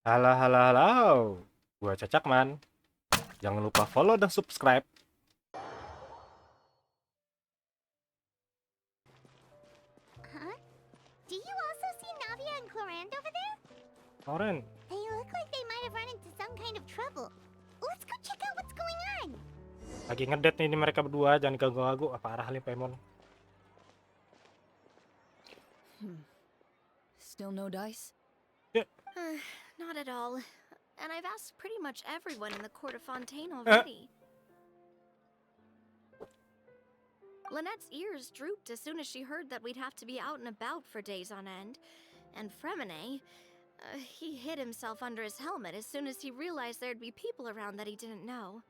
Halo, halo, halo. Gua Cacakman. Jangan lupa follow dan subscribe. Huh? Do you also see Navia and Clorinde over there? Oren, They look like they might have run into some kind of trouble. Let's go check out what's going on. lagi ngedet nih mereka berdua. Jangan ganggu-ganggu. Parah nih Pemon. Still no dice? Ya. Not at all. And I've asked pretty much everyone in the court of Fontaine already. Lynette's ears drooped as soon as she heard that we'd have to be out and about for days on end. And Fremine, he hid himself under his helmet as soon as he realized there'd be people around that he didn't know.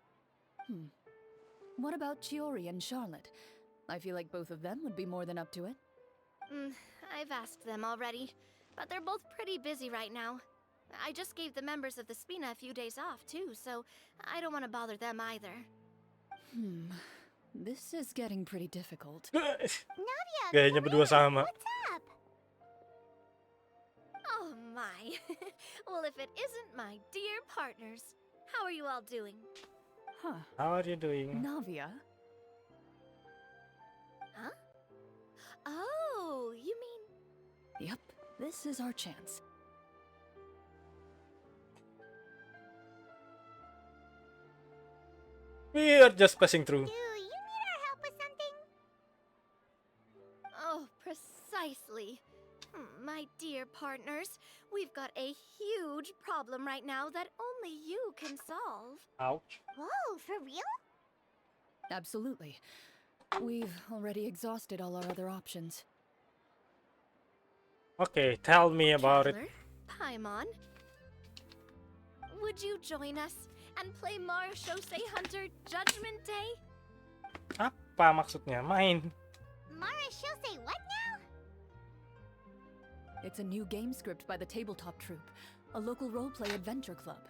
What about Chiori and Charlotte? I feel like both of them would be more than up to it. I've asked them already, but they're both pretty busy right now. I just gave the members of the Spina a few days off, too, so I don't want to bother them either. This is getting pretty difficult. Navia, Gayanya berdua sama. what's up? Oh my. Well, if it isn't my dear partners. How are you all doing? Huh. How are you doing? Navia? Huh? Oh, you mean... Yep, this is our chance. We are just passing through. Do you need our help with something? Oh, precisely. My dear partners, we've got a huge problem right now that only you can solve. Ouch. Whoa, for real? Absolutely. We've already exhausted all our other options. Okay, tell me about it. Traveler, Paimon, would you join us and play Marashosei Hunter Judgment Day? Apa maksudnya? Main. Mara, she'll say what now? It's a new game script by the Tabletop Troupe, a local roleplay adventure club.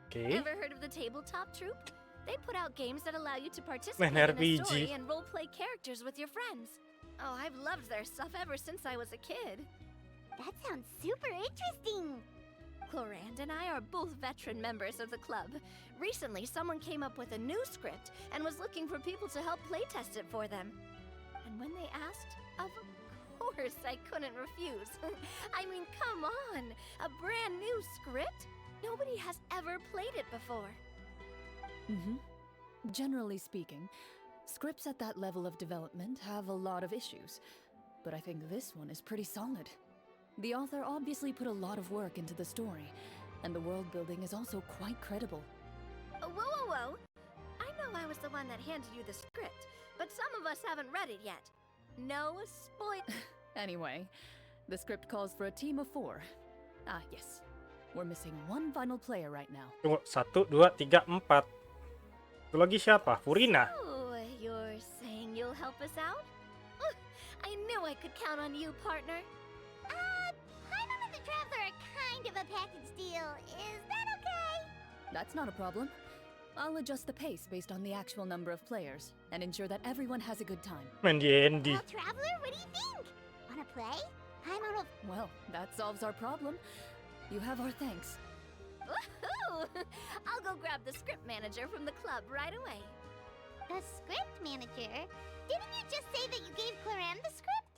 Okay. Ever heard of the Tabletop Troupe? They put out games that allow you to Main participate in a RPG. story and roleplay characters with your friends. Oh, I've loved their stuff ever since I was a kid. That sounds super interesting. Clorinde and I are both veteran members of the club. Recently, someone came up with a new script and was looking for people to help playtest it for them. And when they asked, of course I couldn't refuse. I mean, come on! A brand new script? Nobody has ever played it before. Generally speaking, scripts at that level of development have a lot of issues, but I think this one is pretty solid. The author obviously put a lot of work into the story, and the world building is also quite credible. Whoa, whoa, whoa! I know I was the one that handed you the script, but some of us haven't read it yet. No spoil. Anyway, the script calls for a team of 4. Ah, yes. We're missing one final player right now. Tunggu, 1, 2, 3, 4. Itu lagi siapa? Furina. Oh, you're saying you'll help us out? I knew I could count on you, partner. Paimon and the Traveler are kind of a package deal. Is that okay? That's not a problem. I'll adjust the pace based on the actual number of players, and ensure that everyone has a good time. Main DnD. Well, Traveler, what do you think? Wanna play? Paimon will... Well, that solves our problem. You have our thanks. Woohoo! I'll go grab the script manager from the club right away. The script manager? Didn't you just say that you gave Clorinde the script?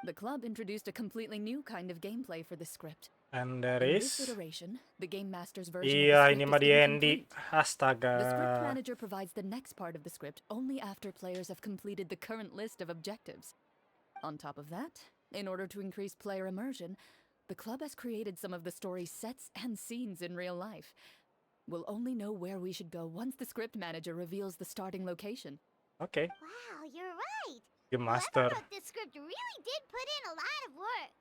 The club introduced a completely new kind of gameplay for the script. And there In this is... iteration, the game master's version Iya, of ini the mah script is DnD. incomplete. Astaga. The script manager provides the next part of the script only after players have completed the current list of objectives. On top of that, in order to increase player immersion, the club has created some of the story's sets and scenes in real life. We'll only know where we should go once the script manager reveals the starting location. Okay, Wow, you're right. game Whoever master. wrote this script really did put in a lot of work.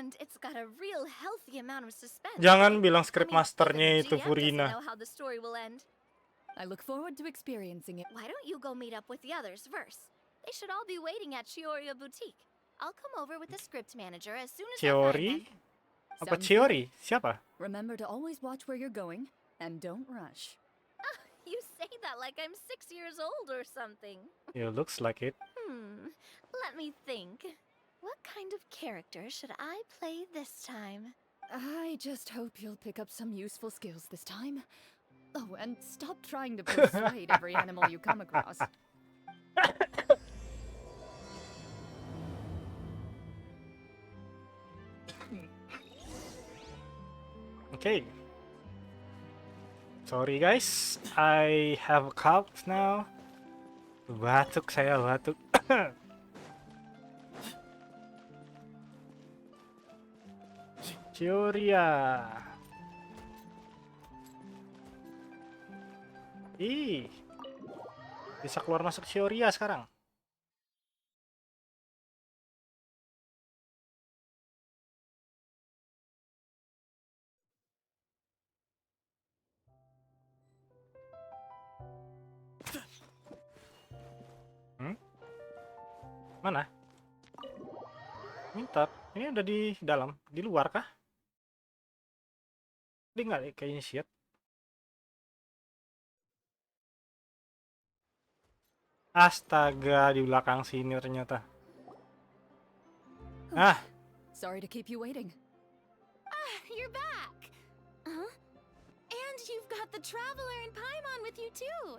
And it's got a real healthy amount of suspense. Jangan bilang I script mean, masternya even itu the GM doesn't Furina. know how the story will end. I look forward to experiencing it. Why don't you go meet up with the others first? They should all be waiting at Chioria Boutique. I'll come over with the script manager as soon as I Chiori? find them. Apa Sounds Chiori? Siapa? Remember to always watch where you're going, and don't rush. You say that like I'm 6 years old or something. It looks like it. Let me think. What kind of character should I play this time? I just hope you'll pick up some useful skills this time. Oh, and stop trying to persuade every animal you come across. Okay. Sorry guys, I have a cough now. Batuk saya, batuk. Teoria. Ih, bisa keluar masuk Teoria sekarang. Hmm? Mana? Minta. Ini udah di dalam, di luar kah? Dia nggak kayak initiate. Astaga, di belakang sini ternyata. Ah, Sorry to keep you waiting. Ah, you're back! Huh? And you've got the Traveler and Paimon with you too!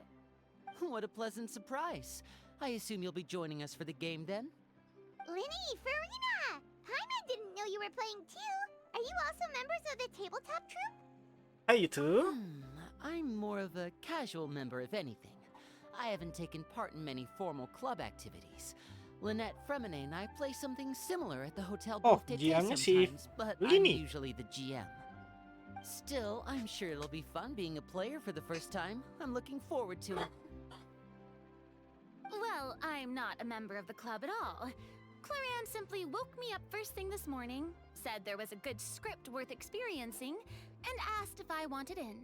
What a pleasant surprise. I assume you'll be joining us for the game then? Linny, Farina! Paimon didn't know you were playing too. Are you also members of the tabletop troupe? hey you two. I'm more of a casual member, if anything. I haven't taken part in many formal club activities. Lynette, Fremine, and I play something similar at the Hotel Oh, Beaufort GM-nya si sometimes, but Lini. I'm usually the GM. Still, I'm sure it'll be fun being a player for the first time. I'm looking forward to it. Well, I'm not a member of the club at all. Clorinde simply woke me up first thing this morning, said there was a good script worth experiencing, and asked if I wanted in.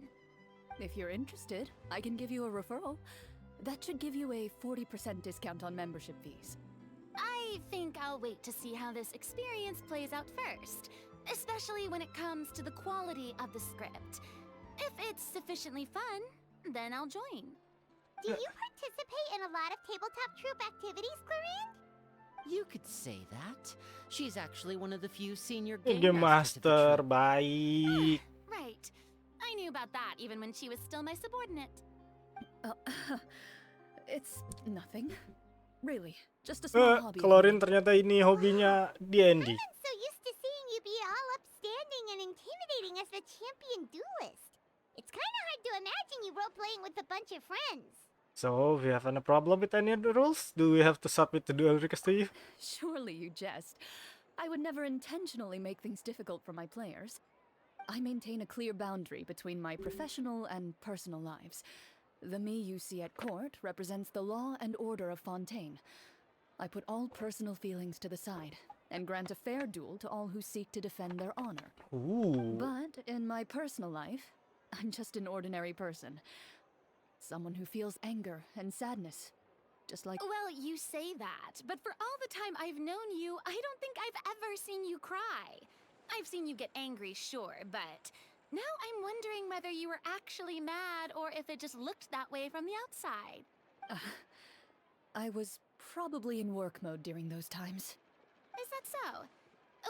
If you're interested, I can give you a referral. That should give you a 40% discount on membership fees. I think I'll wait to see how this experience plays out first, especially when it comes to the quality of the script. If it's sufficiently fun, then I'll join. Do you participate in a lot of tabletop troupe activities, Clorinde? You could say that. She's actually one of the few senior Game game masters Master, of the troupe. baik. Right. I knew about that even when she was still my subordinate. It's nothing. Really, just a small hobby. of Clorinde mine. ternyata ini hobinya DnD. I'm so used to seeing you be all upstanding and intimidating as the champion duelist. It's kind of hard to imagine you role-playing with a bunch of friends. So, we have any problem with any of the rules? Do we have to submit the duel request to you? Surely you jest. I would never intentionally make things difficult for my players. I maintain a clear boundary between my professional and personal lives. The me you see at court represents the law and order of Fontaine. I put all personal feelings to the side and grant a fair duel to all who seek to defend their honor. Ooh. But in my personal life, I'm just an ordinary person. Someone who feels anger and sadness. Just like... Well, you say that, but for all the time I've known you, I don't think I've ever seen you cry. I've seen you get angry, sure, but now I'm wondering whether you were actually mad or if it just looked that way from the outside. I was probably in work mode during those times. Is that so?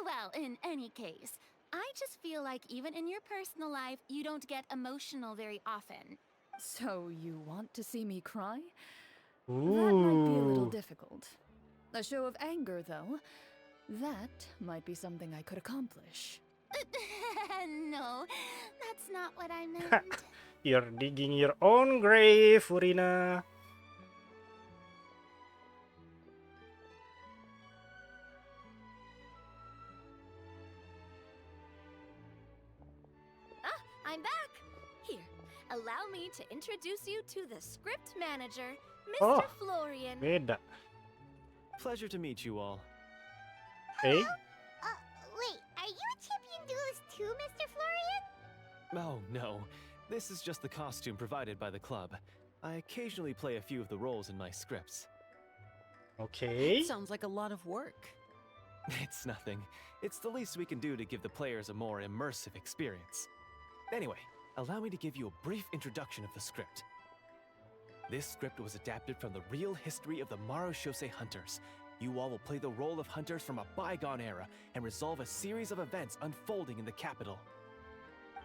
Well, in any case, I just feel like even in your personal life, you don't get emotional very often. So you want to see me cry? That might be a little Ooh. difficult. A show of anger, though, that might be something I could accomplish. No, that's not what I meant. You're digging your own grave, Furina. I'm back! Here, allow me to introduce you to the script manager, Mr. Oh. Florian. Beda. Pleasure to meet you all. Hey? Wait, are you a champion duelist too, Mr. Florian? Oh, no. This is just the costume provided by the club. I occasionally play a few of the roles in my scripts. Okay. Sounds like a lot of work. It's nothing. It's the least we can do to give the players a more immersive experience. Anyway, allow me to give you a brief introduction of the script. This script was adapted from the real history of the Marushose hunters, You all will play the role of hunters from a bygone era and resolve a series of events unfolding in the capital.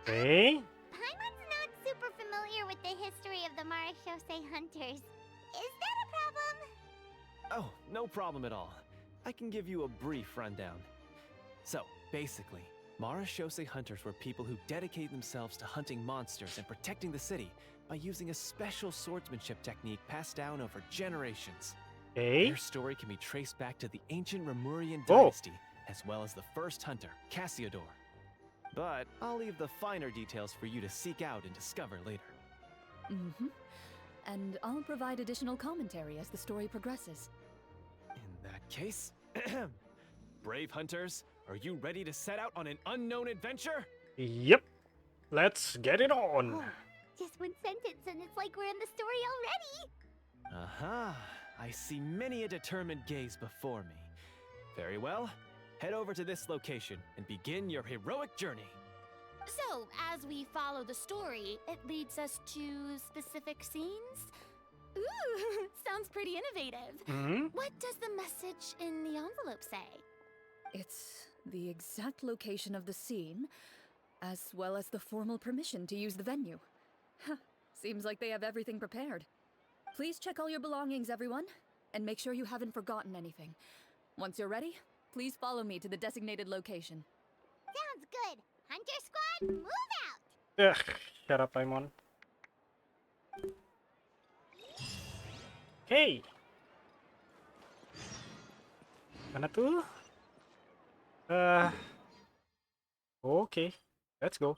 Okay. Paimon's not super familiar with the history of the Marashosei hunters. Is that a problem? Oh, no problem at all. I can give you a brief rundown. So, basically, Marashosei hunters were people who dedicated themselves to hunting monsters and protecting the city by using a special swordsmanship technique passed down over generations. Okay. Their story can be traced back to the ancient Remurian Oh. dynasty, as well as the first hunter, Cassiodor. But I'll leave the finer details for you to seek out and discover later. Mm-hmm. And I'll provide additional commentary as the story progresses. In that case, brave hunters, are you ready to set out on an unknown adventure? Yep. Let's get it on. Oh, just one sentence and it's like we're in the story already. Aha, I see many a determined gaze before me. Very well, head over to this location and begin your heroic journey. So, as we follow the story, it leads us to specific scenes? Ooh, sounds pretty innovative. Hmm? What does the message in the envelope say? It's the exact location of the scene, as well as the formal permission to use the venue. Huh, seems like they have everything prepared. Please check all your belongings, everyone, and make sure you haven't forgotten anything. Once you're ready, please follow me to the designated location. Sounds good. Hunter squad, move out. Ugh, shut up, Paimon. Hey. Mana tuh? Okay. Let's go.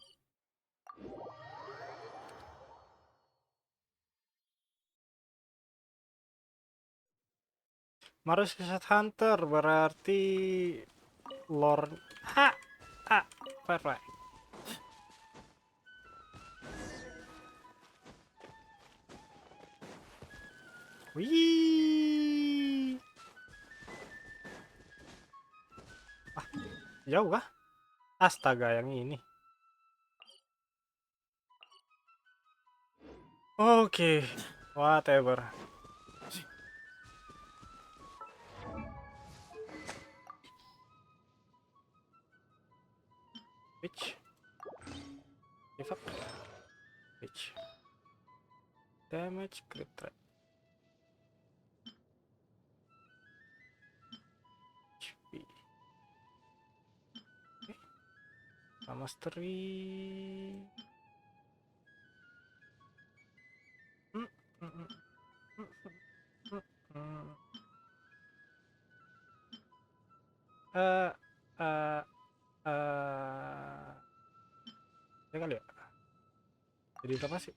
Marusat Hunter berarti Lord. Ha! Ah, Firefly. Wih. Ah, jauh kah? Astaga, yang ini. Oke, whatever. Pitch. Give up. Pitch. Damage crit rate. HP. Okay. Mastery. Mm, mm, mm, mm, mm, mm. Eh, eh, ya kali ya. Jadi apa sih?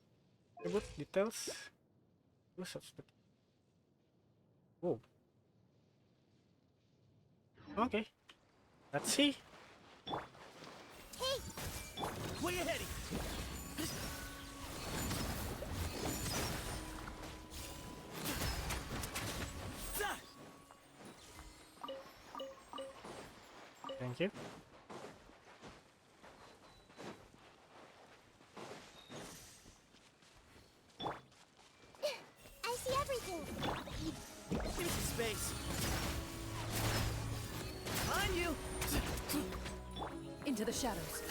Reboot details. Oh, okay. Let's see. Way ahead! Thank you. I see everything. Give some space. Behind you! Into the shadows.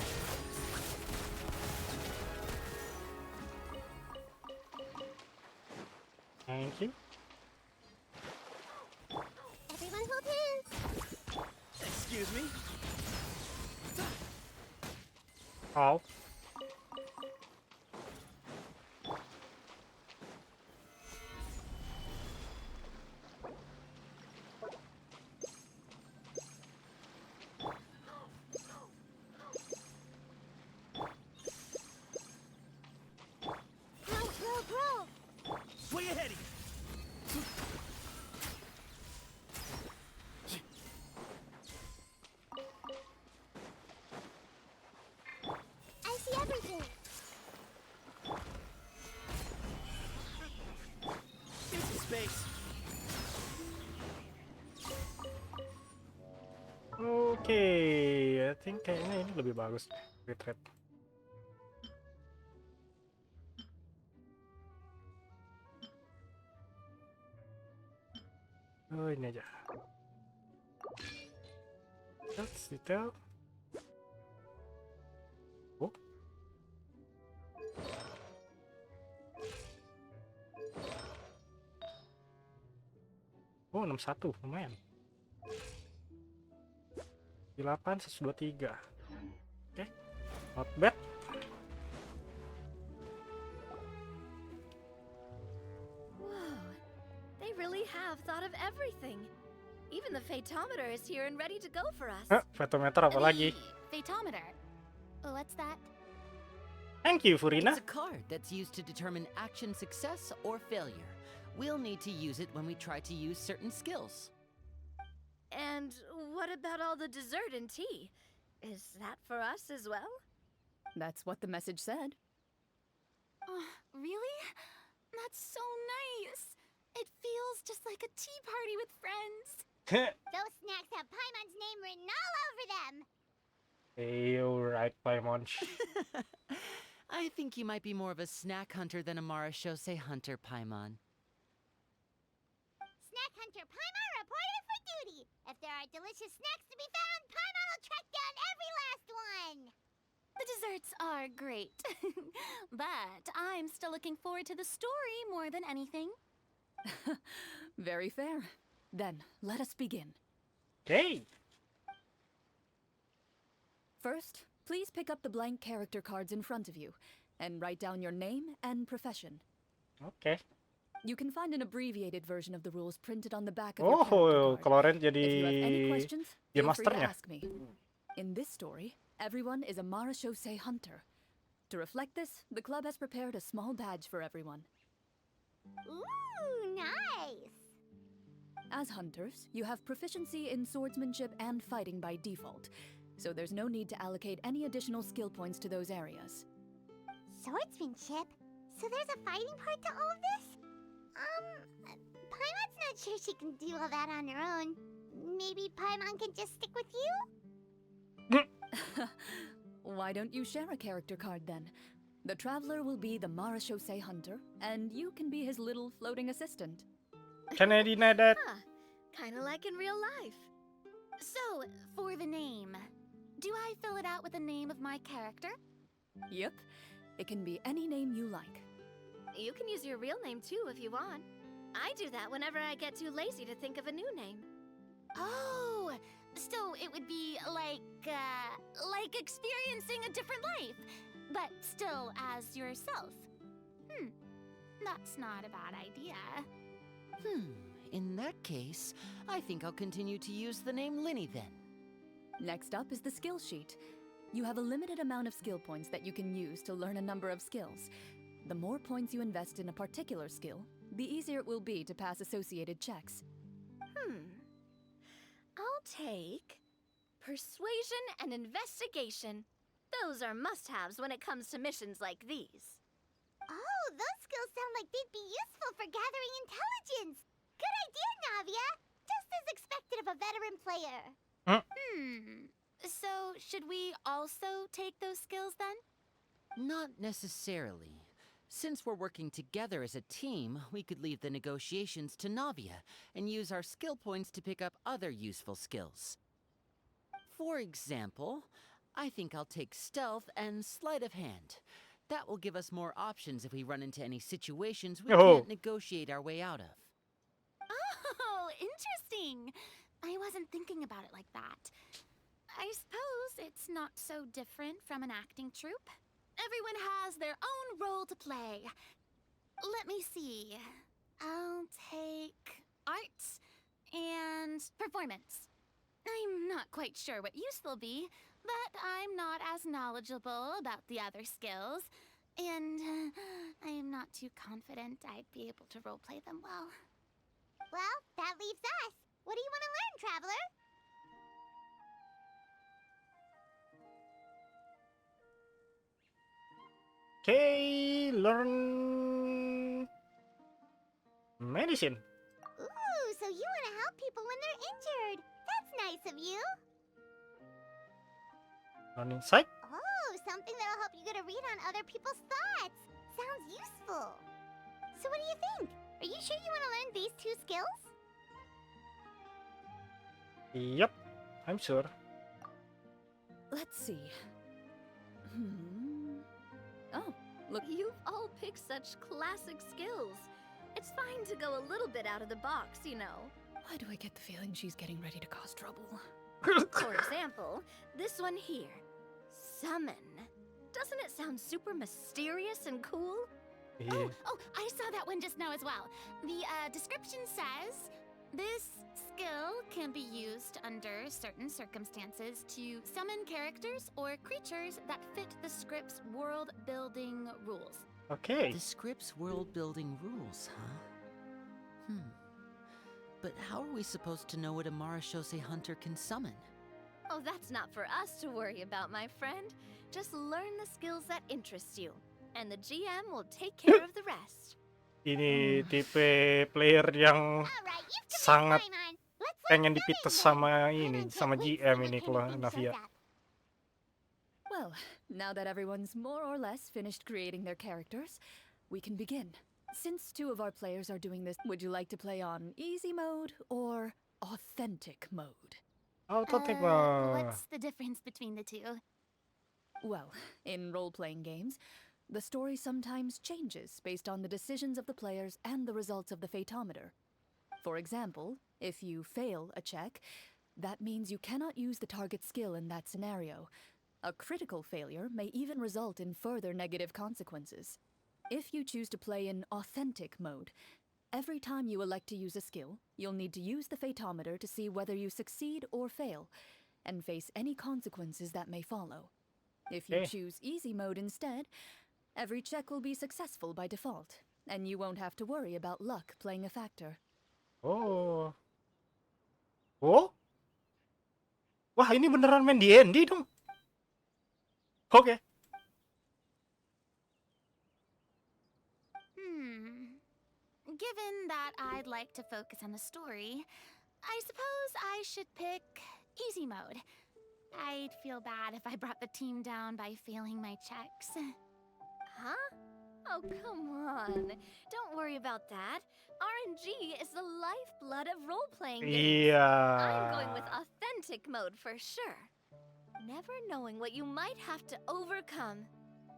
Thank you. Everyone hold hands. Excuse me? Ow. Bro. Way ahead! I see everything. Give some space. Oke, I think kayaknya ini lebih bagus. Retreat. Oh, ini aja. That's detail. Oh. Oh, 61, lumayan. 8, 123. Oke, not bad. Whoa, they really have thought of everything. Even the phaetometer is here and ready to go for us. Photometer apa lagi? Phaetometer. What's that? Thank you, Furina. It's a card that's used to determine action success or failure. We'll need to use it when we try to use certain skills. And what about all the dessert and tea? Is that for us as well? That's what the message said. Oh, really? That's so nice. It feels just like a tea party with friends. Those snacks have Paimon's name written all over them. Hey, alright, Paimonch. I think you might be more of a snack hunter than a Marashose hunter, Paimon. Snack Hunter Paimon reported for duty. If there are delicious snacks to be found, Paimon will track down every last one. The desserts are great, but I'm still looking forward to the story more than anything. Very fair. Then, let us begin. Okay. First, please pick up the blank character cards in front of you and write down your name and profession. Okay. You can find an abbreviated version of the rules printed on the back of your Oh, character card. Clorinde If you have any jadi questions, game feel free to masternya. ask me. In this story, everyone is a Marashose hunter. To reflect this, the club has prepared a small badge for everyone. Ooh, nice. As hunters, you have proficiency in swordsmanship and fighting by default, so there's no need to allocate any additional skill points to those areas. Swordsmanship? So there's a fighting part to all of this? Paimon's not sure she can do all that on her own. Maybe Paimon can just stick with you? Why don't you share a character card then? The Traveler will be the Marashose hunter, and you can be his little floating assistant. Can I deny that? Huh, kinda like in real life. So, for the name, do I fill it out with the name of my character? Yep, it can be any name you like. You can use your real name too if you want. I do that whenever I get too lazy to think of a new name. Oh, so it would be like experiencing a different life, but still as yourself. That's not a bad idea. In that case, I think I'll continue to use the name Linny then. Next up is the skill sheet. You have a limited amount of skill points that you can use to learn a number of skills. The more points you invest in a particular skill, the easier it will be to pass associated checks. I'll take persuasion and investigation. Those are must-haves when it comes to missions like these. Oh, those skills sound like they'd be useful for gathering intelligence. Good idea, Navia. Just as expected of a veteran player. So, should we also take those skills then? Not necessarily. Since we're working together as a team, we could leave the negotiations to Navia and use our skill points to pick up other useful skills. For example, I think I'll take stealth and sleight of hand. That will give us more options if we run into any situations we can't negotiate our way out of. Oh, interesting. I wasn't thinking about it like that. I suppose it's not so different from an acting troupe. Everyone has their own role to play. Let me see. I'll take arts and performance. I'm not quite sure what use they'll be, but I'm not as knowledgeable about the other skills, and I'm not too confident I'd be able to roleplay them well. Well, that leaves us. What do you want to learn, Traveler? Okay, learn medicine. Ooh, so you want to help people when they're injured. That's nice of you. Learn insight. Oh, something that'll help you get a read on other people's thoughts. Sounds useful. So what do you think? Are you sure you want to learn these two skills? Yep, I'm sure. Let's see. Oh, look. You've all picked such classic skills. It's fine to go a little bit out of the box, you know. Why do I get the feeling she's getting ready to cause trouble? For example, this one here. Summon. Doesn't it sound super mysterious and cool? Iya. Oh, I saw that one just now as well. The description says this skill can be used under certain circumstances to summon characters or creatures that fit the script's world-building rules. Oke. The script's world-building rules, huh? But how are we supposed to know what a Marashose hunter can summon? Oh, that's not for us to worry about, my friend. Just learn the skills that interest you, and the GM will take care of the rest. Ini tipe player yang Alright, you've sangat commenced mine on. Let's pengen learn dipites something sama then. ini, I sama can't wait to see GM what ini kind kalau of thing Navia. shows up. Well, now that everyone's more or less finished creating their characters, we can begin. Since 2 of our players are doing this, would you like to play on easy mode or authentic mode? Authentic mah. What's the difference between the two? Well, in role-playing games, the story sometimes changes based on the decisions of the players and the results of the fatometer. For example, if you fail a check, that means you cannot use the target skill in that scenario. A critical failure may even result in further negative consequences. If you choose to play in authentic mode, every time you elect to use a skill, you'll need to use the fatometer to see whether you succeed or fail, and face any consequences that may follow. If you Okay. choose easy mode instead, every check will be successful by default, and you won't have to worry about luck playing a factor. Oh. Oh? Wah, ini beneran main DnD dong. Oke. Given that I'd like to focus on the story, I suppose I should pick easy mode. I'd feel bad if I brought the team down by failing my checks. Huh? Oh, come on. Don't worry about that. RNG is the lifeblood of role-playing games. Iya. I'm going with authentic mode for sure. Never knowing what you might have to overcome.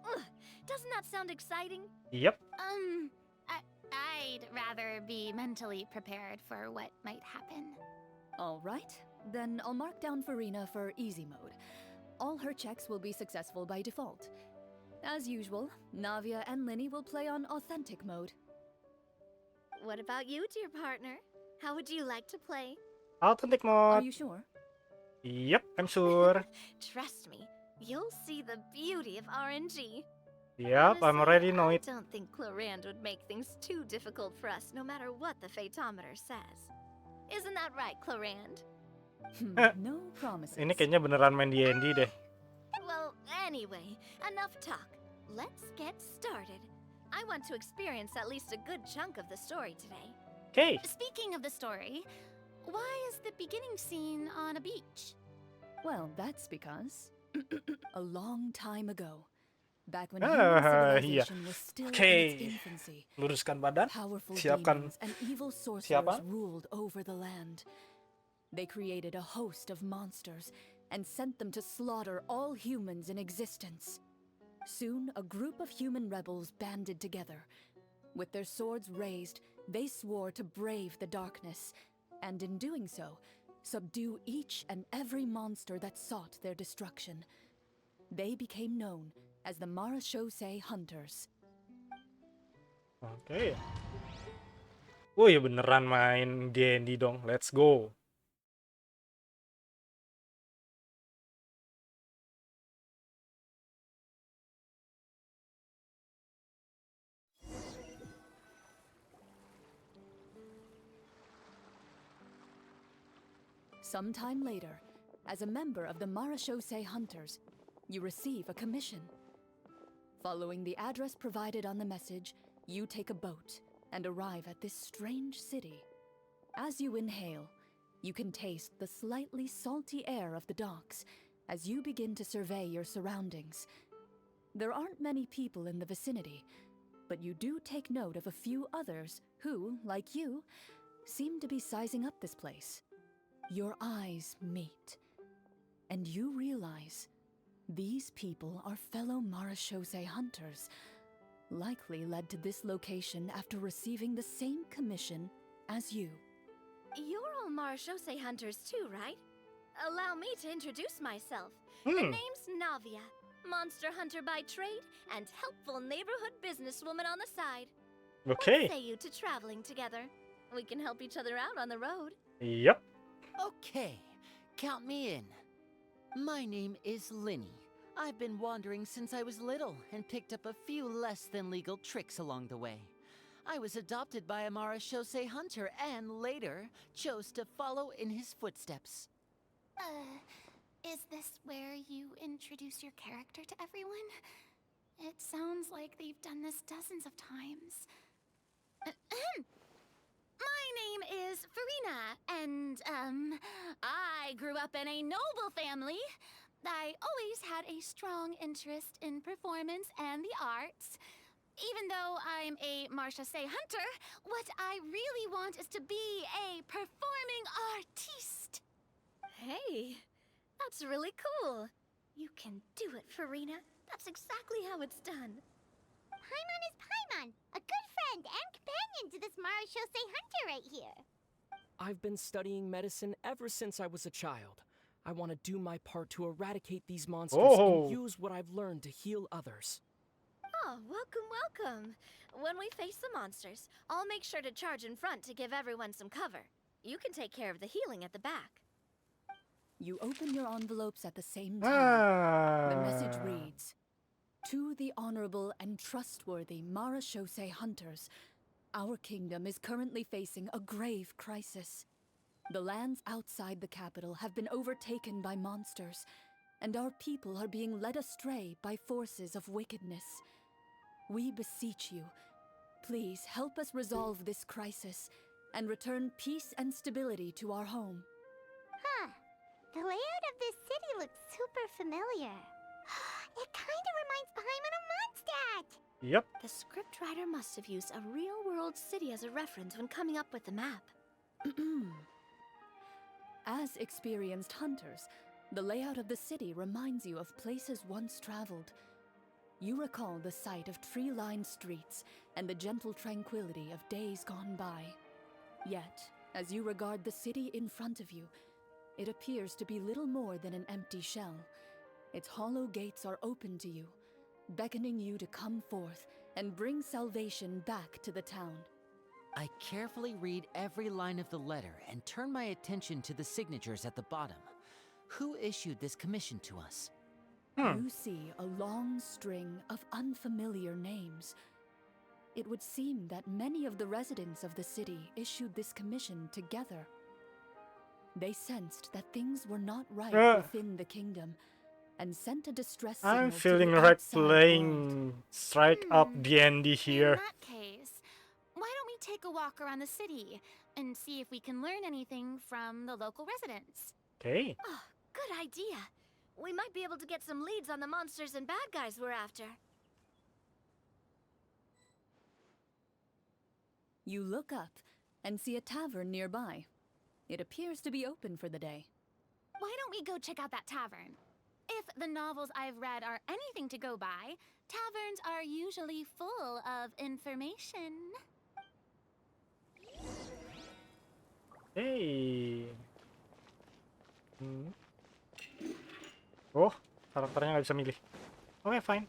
Ugh, doesn't that sound exciting? Yep. I'd rather be mentally prepared for what might happen. All right, then I'll mark down Farina for easy mode. All her checks will be successful by default. As usual, Navia and Linny will play on authentic mode. What about you, dear partner? How would you like to play? Authentic Are mode. you sure? Yep, I'm sure. Trust me, you'll see the beauty of RNG. Yep, I'm Honestly, already know I it. don't think Clorinde would make things too difficult for us, no matter what the fatometer says. Isn't that right, Clorinde? No promises. Ini kayaknya beneran main DnD deh. Well, anyway, enough talk. Let's get started. I want to experience at least a good chunk of the story today. Okay. Speaking of the story, why is the beginning scene on a beach? Well, that's because a long time ago, back when Ah, human iya. civilization was still Okay. in its infancy, Luruskan badan. powerful Siapkan. demons and evil sorcerers Siapa? ruled over the land. They created a host of monsters and sent them to slaughter all humans in existence. Soon, a group of human rebels banded together. With their swords raised, they swore to brave the darkness, and in doing so, subdue each and every monster that sought their destruction. They became known as the Marashose Hunters. Oke. Oh ya beneran main DnD dong. Let's go. Sometime later, as a member of the Marashose Hunters, you receive a commission. Following the address provided on the message, you take a boat and arrive at this strange city. As you inhale, you can taste the slightly salty air of the docks as you begin to survey your surroundings. There aren't many people in the vicinity, but you do take note of a few others who, like you, seem to be sizing up this place. Your eyes meet, and you realize These people are fellow Marashose hunters, likely led to this location after receiving the same commission as you. You're all Marashose hunters too, right? Allow me to introduce myself. The Hmm. name's Navia, monster hunter by trade and helpful neighborhood businesswoman on the side. What Okay. say you to traveling together? We can help each other out on the road. Yep. Okay, count me in. My name is Linny. I've been wandering since I was little and picked up a few less than legal tricks along the way. I was adopted by a Marashose hunter and later chose to follow in his footsteps. Is this where you introduce your character to everyone? It sounds like they've done this dozens of times. My name is Farina, and, I grew up in a noble family. I always had a strong interest in performance and the arts. Even though I'm a Marashose hunter, what I really want is to be a performing artiste. Hey, that's really cool. You can do it, Farina. That's exactly how it's done. Paimon is Paimon, a good friend and companion to this Marashose hunter right here. I've been studying medicine ever since I was a child. I want to do my part to eradicate these monsters Oh. and use what I've learned to heal others. Oh, welcome. When we face the monsters, I'll make sure to charge in front to give everyone some cover. You can take care of the healing at the back. You open your envelopes at the same time. The message Ah. reads, "To the honorable and trustworthy Marashose hunters, our kingdom is currently facing a grave crisis. The lands outside the capital have been overtaken by monsters, and our people are being led astray by forces of wickedness. We beseech you, please help us resolve this crisis and return peace and stability to our home." Huh. The layout of this city looks super familiar. It kinda reminds Paimon of Mondstadt. Yep. The scriptwriter must have used a real-world city as a reference when coming up with the map. As experienced hunters, the layout of the city reminds you of places once traveled. You recall the sight of tree-lined streets and the gentle tranquility of days gone by. Yet, as you regard the city in front of you, it appears to be little more than an empty shell. Its hollow gates are open to you, beckoning you to come forth and bring salvation back to the town. I carefully read every line of the letter and turn my attention to the signatures at the bottom. Who issued this commission to us? You see a long string of unfamiliar names. It would seem that many of the residents of the city issued this commission together. They sensed that things were not right within the kingdom and sent a distress signal I'm to feeling the right outside world. playing straight up DnD here. In that case, why don't we take a walk around the city and see if we can learn anything from the local residents? Okay. Oh, good idea. We might be able to get some leads on the monsters and bad guys we're after. You look up and see a tavern nearby. It appears to be open for the day. Why don't we go check out that tavern? If the novels I've read are anything to go by, taverns are usually full of information. Hey. Oh, karakternya nggak bisa milih. Okay, fine.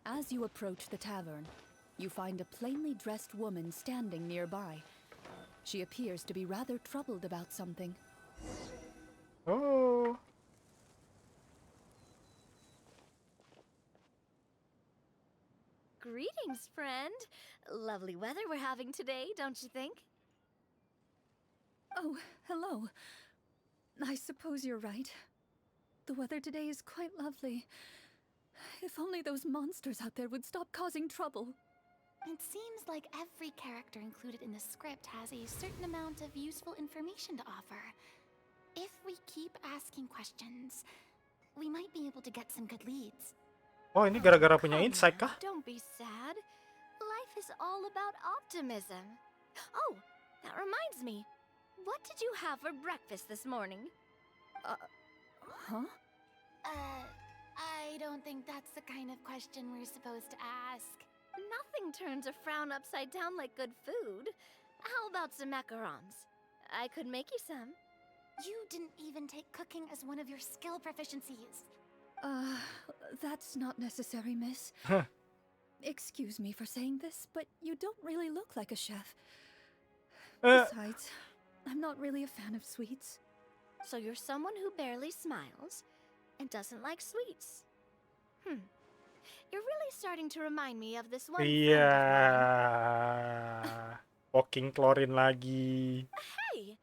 As you approach the tavern, you find a plainly dressed woman standing nearby. She appears to be rather troubled about something. Oh. Greetings, friend. Lovely weather we're having today, don't you think? Oh, hello. I suppose you're right. The weather today is quite lovely. If only those monsters out there would stop causing trouble. It seems like every character included in the script has a certain amount of useful information to offer. If we keep asking questions, we might be able to get some good leads. Oh, ini gara-gara punya Come insight now, kah? Don't be sad. Life is all about optimism. Oh, that reminds me. What did you have for breakfast this morning? Huh? I don't think that's the kind of question we're supposed to ask. Nothing turns a frown upside down like good food. How about some macarons? I could make you some. You didn't even take cooking as one of your skill proficiencies. That's not necessary, miss. Huh. Excuse me for saying this, but you don't really look like a chef. Uh, Besides, I'm not really a fan of sweets. So you're someone who barely smiles and doesn't like sweets. You're really starting to remind me of this one friend of mine. Iya. Poking Clorinde lagi. Hey,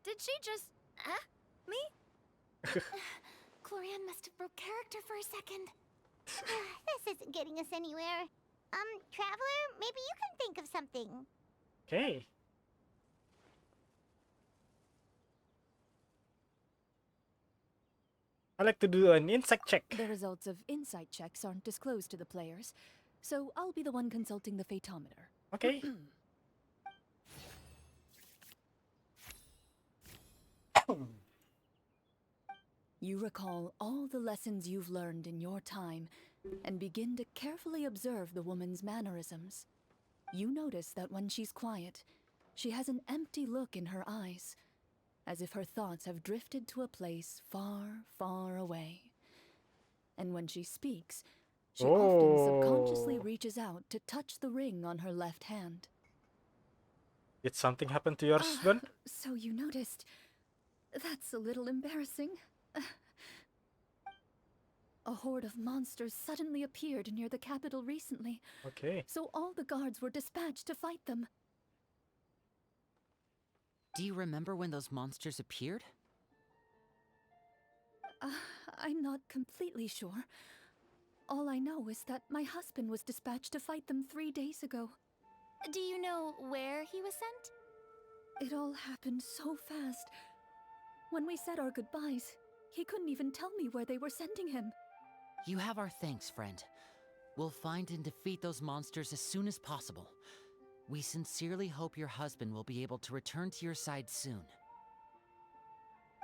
did she just... me? Clorinde must have broke character for a second. This isn't getting us anywhere. Traveler, maybe you can think of something. Okay. I like to do an insight check. The results of insight checks aren't disclosed to the players, so I'll be the one consulting the fatometer. Okay. You recall all the lessons you've learned in your time and begin to carefully observe the woman's mannerisms. You notice that when she's quiet, she has an empty look in her eyes, as if her thoughts have drifted to a place far, far away. And when she speaks, she often subconsciously reaches out to touch the ring on her left hand. Did something happen to your husband? So you noticed. That's a little embarrassing. A horde of monsters suddenly appeared near the capital recently, Okay. so all the guards were dispatched to fight them. Do you remember when those monsters appeared? I'm not completely sure. All I know is that my husband was dispatched to fight them 3 days ago. Do you know where he was sent? It all happened so fast. When we said our goodbyes, he couldn't even tell me where they were sending him. You have our thanks, friend. We'll find and defeat those monsters as soon as possible. We sincerely hope your husband will be able to return to your side soon.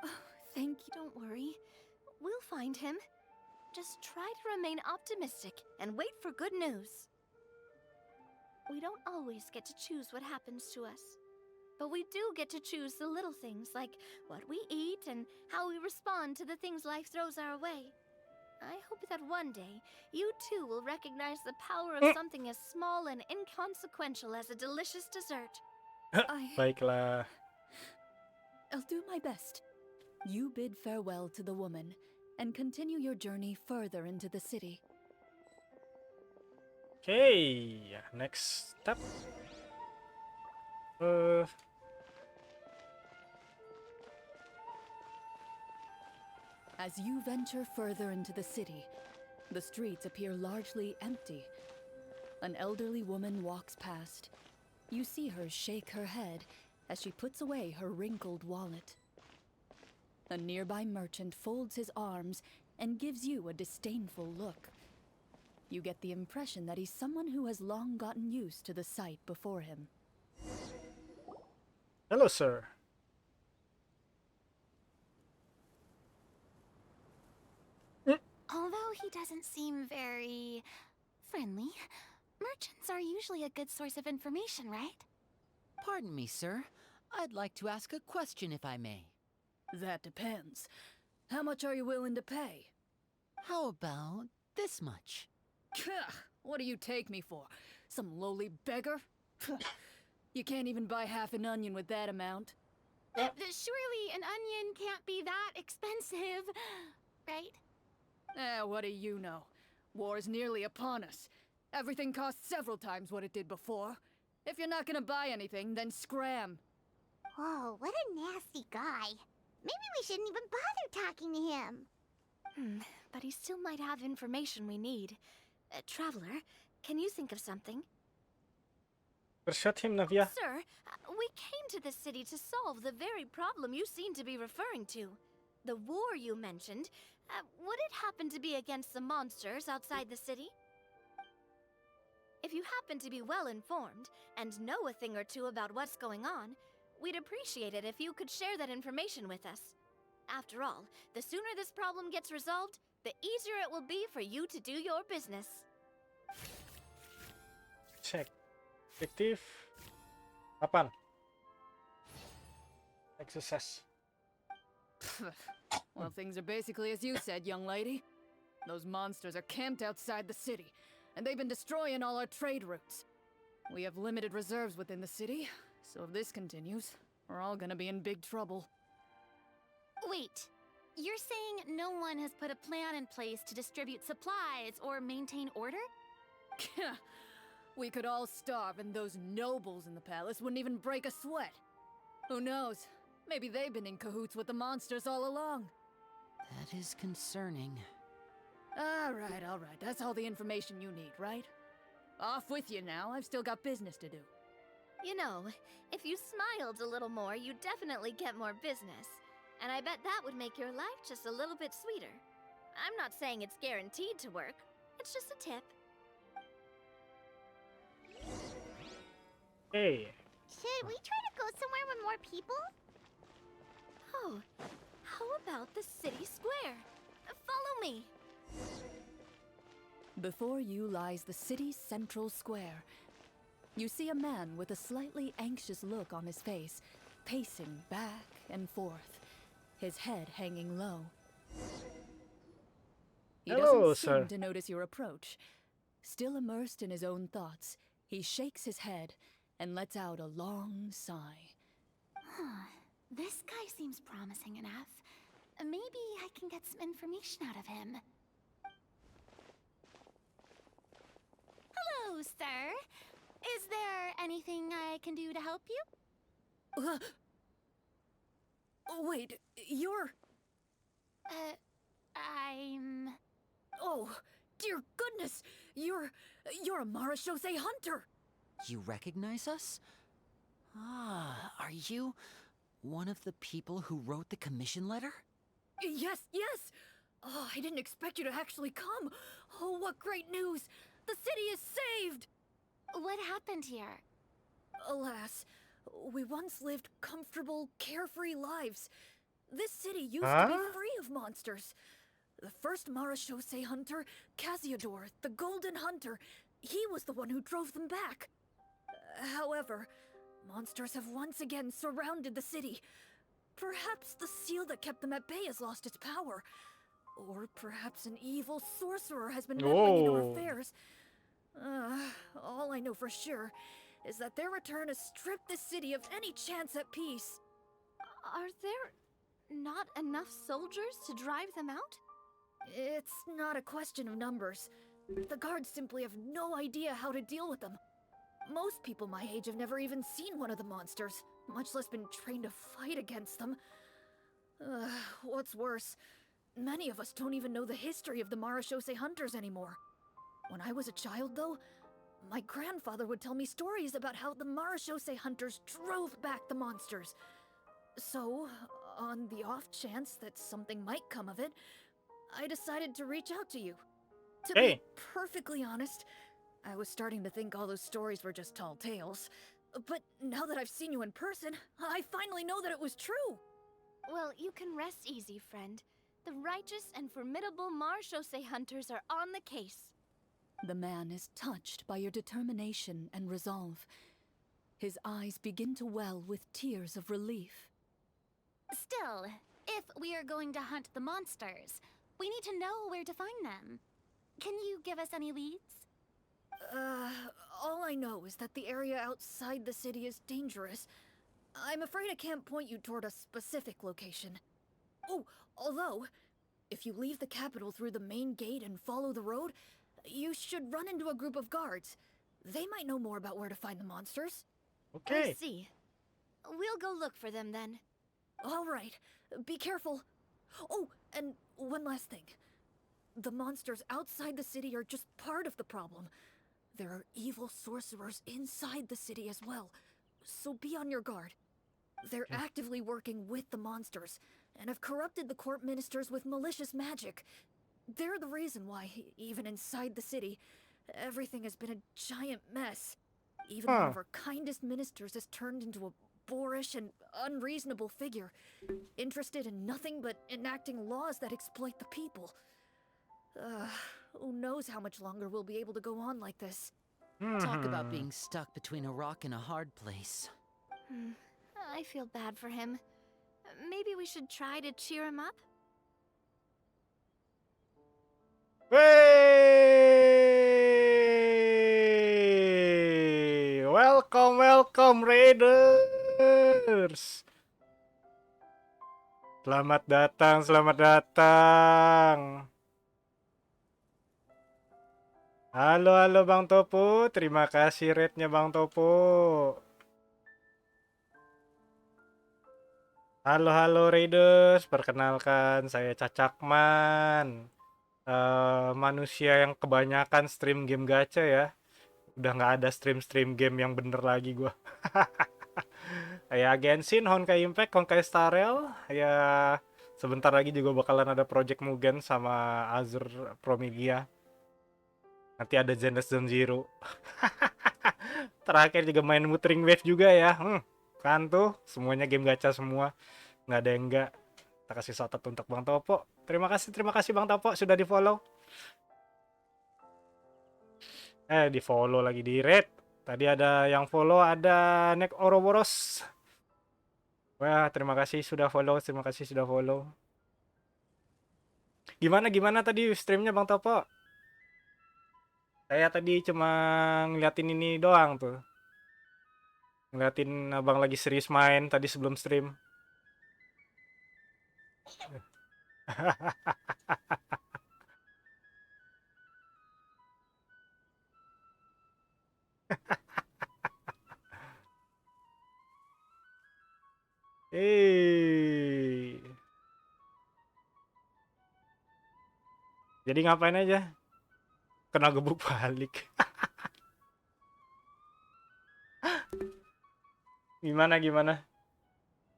Oh, thank you. Don't worry. We'll find him. Just try to remain optimistic and wait for good news. We don't always get to choose what happens to us. But we do get to choose the little things like what we eat and how we respond to the things life throws our way. I hope that one day, you too will recognize the power of something as small and inconsequential as a delicious dessert. Baiklah. I'll do my best. You bid farewell to the woman and continue your journey further into the city. Okay. Next step. As you venture further into the city, the streets appear largely empty. An elderly woman walks past. You see her shake her head as she puts away her wrinkled wallet. A nearby merchant folds his arms and gives you a disdainful look. You get the impression that he's someone who has long gotten used to the sight before him. Hello, sir. Although he doesn't seem very friendly, merchants are usually a good source of information, right? Pardon me, sir. I'd like to ask a question if I may. That depends. How much are you willing to pay? How about this much? What do you take me for? Some lowly beggar? You can't even buy half an onion with that amount. Surely an onion can't be that expensive, right? What do you know? War is nearly upon us. Everything costs several times what it did before. If you're not gonna buy anything, then scram. Whoa, what a nasty guy. Maybe we shouldn't even bother talking to him. But he still might have information we need. Traveler, can you think of something? Persuade him, Navia. Sir, we came to this city to solve the very problem you seem to be referring to. The war you mentioned, would it happen to be against the monsters outside the city? If you happen to be well informed and know a thing or two about what's going on, we'd appreciate it if you could share that information with us. After all, the sooner this problem gets resolved, the easier it will be for you to do your business. Cek. Fiktif. 8. Success. Well, things are basically as you said, young lady. Those monsters are camped outside the city, and they've been destroying all our trade routes. We have limited reserves within the city, so if this continues, we're all gonna be in big trouble. Wait, you're saying no one has put a plan in place to distribute supplies or maintain order? We could all starve, and those nobles in the palace wouldn't even break a sweat. Who knows? Maybe they've been in cahoots with the monsters all along. That is concerning. All right. That's all the information you need, right? Off with you now. I've still got business to do. You know, if you smiled a little more, you'd definitely get more business. And I bet that would make your life just a little bit sweeter. I'm not saying it's guaranteed to work. It's just a tip. Hey. Should we try to go somewhere with more people? Oh, how about the city square? Follow me. Before you lies the city's central square. You see a man with a slightly anxious look on his face, pacing back and forth, his head hanging low. He Hello, doesn't sir. seem to notice your approach. Still immersed in his own thoughts, he shakes his head and lets out a long sigh. This guy seems promising enough. Maybe I can get some information out of him. Hello, sir. Is there anything I can do to help you? Oh, wait, you're... I'm... Oh, dear goodness! You're a Marashose hunter! You recognize us? Ah, are you one of the people who wrote the commission letter? Yes! Oh, I didn't expect you to actually come! Oh, what great news! The city is saved! What happened here? Alas, we once lived comfortable, carefree lives. This city used to Huh? be free of monsters. The first Marashose hunter, Casiodor, the Golden Hunter, he was the one who drove them back. However, monsters have once again surrounded the city. Perhaps the seal that kept them at bay has lost its power. Or perhaps an evil sorcerer has been meddling into our Oh. affairs. All I know for sure is that their return has stripped the city of any chance at peace. Are there not enough soldiers to drive them out? It's not a question of numbers. The guards simply have no idea how to deal with them. Most people my age have never even seen one of the monsters, much less been trained to fight against them. What's worse, many of us don't even know the history of the Marashose hunters anymore. When I was a child, though, my grandfather would tell me stories about how the Marashose hunters drove back the monsters. So, on the off chance that something might come of it, I decided to reach out to you. To Hey. be perfectly honest, I was starting to think all those stories were just tall tales. But now that I've seen you in person, I finally know that it was true. Well, you can rest easy, friend. The righteous and formidable Marashose hunters are on the case. The man is touched by your determination and resolve. His eyes begin to well with tears of relief. Still, if we are going to hunt the monsters, we need to know where to find them. Can you give us any leads? All I know is that the area outside the city is dangerous. I'm afraid I can't point you toward a specific location. Oh, although, if you leave the capital through the main gate and follow the road, you should run into a group of guards. They might know more about where to find the monsters. I Okay. see. We'll go look for them then. All right, be careful. Oh, and one last thing. The monsters outside the city are just part of the problem. There are evil sorcerers inside the city as well, so be on your guard. They're actively working with the monsters, and have corrupted the court ministers with malicious magic. They're the reason why, even inside the city, everything has been a giant mess. Even one of our kindest ministers has turned into a boorish and unreasonable figure, interested in nothing but enacting laws that exploit the people. Who knows how much longer we'll be able to go on like this. Talk about Hmm. being stuck between a rock and a hard place. I feel bad for him. Maybe we should try to cheer him up? Wey! Welcome Raiders. Selamat datang, selamat datang. Halo Bang Topo, terima kasih raidnya Bang Topo. Halo Raiders, perkenalkan saya Cacakman. Manusia yang kebanyakan stream game gacha ya. Udah nggak ada stream game yang bener lagi gua. Ya Genshin, Honkai Impact, Honkai Star Rail. Ya sebentar lagi juga bakalan ada Project Mugen sama Azur Promedia. Nanti ada Zenless Zone Zero. Terakhir juga main Muttering Wave juga ya. Kan tuh semuanya game gacha semua. Nggak ada yang enggak. Kita kasih shoutout untuk Bang Topo. Terima kasih Bang Topo sudah di follow. Di follow lagi di rate. Tadi ada yang follow, ada Nek Ouroboros. Wah, terima kasih sudah follow. Gimana tadi streamnya Bang Topo? Saya tadi cuma ngeliatin ini doang tuh. Ngeliatin abang lagi serius main tadi sebelum stream. Jadi ngapain aja? Kena gebuk balik. Gimana?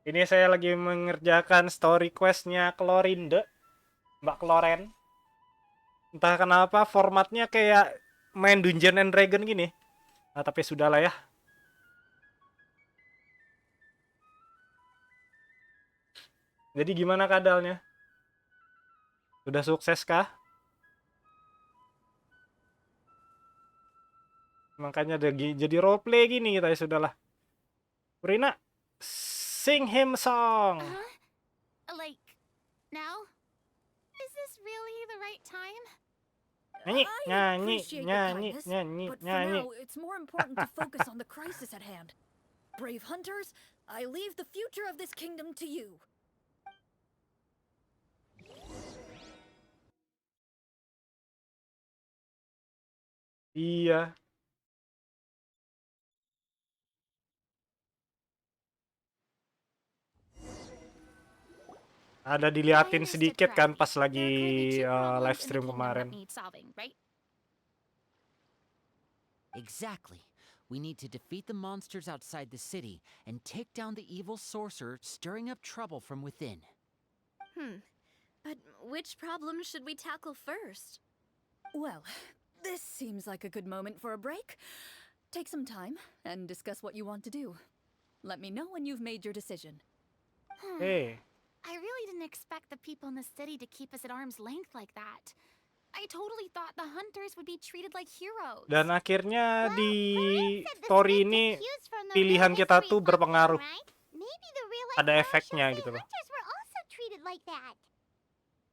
Ini saya lagi mengerjakan story questnya Clorinde, Mbak Clorinde. Entah kenapa formatnya kayak main Dungeon and Dragon gini. Nah, tapi sudahlah ya. Jadi gimana kadalnya? Sudah sukses kah? Makanya jadi roleplay gini kita ya sudahlah. Rina, sing him song. Like, now? Is this really the right time? Nyanyi, I nyanyi, appreciate the nyanyi, kindness, nyanyi, but for nyanyi. now, it's more important to focus on the crisis at hand. Brave hunters, I leave the future of this kingdom to you. Iya. Ada I diliatin understood sedikit kan correctly. pas lagi There are currently two problems live in the stream kingdom kemarin. that need solving, right? Exactly. We need to defeat the monsters outside the city and take down the evil sorcerer stirring up trouble from within. But which problem should we tackle first? Well, this seems like a good moment for a break. Take some time and discuss what you want to do. Let me know when you've made your decision. Hey. I really didn't expect the people in the city to keep us at arm's length like that. I totally thought the hunters would be treated like heroes. Dan akhirnya Well, di Clorinde said the story script ini took cues from the pilihan real kita history tuh of berpengaruh. Fontaine, right? Maybe the real life Ada Mara efeknya Chaussee gitu loh. hunters were also treated like that.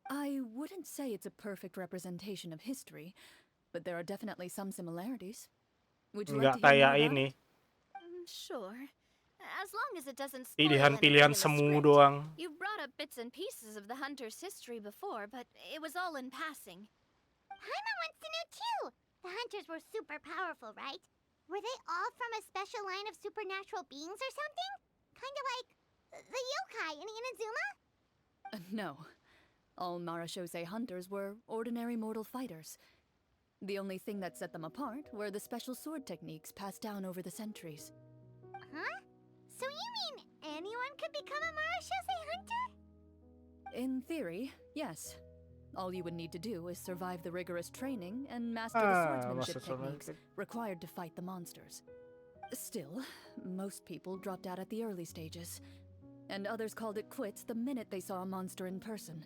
I wouldn't say it's a perfect representation of history, but there are definitely some similarities. Would you like Nggak to hear kayak more about ini. it? Sure. As long as it doesn't spoil Pilihan-pilihan anything in the semu script. doang. You brought up bits and pieces of the hunter's history before, but it was all in passing. Paimon wants to know too. The hunters were super powerful, right? Were they all from a special line of supernatural beings or something? Kind of like the yokai in Inazuma? No. All Mara Chaussee hunters were ordinary mortal fighters. The only thing that set them apart were the special sword techniques passed down over the centuries. Huh? So you mean anyone could become a Mara Chaussee hunter? In theory, yes. All you would need to do is survive the rigorous training and master the Ah, swordsmanship master techniques swordsmanship. required to fight the monsters. Still, most people dropped out at the early stages, and others called it quits the minute they saw a monster in person.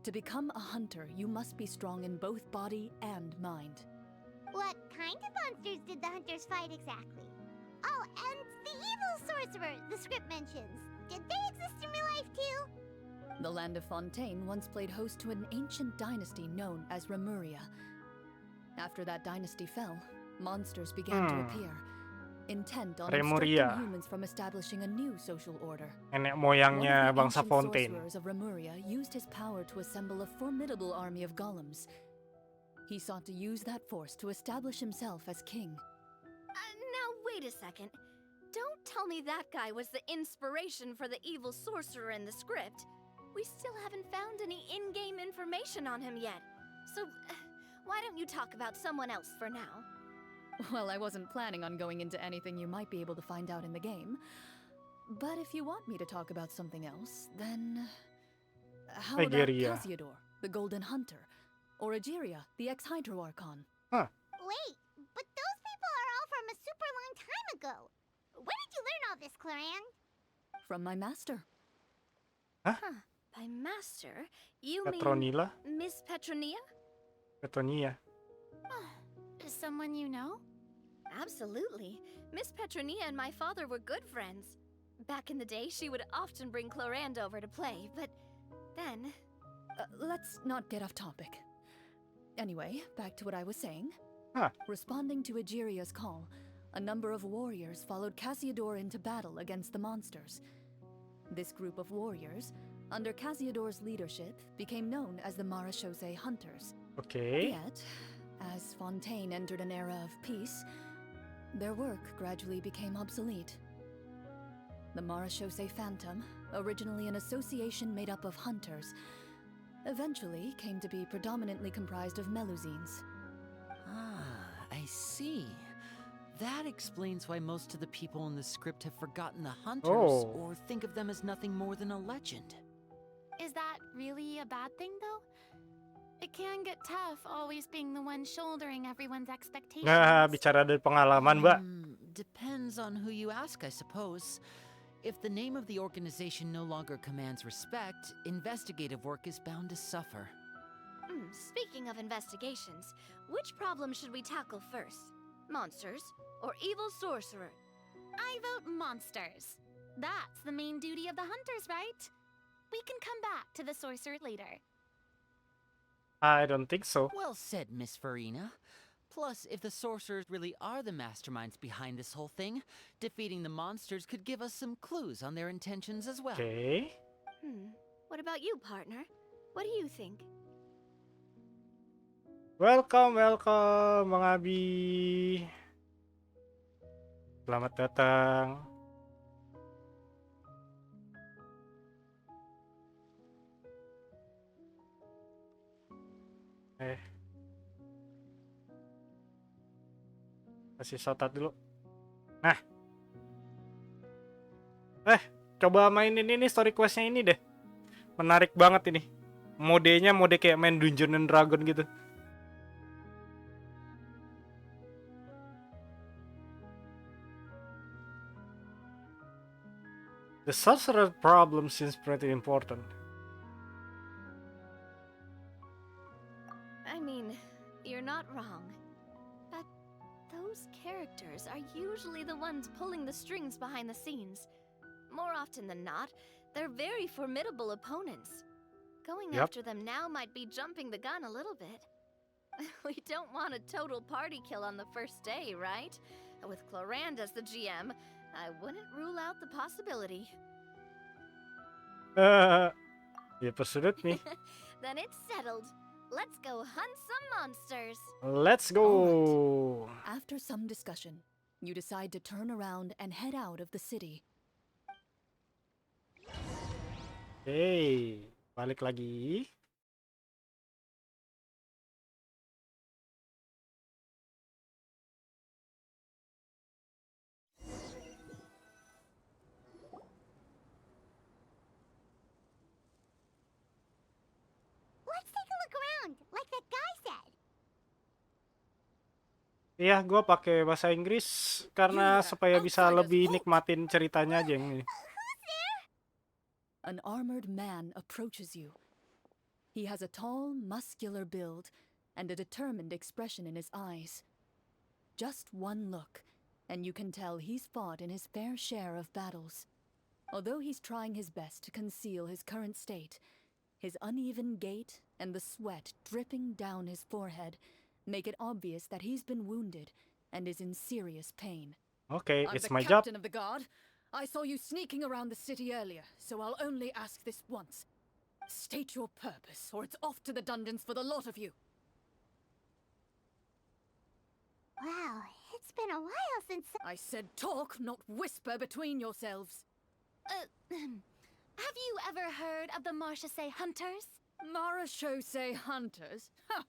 To become a hunter, you must be strong in both body and mind. What kind of monsters did the hunters fight exactly? Oh, and the evil sorcerer the script mentions. Did they exist in real life too? The land of Fontaine once played host to an ancient dynasty known as Remuria. After that dynasty fell, monsters began to appear, intent on obstructing Remuria, humans from establishing a new social order. nenek One moyangnya of the bangsa ancient Fontaine. sorcerers of Remuria used his power to assemble a formidable army of golems. He sought to use that force to establish himself as king. Now, wait a second. Don't tell me that guy was the inspiration for the evil sorcerer in the script. We still haven't found any in-game information on him yet. So, why don't you talk about someone else for now? Well, I wasn't planning on going into anything you might be able to find out in the game. But if you want me to talk about something else, then... How about Akhirnya. Casiodor, the Golden Hunter? Or Akhirnya, the ex-Hydro Archon? Wait, but those people are all from a super long time ago. Where did you learn all this, Clorinde? From my master. By master, you mean Petronila, Miss Petronia? Petronia. Someone you know? Absolutely. Miss Petronia and my father were good friends. Back in the day, she would often bring Clorinde over to play, but then... Let's not get off topic. Anyway, back to what I was saying. Huh. Responding to Akhirya's call, a number of warriors followed Casiodor into battle against the monsters. This group of warriors, under Casiodor's leadership, became known as the Marechaussee Hunters. Oke. Yet, as Fontaine entered an era of peace, their work gradually became obsolete. The Marechaussee Phantom, originally an association made up of hunters, eventually came to be predominantly comprised of Melusines. I see. That explains why most of the people in the script have forgotten the hunters or think of them as nothing more than a legend. Is that really a bad thing, though? It can get tough always being the one shouldering everyone's expectations. Nah, bicara dari pengalaman, Mbak. Depends on who you ask, I suppose. If the name of the organization no longer commands respect, investigative work is bound to suffer. Speaking of investigations, which problem should we tackle first? Monsters or evil sorcerer? I vote monsters. That's the main duty of the hunters, right? We can come back to the sorcerer later. I don't think so. Well said, Miss Farina. Plus, if the sorcerers really are the masterminds behind this whole thing, defeating the monsters could give us some clues on their intentions as well. Oke. What about you, partner? What do you think? Welcome, Bang Abi. Selamat datang. Kasih shoutout dulu. Nah. Coba mainin ini story questnya ini deh. Menarik banget ini. Modenya mode kayak main Dungeon and Dragon gitu. The sorcerer problem seems pretty important. I mean, you're not wrong. But those characters are usually the ones pulling the strings behind the scenes. More often than not, they're very formidable opponents. Going after them now might be jumping the gun a little bit. We don't want a total party kill on the first day, right? With Clorinde as the GM, I wouldn't rule out the possibility. Ya persulit nih. Then it's settled. Let's go hunt some monsters. Let's go. After some discussion, you decide to turn around and head out of the city. Hey, balik lagi. Let's take a look around, like that guy said. Iya, gue pakai bahasa Inggris karena supaya bisa lebih nikmatin ceritanya aja yang ini. An armored man approaches you. He has a tall, muscular build and a determined expression in his eyes. Just one look, and you can tell he's fought in his fair share of battles. Although he's trying his best to conceal his current state, his uneven gait and the sweat dripping down his forehead make it obvious that he's been wounded and is in serious pain. Okay, I'm it's the my job. captain of the guard. I saw you sneaking around the city earlier, so I'll only ask this once. State your purpose, or it's off to the dungeons for the lot of you. Wow, it's been a while since. I said talk, not whisper between yourselves. Have you ever heard of the Marchese Hunters? Marachose hunters? Ha!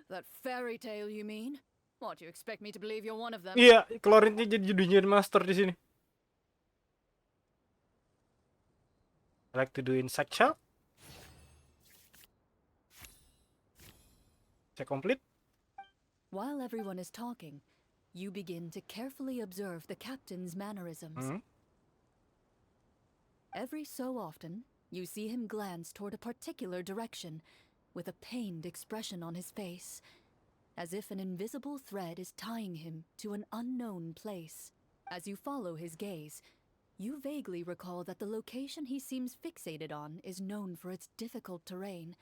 That fairy tale, you mean? What, do you expect me to believe you're one of them? Iya, Clorinde jadi master di sini. I like to do insect shell. Check complete. While everyone is talking, you begin to carefully observe the captain's mannerisms. Every so often, you see him glance toward a particular direction, with a pained expression on his face, as if an invisible thread is tying him to an unknown place. As you follow his gaze, you vaguely recall that the location he seems fixated on is known for its difficult terrain.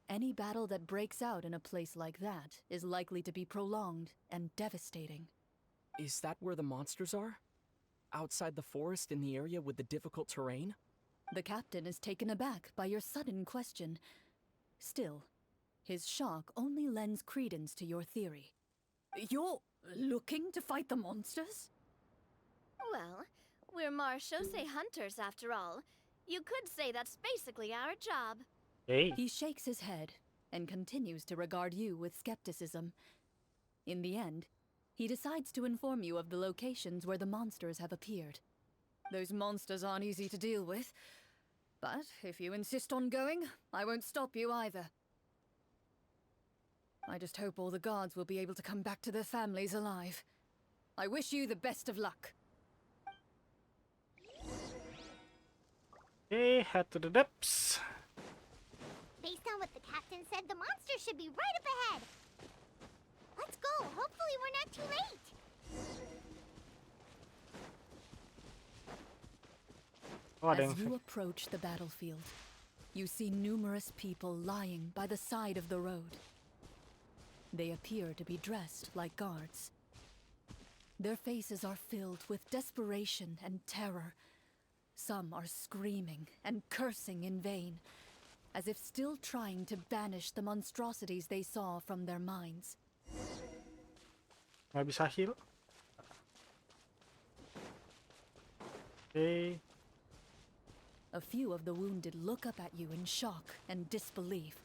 Any battle that breaks out in a place like that is likely to be prolonged and devastating. Is that where the monsters are? Outside the forest in the area with the difficult terrain? The captain is taken aback by your sudden question. Still, his shock only lends credence to your theory. You're looking to fight the monsters? Well, we're Marchese hunters after all. You could say that's basically our job. Hey. He shakes his head and continues to regard you with skepticism. In the end, he decides to inform you of the locations where the monsters have appeared. Those monsters aren't easy to deal with, but if you insist on going, I won't stop you either. I just hope all the guards will be able to come back to their families alive. I wish you the best of luck. Okay, head to the depths. Based on what the captain said, the monster should be right up ahead. Let's go. Hopefully we're not too late. Oh, ada As yang you approach the battlefield, you see numerous people lying by the side of the road. They appear to be dressed like guards. Their faces are filled with desperation and terror. Some are screaming and cursing in vain, as if still trying to banish the monstrosities they saw from their minds. nggak bisa heal. Okay. A few of the wounded look up at you in shock and disbelief.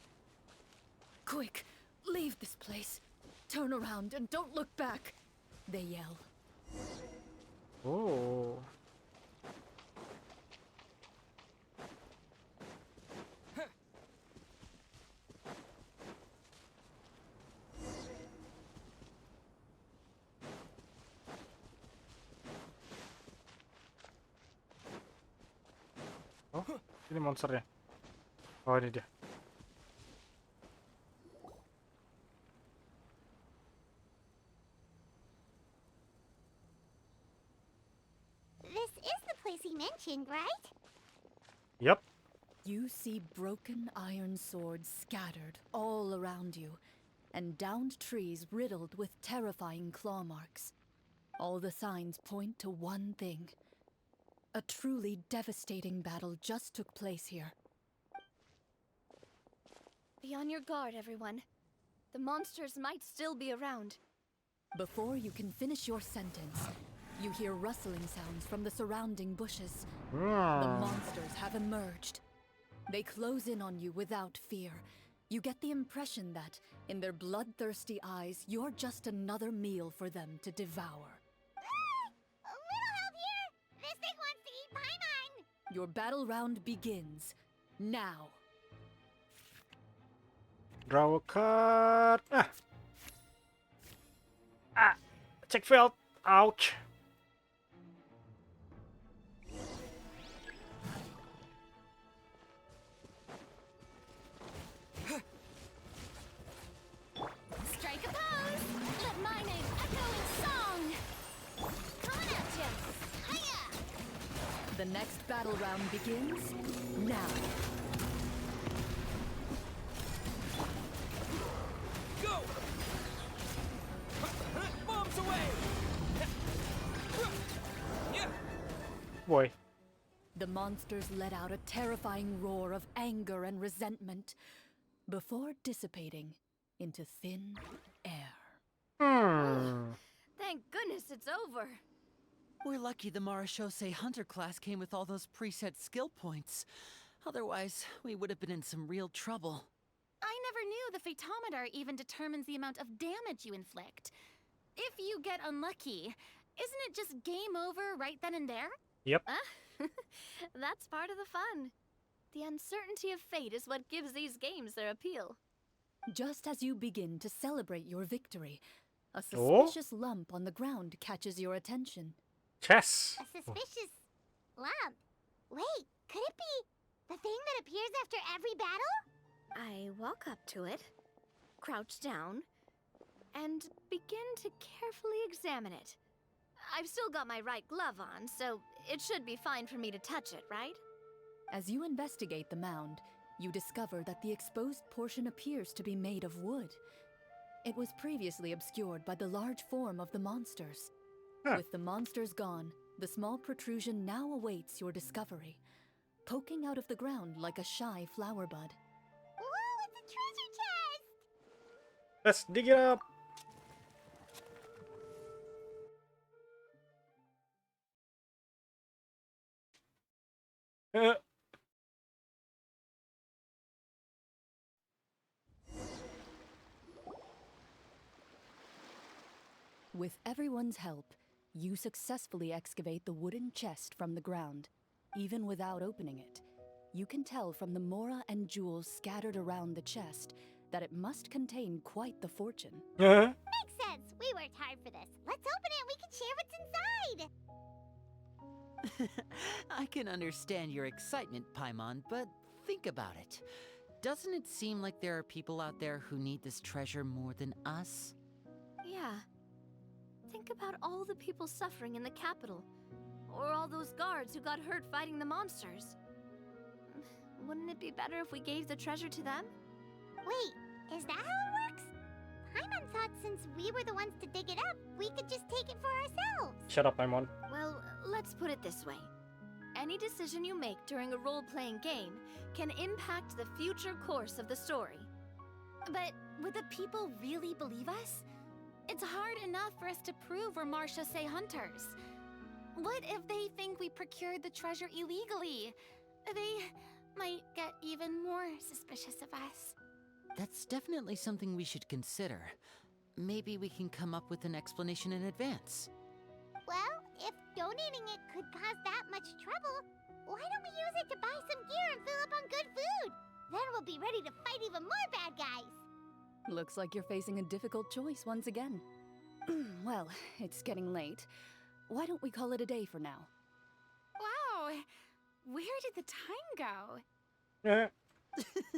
Quick, leave this place. Turn around and don't look back, they yell. Oh. Oh, ini monsternya. Oh, ini dia. This is the place he mentioned, right? Yep. You see broken iron swords scattered all around you, and downed trees riddled with terrifying claw marks. All the signs point to one thing. A truly devastating battle just took place here. Be on your guard, everyone. The monsters might still be around. Before you can finish your sentence, you hear rustling sounds from the surrounding bushes. The monsters have emerged. They close in on you without fear. You get the impression that, in their bloodthirsty eyes, you're just another meal for them to devour. A little help here. This thing wants to eat Paimon. Your battle round begins now. Draw a card. Check failed. Ouch. The next battle round begins now. Go! Bombs away! Boy. The monsters let out a terrifying roar of anger and resentment before dissipating into thin air. Thank goodness it's over. We're lucky the Marashose Hunter class came with all those preset skill points. Otherwise, we would have been in some real trouble. I never knew the phytometer even determines the amount of damage you inflict. If you get unlucky, isn't it just game over right then and there? Yep. That's part of the fun. The uncertainty of fate is what gives these games their appeal. Just as you begin to celebrate your victory, a suspicious lump on the ground catches your attention. Chess. A suspicious lump. Wait, could it be the thing that appears after every battle? I walk up to it, crouch down, and begin to carefully examine it. I've still got my right glove on, so it should be fine for me to touch it, right? As you investigate the mound, you discover that the exposed portion appears to be made of wood. It was previously obscured by the large form of the monsters. Huh. With the monsters gone, the small protrusion now awaits your discovery, poking out of the ground like a shy flower bud. Whoa, it's a treasure chest! Let's dig it up. With everyone's help, you successfully excavate the wooden chest from the ground. Even without opening it, you can tell from the mora and jewels scattered around the chest that it must contain quite the fortune. Makes sense. We worked hard for this. Let's open it and we can share what's inside. I can understand your excitement, Paimon, but think about it. Doesn't it seem like there are people out there who need this treasure more than us? Yeah. Think about all the people suffering in the capital. Or all those guards who got hurt fighting the monsters. Wouldn't it be better if we gave the treasure to them? Wait, is that how it works? Paimon thought since we were the ones to dig it up, we could just take it for ourselves. Shut up, Paimon. Well, let's put it this way. Any decision you make during a role-playing game can impact the future course of the story. But would the people really believe us? It's hard enough for us to prove we're Marashose hunters. What if they think we procured the treasure illegally? They might get even more suspicious of us. That's definitely something we should consider. Maybe we can come up with an explanation in advance. Well, if donating it could cause that much trouble, why don't we use it to buy some gear and fill up on good food? Then we'll be ready to fight even more bad guys. Looks like you're facing a difficult choice once again. Well, it's getting late. Why don't we call it a day for now? Wow, where did the time go?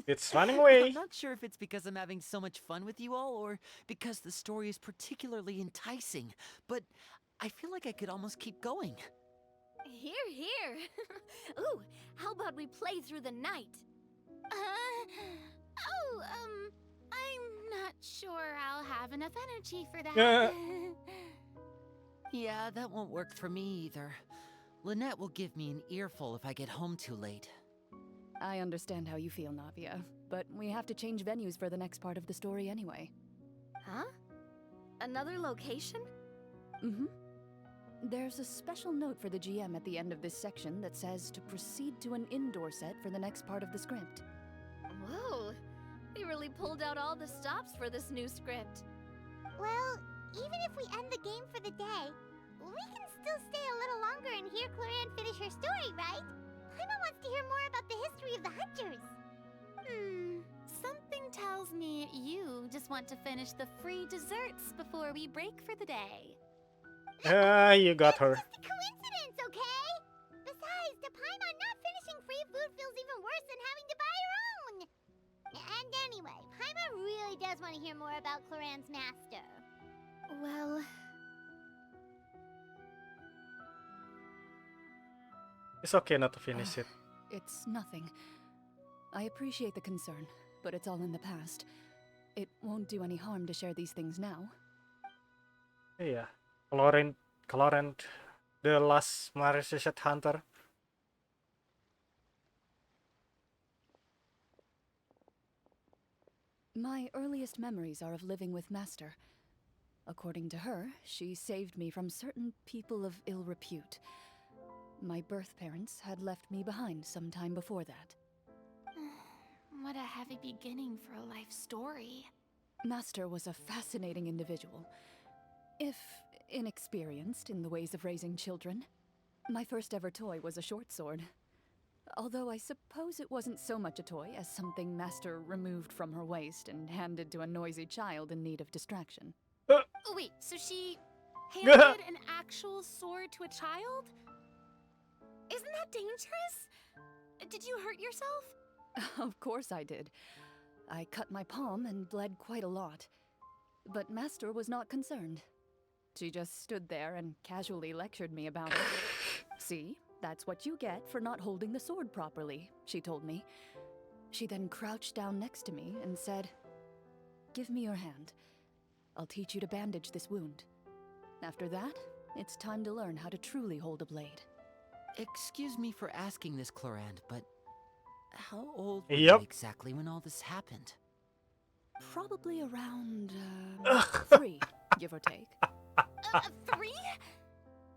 It's running away. I'm not sure if it's because I'm having so much fun with you all or because the story is particularly enticing, but I feel like I could almost keep going. Here, here. Ooh, how about we play through the night? I'm not sure I'll have enough energy for that. Yeah, that won't work for me either. Lynette will give me an earful if I get home too late. I understand how you feel, Navia, but we have to change venues for the next part of the story anyway. Huh? Another location? Mm-hmm. There's a special note for the GM at the end of this section that says to proceed to an indoor set for the next part of the script. Whoa, they really pulled out all the stops for this new script. Well, even if we end the game for the day, we can still stay a little longer and hear Clorinde finish her story, right? Paimon wants to hear more about the history of the hunters. Something tells me you just want to finish the free desserts before we break for the day. You got her. Just a coincidence, okay? Besides, to Paimon, not finishing free food feels even worse than having to buy her own. And anyway, Paimon really does want to hear more about Clorinde's master. Well, It's okay not to finish it. It's nothing. I appreciate the concern, but it's all in the past. It won't do any harm to share these things now. Iya. Clorinde the last malicious hunter. My earliest memories are of living with Master. According to her, she saved me from certain people of ill repute. My birth parents had left me behind some time before that. What a heavy beginning for a life story. Master was a fascinating individual, if inexperienced in the ways of raising children. My first ever toy was a short sword. Although I suppose it wasn't so much a toy as something Master removed from her waist and handed to a noisy child in need of distraction. Oh, wait, so she handed an actual sword to a child? Isn't that dangerous? Did you hurt yourself? Of course I did. I cut my palm and bled quite a lot. But Master was not concerned. She just stood there and casually lectured me about it. See, that's what you get for not holding the sword properly, she told me. She then crouched down next to me and said, "Give me your hand. I'll teach you to bandage this wound. After that, it's time to learn how to truly hold a blade." Excuse me for asking this, Clorinde, but how old were Yep. you exactly when all this happened? Probably around 3, give or take. 3?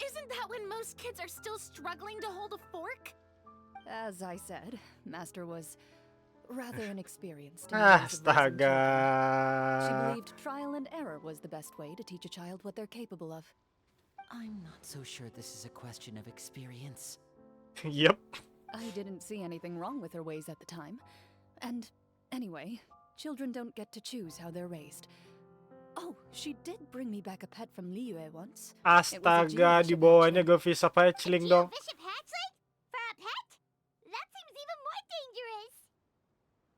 Isn't that when most kids are still struggling to hold a fork? As I said, Master was rather inexperienced in the ways of raising children. She Astaga. believed trial and error was the best way to teach a child what they're capable of. I'm not so sure this is a question of experience. Yep. I didn't see anything wrong with her ways at the time. And anyway, children don't get to choose how they're raised. Oh, she did bring me back a pet from Liyue once. Astaga, dibawanya ke visa patchling dong. Bishop hatchling? For a pet? That seems even more dangerous.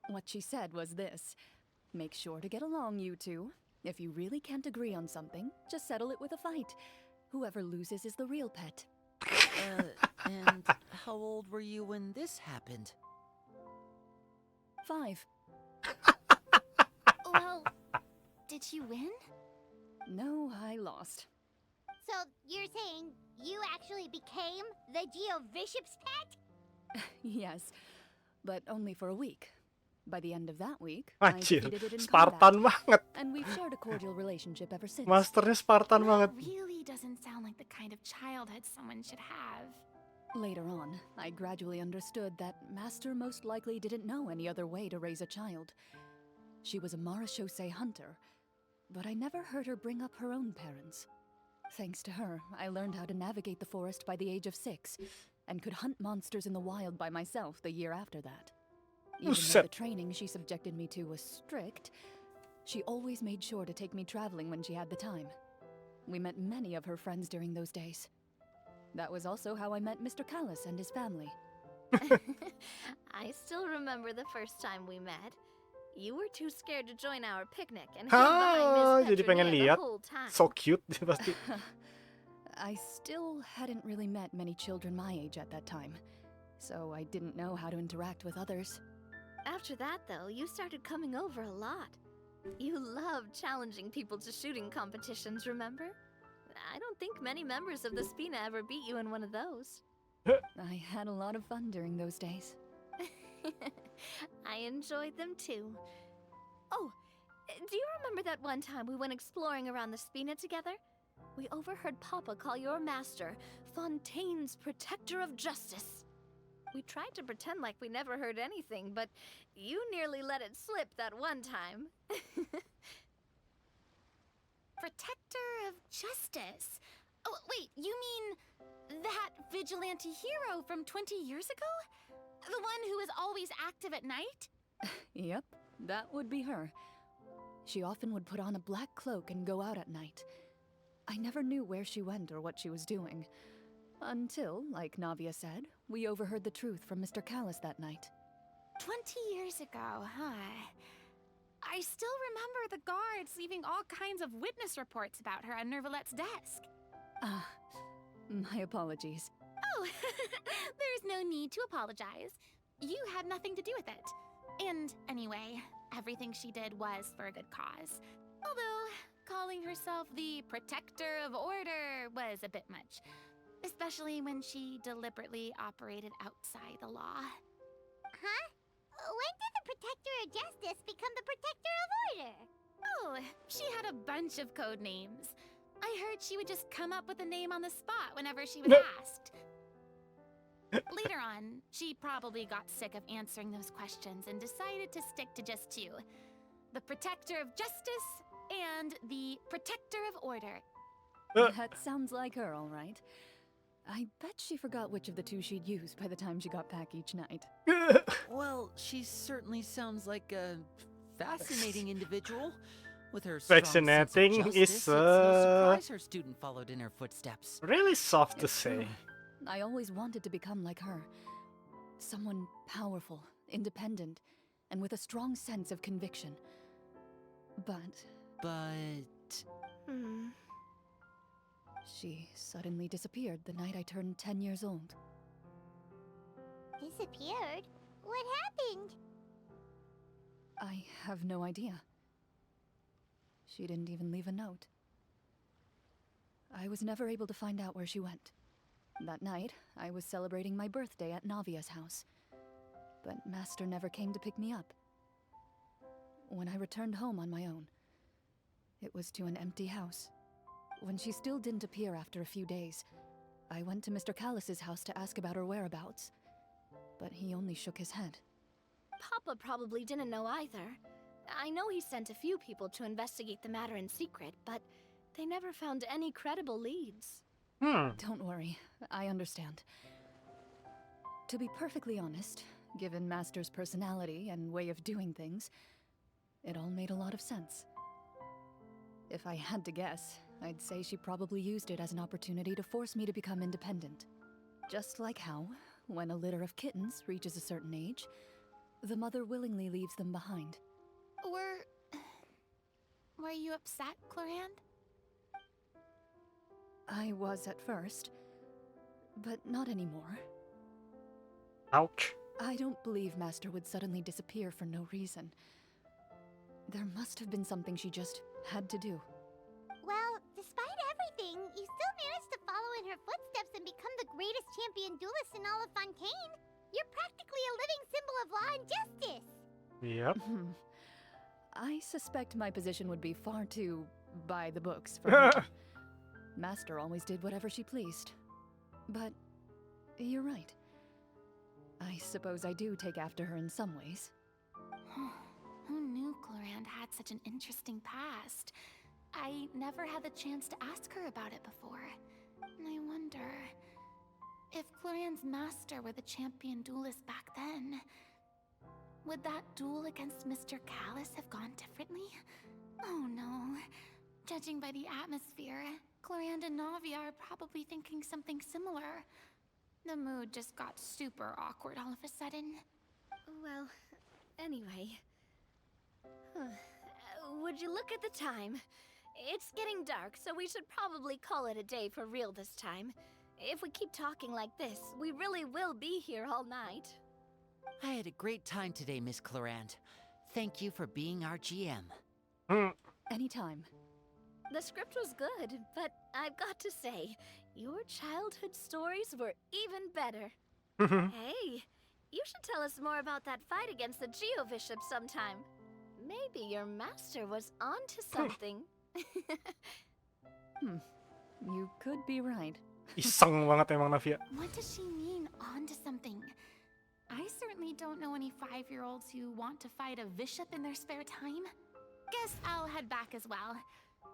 What she said was this: make sure to get along, you two. If you really can't agree on something, just settle it with a fight. Whoever loses is the real pet. And how old were you when this happened? 5. Well, did you win? No, I lost. So you're saying you actually became the Geo Bishop's pet? Yes, but only for a week. By the end of that week, I Anjir, defeated it in Spartan combat, banget. and we've shared a cordial relationship ever since. Masternya Spartan banget. That really doesn't sound like the kind of childhood someone should have. Later on, I gradually understood that Master most likely didn't know any other way to raise a child. She was a marechaussee hunter, but I never heard her bring up her own parents. Thanks to her, I learned how to navigate the forest by the age of 6, and could hunt monsters in the wild by myself the year after that. Even though the training she subjected me to was strict, she always made sure to take me traveling when she had the time. We met many of her friends during those days. That was also how I met Mr. Callis and his family. I still remember the first time we met. You were too scared to join our picnic and hid behind Miss Jadi pengen Petronilla the lihat. whole time. So cute pasti. I still hadn't really met many children my age at that time, so I didn't know how to interact with others. After that, though, you started coming over a lot. You loved challenging people to shooting competitions, remember? I don't think many members of the Spina ever beat you in one of those. I had a lot of fun during those days. I enjoyed them too. Oh, do you remember that one time we went exploring around the Spina together? We overheard Papa call your master Fontaine's protector of justice. We tried to pretend like we never heard anything, but you nearly let it slip that one time. Protector of justice. Oh, wait, you mean that vigilante hero from 20 years ago? The one who is always active at night? Yep, that would be her. She often would put on a black cloak and go out at night. I never knew where she went or what she was doing. Until, like Navia said, we overheard the truth from Mr. Callis that night. 20 years ago, huh? I still remember the guards leaving all kinds of witness reports about her on Nervalette's desk. Ah, my apologies. Oh, there's no need to apologize. You had nothing to do with it. And anyway, everything she did was for a good cause. Although, calling herself the protector of order was a bit much. Especially when she deliberately operated outside the law. Huh? When did the protector of justice become the protector of order? Oh, she had a bunch of code names. I heard she would just come up with a name on the spot whenever she was asked. Later on, she probably got sick of answering those questions and decided to stick to just two. The protector of justice and the protector of order. That sounds like her, all right. I bet she forgot which of the two she'd use by the time she got back each night. Well, she certainly sounds like a fascinating individual. With her strong sense of Fascinating justice, is it's no surprise her student followed in her footsteps. really soft to It's say. true. I always wanted to become like her. Someone powerful, independent, and with a strong sense of conviction. But But she suddenly disappeared the night I turned 10 years old. Disappeared? What happened? I have no idea. She didn't even leave a note. I was never able to find out where she went. That night, I was celebrating my birthday at Navia's house. But Master never came to pick me up. When I returned home on my own, it was to an empty house. When she still didn't appear after a few days, I went to Mr. Callis's house to ask about her whereabouts. But he only shook his head. Papa probably didn't know either. I know he sent a few people to investigate the matter in secret, but they never found any credible leads. Don't worry, I understand. To be perfectly honest, given Master's personality and way of doing things, it all made a lot of sense. If I had to guess, I'd say she probably used it as an opportunity to force me to become independent. Just like how, when a litter of kittens reaches a certain age, the mother willingly leaves them behind. Were you upset, Clorinde? I was at first, but not anymore. Ouch. I don't believe Master would suddenly disappear for no reason. There must have been something she just had to do. Well, despite everything, you still managed to follow in her footsteps and become the greatest champion duelist in all of Fontaine. You're practically a living symbol of law and justice. Yep. I suspect my position would be far too by the books for her. Master always did whatever she pleased. But you're right. I suppose I do take after her in some ways. Who knew Clorinde had such an interesting past? I never had the chance to ask her about it before. And I wonder if Clorinde's master were the champion duelist back then. Would that duel against Mr. Callis have gone differently? Oh no. Judging by the atmosphere, Clorinde and Navia are probably thinking something similar. The mood just got super awkward all of a sudden. Well, anyway. Would you look at the time? It's getting dark, so we should probably call it a day for real this time. If we keep talking like this, we really will be here all night. I had a great time today, Miss Clorinde. Thank you for being our GM. Anytime. The script was good, but I've got to say, your childhood stories were even better. Hey, you should tell us more about that fight against the Geo-Bishop sometime. Maybe your master was onto something. You could be right. Isang banget emang Navia. What does she mean, onto something? I certainly don't know any 5-year-olds who want to fight a bishop in their spare time. Guess I'll head back as well.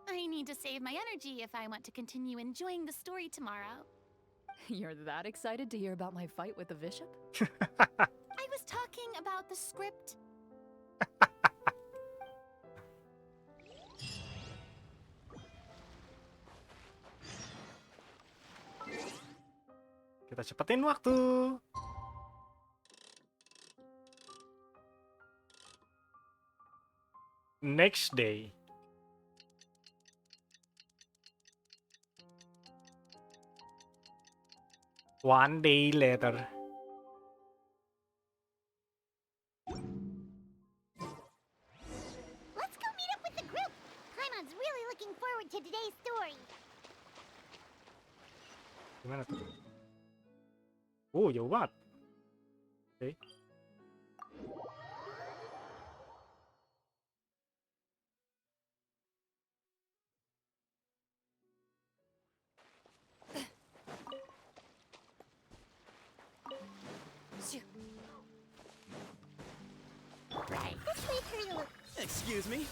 I need to save my energy if I want to continue enjoying the story tomorrow. You're that excited to hear about my fight with the bishop? I was talking about the script. Kita cepetin waktu. Next day. One day later. Let's go meet up with the group. Paimon's really looking forward to today's story. Gimana tuh? Jauh banget. Oke. This way for you. Excuse me?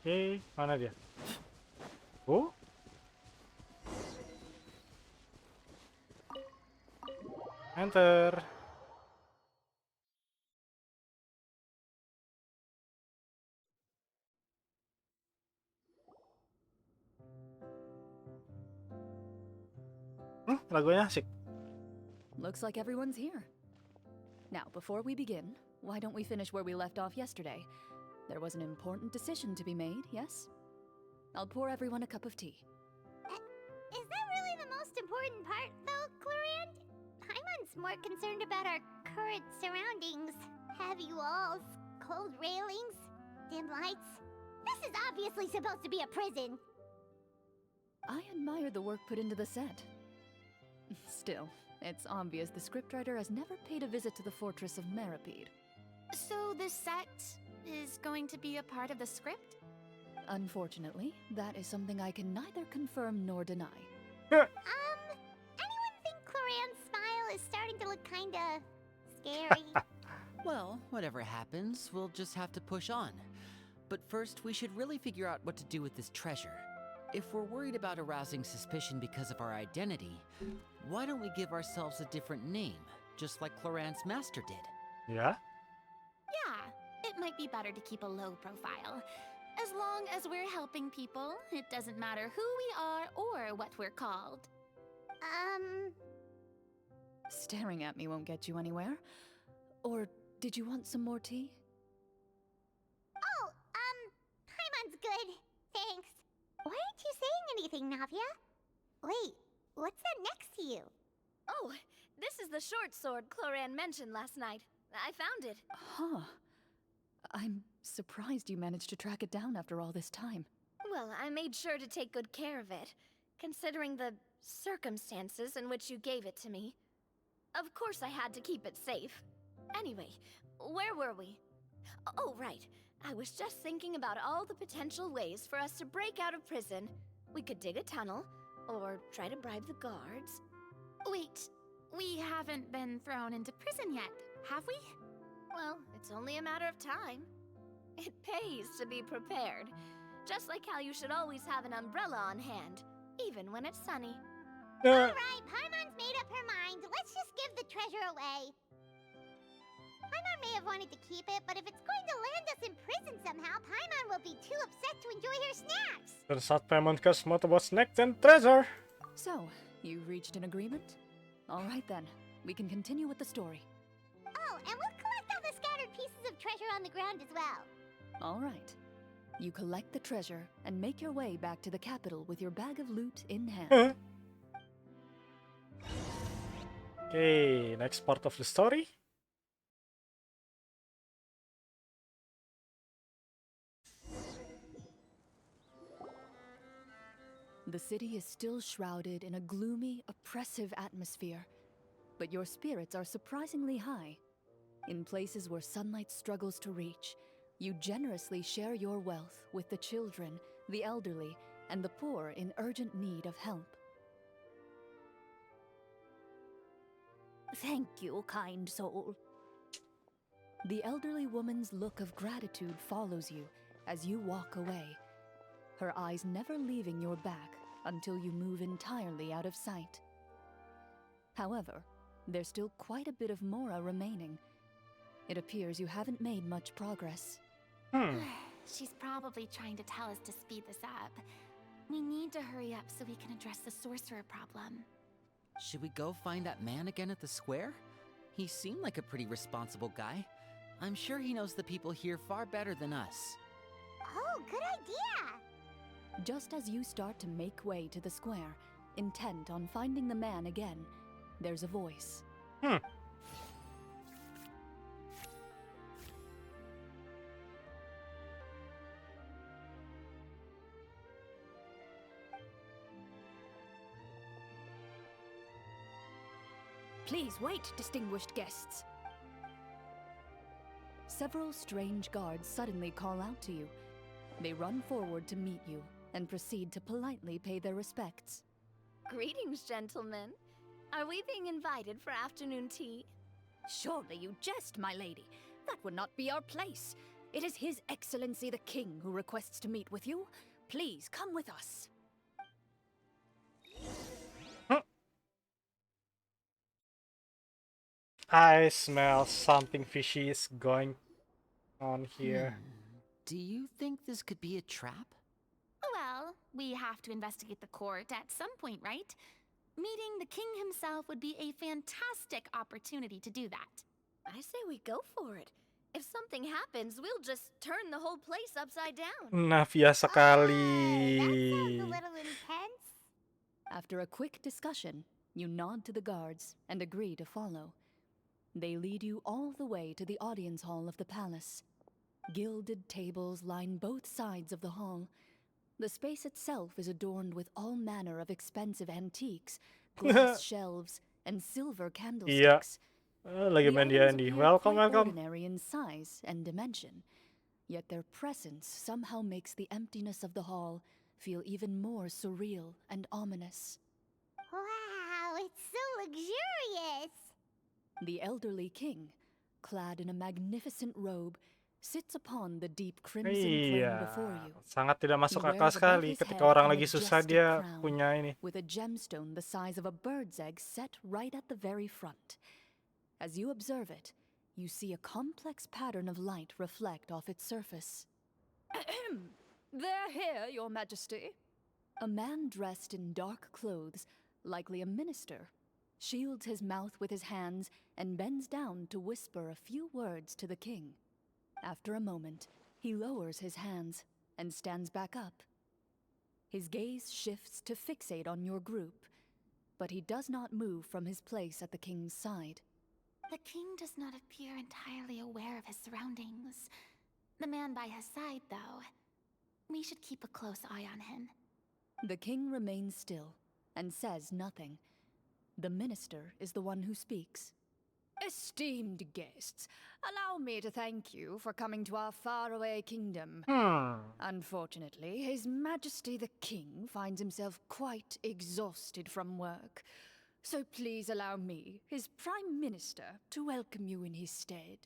Oke, mana dia? Oh? Enter. Lagunya asik. Looks like everyone's here. Now, before we begin, why don't we finish where we left off yesterday? There was an important decision to be made, yes? I'll pour everyone a cup of tea. Is that really the most important part, though, Clorinde? Paimon's more concerned about our current surroundings. Heavy walls, cold railings, dim lights. This is obviously supposed to be a prison. I admire the work put into the set. Still, it's obvious the scriptwriter has never paid a visit to the fortress of Mirip. So the set is going to be a part of the script? Unfortunately, that is something I can neither confirm nor deny. Anyone think Clorinde's smile is starting to look kinda scary? Well, whatever happens, we'll just have to push on. But first, we should really figure out what to do with this treasure. If we're worried about arousing suspicion because of our identity, why don't we give ourselves a different name, just like Clorinde's master did? Ya. Yeah, it might be better to keep a low profile. As long as we're helping people, it doesn't matter who we are or what we're called. Staring at me won't get you anywhere. Or did you want some more tea? Oh, Paimon's good. Thanks. Why aren't you saying anything, Navia? Wait, what's that next to you? Oh, this is the short sword Clorinde mentioned last night. I found it. Huh. I'm surprised you managed to track it down after all this time. Well, I made sure to take good care of it, considering the circumstances in which you gave it to me. Of course I had to keep it safe. Anyway, where were we? Oh, right. I was just thinking about all the potential ways for us to break out of prison. We could dig a tunnel, or try to bribe the guards. Wait, we haven't been thrown into prison yet, have we? Well, it's only a matter of time. It pays to be prepared. Just like how you should always have an umbrella on hand, even when it's sunny. Alright, Paimon's made up her mind. Let's just give the treasure away. Paimon may have wanted to keep it, but if it's going to land us in prison somehow, Paimon will be too upset to enjoy her snacks. Pada saat Paimon kasih mau buat snack and treasure. So, you reached an agreement? All right then, we can continue with the story. Oh, and we'll collect all the scattered pieces of treasure on the ground as well. All right. You collect the treasure and make your way back to the capital with your bag of loot in hand. Okay, next part of the story. The city is still shrouded in a gloomy, oppressive atmosphere, but your spirits are surprisingly high. In places where sunlight struggles to reach, you generously share your wealth with the children, the elderly, and the poor in urgent need of help. Thank you, kind soul. The elderly woman's look of gratitude follows you as you walk away, her eyes never leaving your back until you move entirely out of sight. However, there's still quite a bit of Mora remaining. It appears you haven't made much progress. She's probably trying to tell us to speed this up. We need to hurry up so we can address the sorcerer problem. Should we go find that man again at the square? He seemed like a pretty responsible guy. I'm sure he knows the people here far better than us. Oh, good idea! Just as you start to make way to the square, intent on finding the man again, there's a voice. Please wait, distinguished guests. Several strange guards suddenly call out to you. They run forward to meet you and proceed to politely pay their respects. Greetings, gentlemen. Are we being invited for afternoon tea? Surely you jest, my lady. That would not be our place. It is His Excellency the King who requests to meet with you. Please come with us. I smell something fishy is going on here. Do you think this could be a trap? Well, we have to investigate the court at some point, right? Meeting the king himself would be a fantastic opportunity to do that. I say we go for it. If something happens, we'll just turn the whole place upside down. Navia That sounds a sekali. little intense. After a quick discussion, you nod to the guards and agree to follow. They lead you all the way to the audience hall of the palace. Gilded tables line both sides of the hall. The space itself is adorned with all manner of expensive antiques, glass shelves, and silver candlesticks. Lagi The main items DnD. appear Welcome, quite welcome. ordinary in size and dimension, yet their presence somehow makes the emptiness of the hall feel even more surreal and ominous. Wow, it's so luxurious. The elderly king, clad in a magnificent robe, sits upon the deep crimson throne before Iya, you. sangat tidak masuk He akal wears above sekali his ketika head orang a lagi susah majestic dia crown punya ini. with a gemstone the size of a bird's egg set right at the very front. As you observe it, you see a complex pattern of light reflect off its surface. They're here, Your Majesty. A man dressed in dark clothes, likely a minister, shields his mouth with his hands and bends down to whisper a few words to the king. After a moment, he lowers his hands and stands back up. His gaze shifts to fixate on your group, but he does not move from his place at the king's side. The king does not appear entirely aware of his surroundings. The man by his side, though. We should keep a close eye on him. The king remains still and says nothing. The minister is the one who speaks. Esteemed guests, allow me to thank you for coming to our faraway kingdom. Unfortunately, His Majesty the King finds himself quite exhausted from work. So please allow me, his Prime Minister, to welcome you in his stead.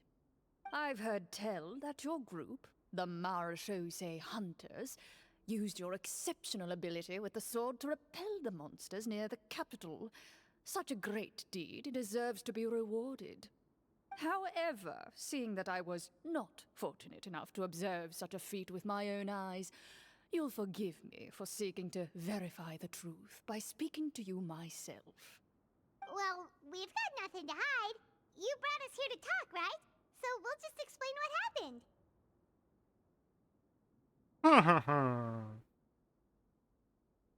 I've heard tell that your group, the Marechaussee Hunters, used your exceptional ability with the sword to repel the monsters near the capital. Such a great deed deserves to be rewarded. However, seeing that I was not fortunate enough to observe such a feat with my own eyes, you'll forgive me for seeking to verify the truth by speaking to you myself. Well, we've got nothing to hide. You brought us here to talk, right? So we'll just explain what happened.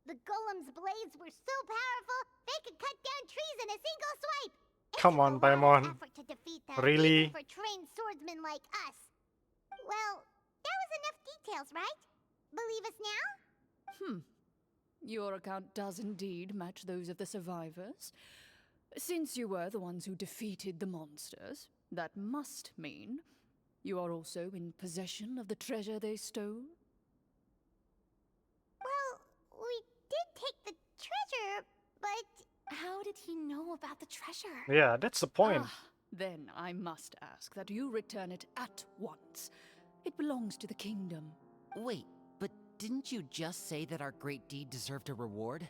The golem's blades were so powerful, they could cut down trees in a single swipe. It Come took on, a lot of Paimon. effort to defeat them, Really? even for trained swordsmen like us. Well, that was enough details, right? Believe us now? Your account does indeed match those of the survivors. Since you were the ones who defeated the monsters, that must mean you are also in possession of the treasure they stole? Well, we did take the treasure, but How did he know about the treasure? Yeah, that's the point. Then I must ask that you return it at once. It belongs to the kingdom. Wait, but didn't you just say that our great deed deserved a reward?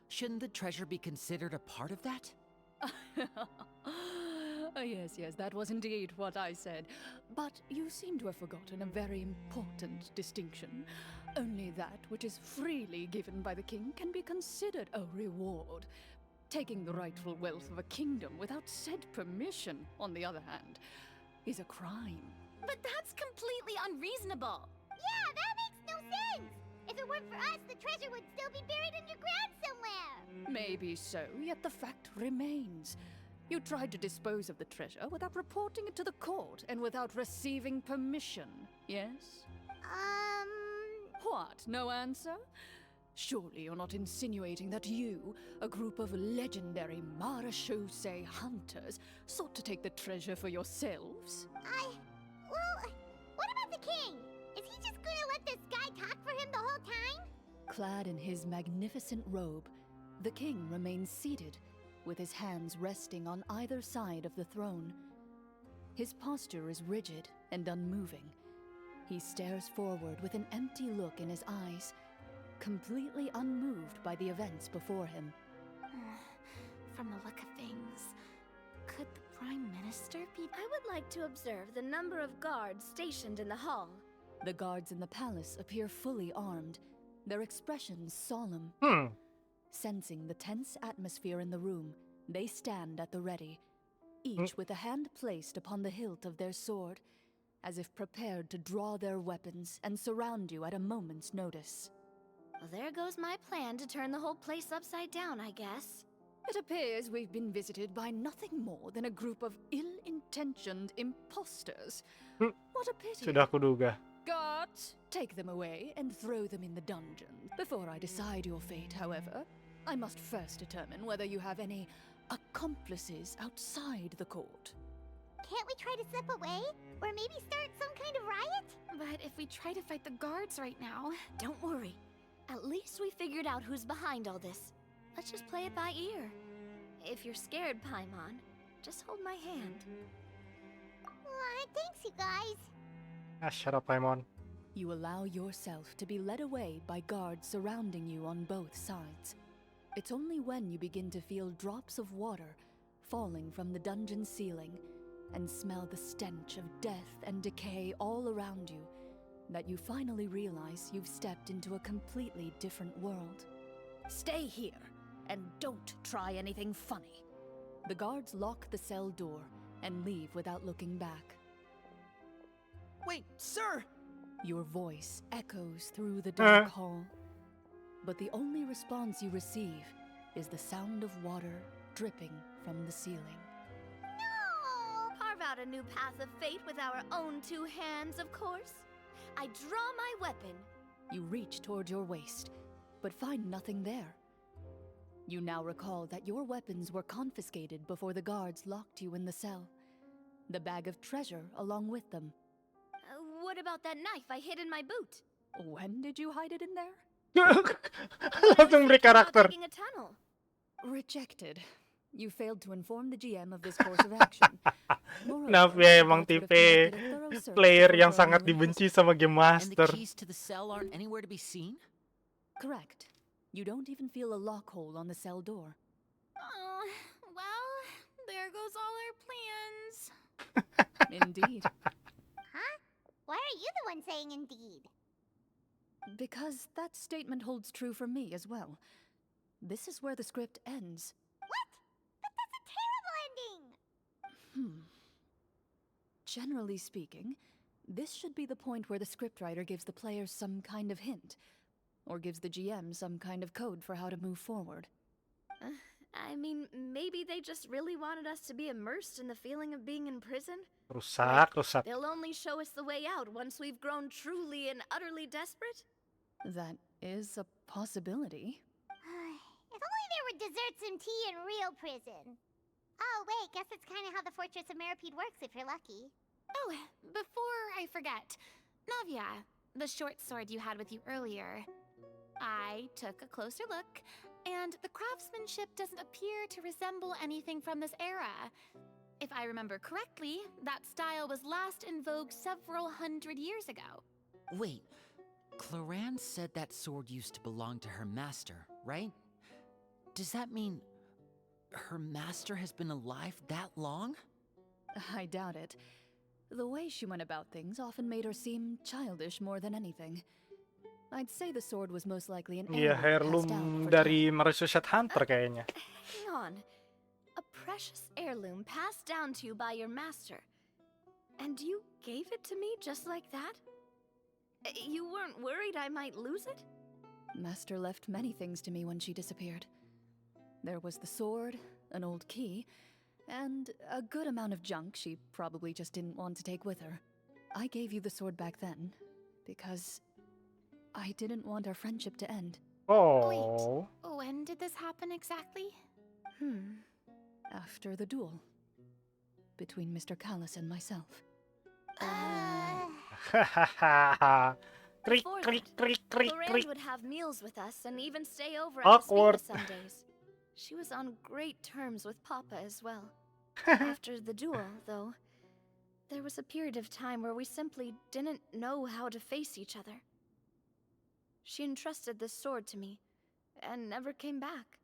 Shouldn't the treasure be considered a part of that? Yes, that was indeed what I said. But you seem to have forgotten a very important distinction. Only that which is freely given by the king can be considered a reward. Taking the rightful wealth of a kingdom without said permission, on the other hand, is a crime. But that's completely unreasonable. Yeah, that makes no sense! If it weren't for us, the treasure would still be buried underground somewhere! Maybe so, yet the fact remains. You tried to dispose of the treasure without reporting it to the court and without receiving permission, yes? What, no answer? Surely you're not insinuating that you, a group of legendary marechaussee hunters, sought to take the treasure for yourselves? Well, what about the king? Is he just gonna let this guy talk for him the whole time? Clad in his magnificent robe, the king remains seated, with his hands resting on either side of the throne. His posture is rigid and unmoving. He stares forward with an empty look in his eyes, completely unmoved by the events before him. From the look of things, could the Prime Minister be? I would like to observe the number of guards stationed in the hall. The guards in the palace appear fully armed, their expressions solemn. Sensing the tense atmosphere in the room, they stand at the ready, each with a hand placed upon the hilt of their sword, as if prepared to draw their weapons and surround you at a moment's notice. Well, there goes my plan to turn the whole place upside down, I guess. It appears we've been visited by nothing more than a group of ill-intentioned imposters. What a pity. Sudah kuduga. Guards, take them away and throw them in the dungeon. Before I decide your fate, however, I must first determine whether you have any accomplices outside the court. Can't we try to slip away? Or maybe start some kind of riot? But if we try to fight the guards right now... Don't worry. At least we figured out who's behind all this. Let's just play it by ear. If you're scared, Paimon, just hold my hand. Thanks, you guys. Ah, shut up, Paimon. You allow yourself to be led away by guards surrounding you on both sides. It's only when you begin to feel drops of water falling from the dungeon ceiling and smell the stench of death and decay all around you that you finally realize you've stepped into a completely different world. Stay here and don't try anything funny. The guards lock the cell door and leave without looking back. Wait, sir! Your voice echoes through the dark hall, but the only response you receive is the sound of water dripping from the ceiling. No! Carve out a new path of fate with our own two hands, of course. I draw my weapon. You reach toward your waist, but find nothing there. You now recall that your weapons were confiscated before the guards locked you in the cell. The bag of treasure along with them. What about that knife I hid in my boot? When did you hide it in there? Langsung beri karakter. Digging a tunnel. Rejected. You failed to inform the GM of this course of action. Kenapa ya emang tipe player yang sangat dibenci sama Game And the Master? keys to the cell aren't anywhere to be seen? Correct. You don't even feel a lock hole on the cell door. Oh, well, there goes all our plans. Indeed. Huh? Why are you the one saying indeed? Because that statement holds true for me as well. This is where the script ends. What? But that's a terrible ending! Generally speaking, this should be the point where the scriptwriter gives the players some kind of hint, or gives the GM some kind of code for how to move forward. I mean, maybe they just really wanted us to be immersed in the feeling of being in prison. Rusak. They'll only show us the way out once we've grown truly and utterly desperate. That is a possibility. If only there were desserts and tea in real prison. Oh, wait, guess that's kind of how the Fortress of Miripede works if you're lucky. Oh, before I forget, Navia, the short sword you had with you earlier. I took a closer look, and the craftsmanship doesn't appear to resemble anything from this era. If I remember correctly, that style was last in vogue several hundred years ago. Wait, Clorinde said that sword used to belong to her master, right? Does that mean her master has been alive that long? I doubt it. The way she went about things often made her seem childish more than anything. I'd say the sword was most likely an Iya, heirloom passed down heirloom over dari time. Marushat Hunter kayaknya. Hang on. A precious heirloom passed down to you by your master. And you gave it to me just like that? You weren't worried I might lose it? Master left many things to me when she disappeared. There was the sword, an old key, and a good amount of junk she probably just didn't want to take with her. I gave you the sword back then because I didn't want our friendship to end. Oh. When did this happen exactly? After the duel between Mr. Callis and myself. Hahaha. Krik, Before krik, that, krik, krik, Clorinde krik. would have meals with us and even stay over at Awkward. the Spina some days. She was on great terms with Papa as well. After the duel, though, there was a period of time where we simply didn't know how to face each other. She entrusted this sword to me, and never came back.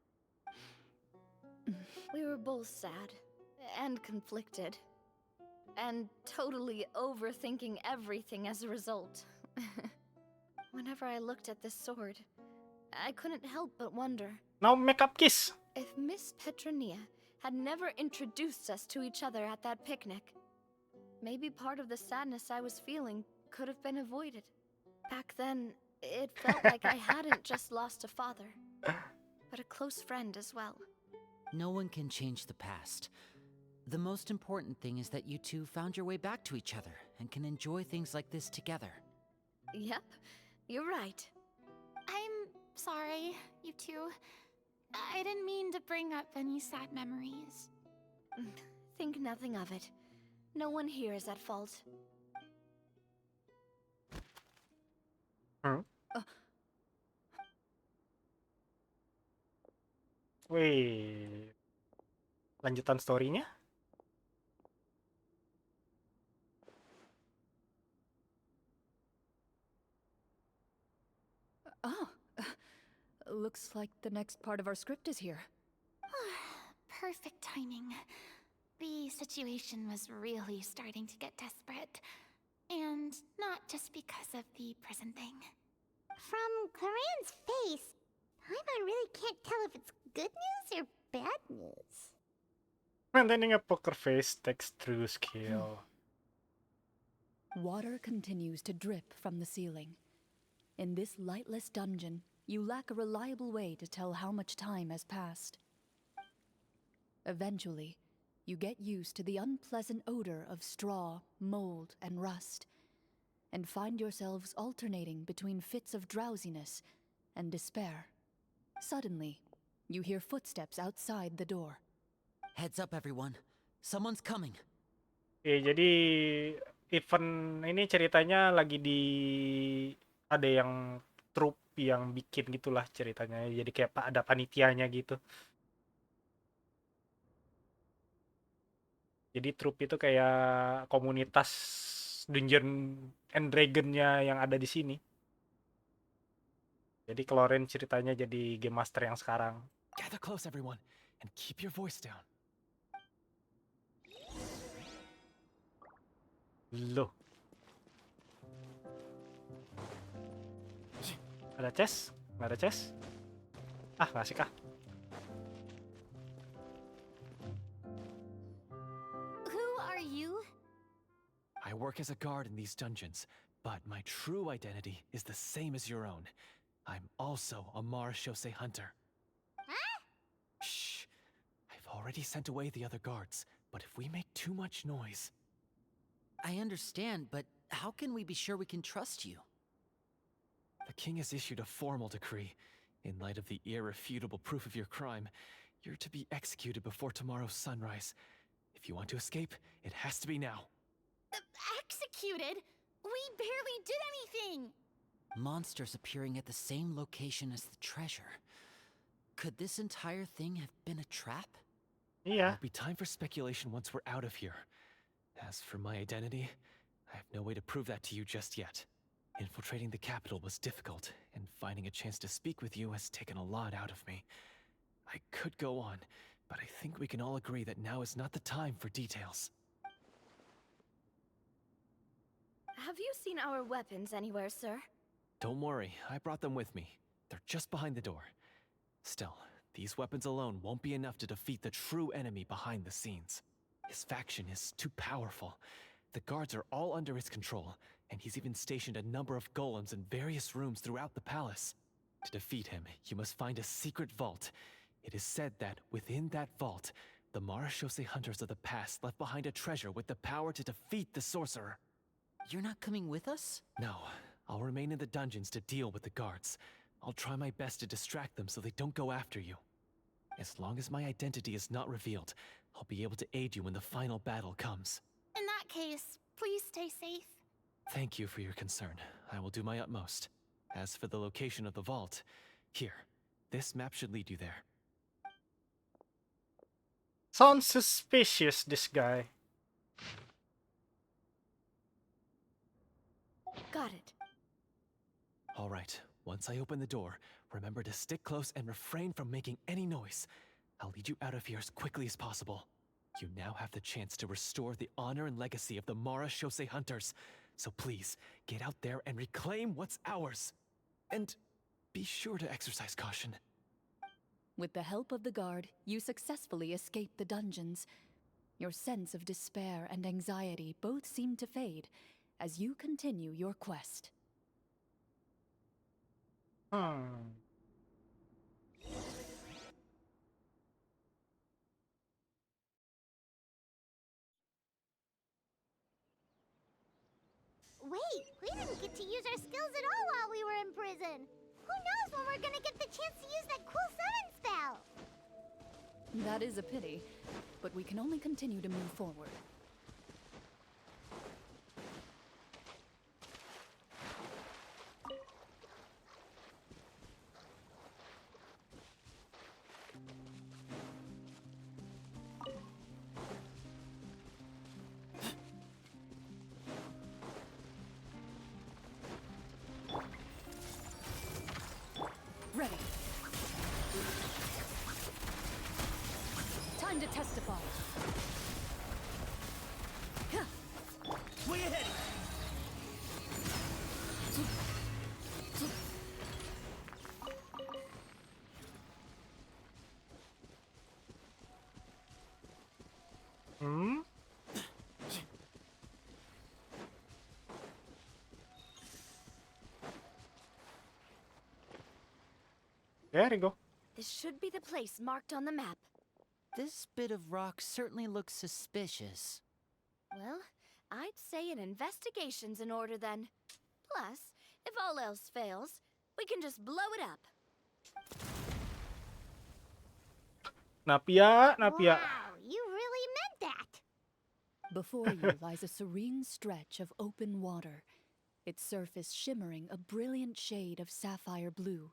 We were both sad, and conflicted, and totally overthinking everything as a result. Whenever I looked at this sword, I couldn't help but wonder Now makeup kiss. if Miss Petronia had never introduced us to each other at that picnic. Maybe part of the sadness I was feeling could have been avoided. Back then, it felt like I hadn't just lost a father, but a close friend as well. No one can change the past. The most important thing is that you two found your way back to each other and can enjoy things like this together. Yep, you're right. I'm sorry, you two. I didn't mean to bring up any sad memories. Think nothing of it. No one here is at fault. Wih, lanjutan story-nya. Oh, looks like the next part of our script is here. Perfect timing. The situation was really starting to get desperate. And not just because of the prison thing. From Corinne's face, Paimon really can't tell if it's good news or bad news. Maintaining a poker face takes true skill. Water continues to drip from the ceiling. In this lightless dungeon, you lack a reliable way to tell how much time has passed. Eventually, you get used to the unpleasant odor of straw, mold, and rust, and find yourselves alternating between fits of drowsiness and despair. Suddenly, you hear footsteps outside the door. Heads up, everyone. Someone's coming. Oke, jadi event ini ceritanya lagi di ada yang trup yang bikin gitulah ceritanya. Jadi kayak ada panitianya gitu. Jadi trup itu kayak komunitas Dungeon and Dragon-nya yang ada di sini. Jadi Clorinde ceritanya jadi game master yang sekarang. Gather close, everyone, and keep your voice down. Loh. Ada chest? Nggak ada chest? Ah, nggak asik ah. Who are you? I work as a guard in these dungeons, but my true identity is the same as your own. I'm also a marechaussee hunter. Huh? Shh. I've already sent away the other guards, but if we make too much noise... I understand, but how can we be sure we can trust you? The king has issued a formal decree. In light of the irrefutable proof of your crime, you're to be executed before tomorrow's sunrise. If you want to escape, it has to be now. Executed? We barely did anything! Monsters appearing at the same location as the treasure. Could this entire thing have been a trap? Iya. It'll be time for speculation once we're out of here. As for my identity, I have no way to prove that to you just yet. Infiltrating the capital was difficult, and finding a chance to speak with you has taken a lot out of me. I could go on, but I think we can all agree that now is not the time for details. Have you seen our weapons anywhere, sir? Don't worry, I brought them with me. They're just behind the door. Still, these weapons alone won't be enough to defeat the true enemy behind the scenes. His faction is too powerful. The guards are all under his control, and he's even stationed a number of golems in various rooms throughout the palace. To defeat him, you must find a secret vault. It is said that within that vault, the Marashose hunters of the past left behind a treasure with the power to defeat the sorcerer. You're not coming with us? No, I'll remain in the dungeons to deal with the guards. I'll try my best to distract them so they don't go after you. As long as my identity is not revealed, I'll be able to aid you when the final battle comes. In that case, please stay safe. Thank you for your concern. I will do my utmost. As for the location of the vault, here, this map should lead you there. Sounds suspicious, this guy. Got it. All right, once I open the door, remember to stick close and refrain from making any noise. I'll lead you out of here as quickly as possible. You now have the chance to restore the honor and legacy of the Marashose hunters. So please, get out there and reclaim what's ours. And be sure to exercise caution. With the help of the guard, you successfully escape the dungeons. Your sense of despair and anxiety both seem to fade as you continue your quest. Wait, we didn't get to use our skills at all while we were in prison. Who knows when we're gonna get the chance to use that cool summon spell? That is a pity, but we can only continue to move forward. Ready. Time to testify. Way ahead! Hmm? There you go. This should be the place marked on the map. This bit of rock certainly looks suspicious. Well, I'd say an investigation's in order then. Plus, if all else fails, we can just blow it up. Napia, Napia. Wow, you really meant that. Before you lies a serene stretch of open water, its surface shimmering a brilliant shade of sapphire blue.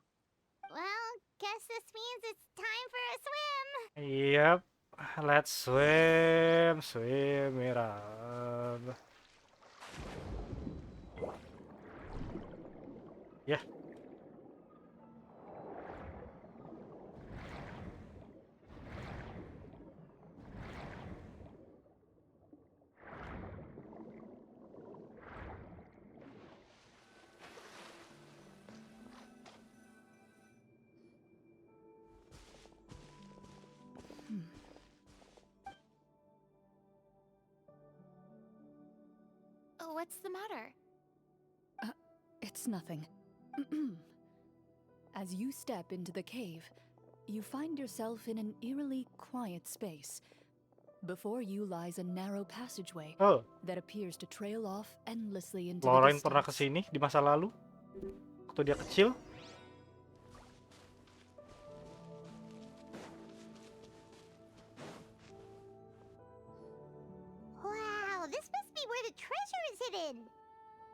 Well, guess this means it's time for a swim. Yep. Let's swim, swim, Mirip. Yeah. Oh, what's the matter? It's nothing. As you step into the cave, you find yourself in an eerily quiet space. Before you lies a narrow passageway Oh, that appears to trail off endlessly into the Clorinde pernah distance. kesini di masa lalu waktu dia kecil. Wow, this must be where the treasure is hidden.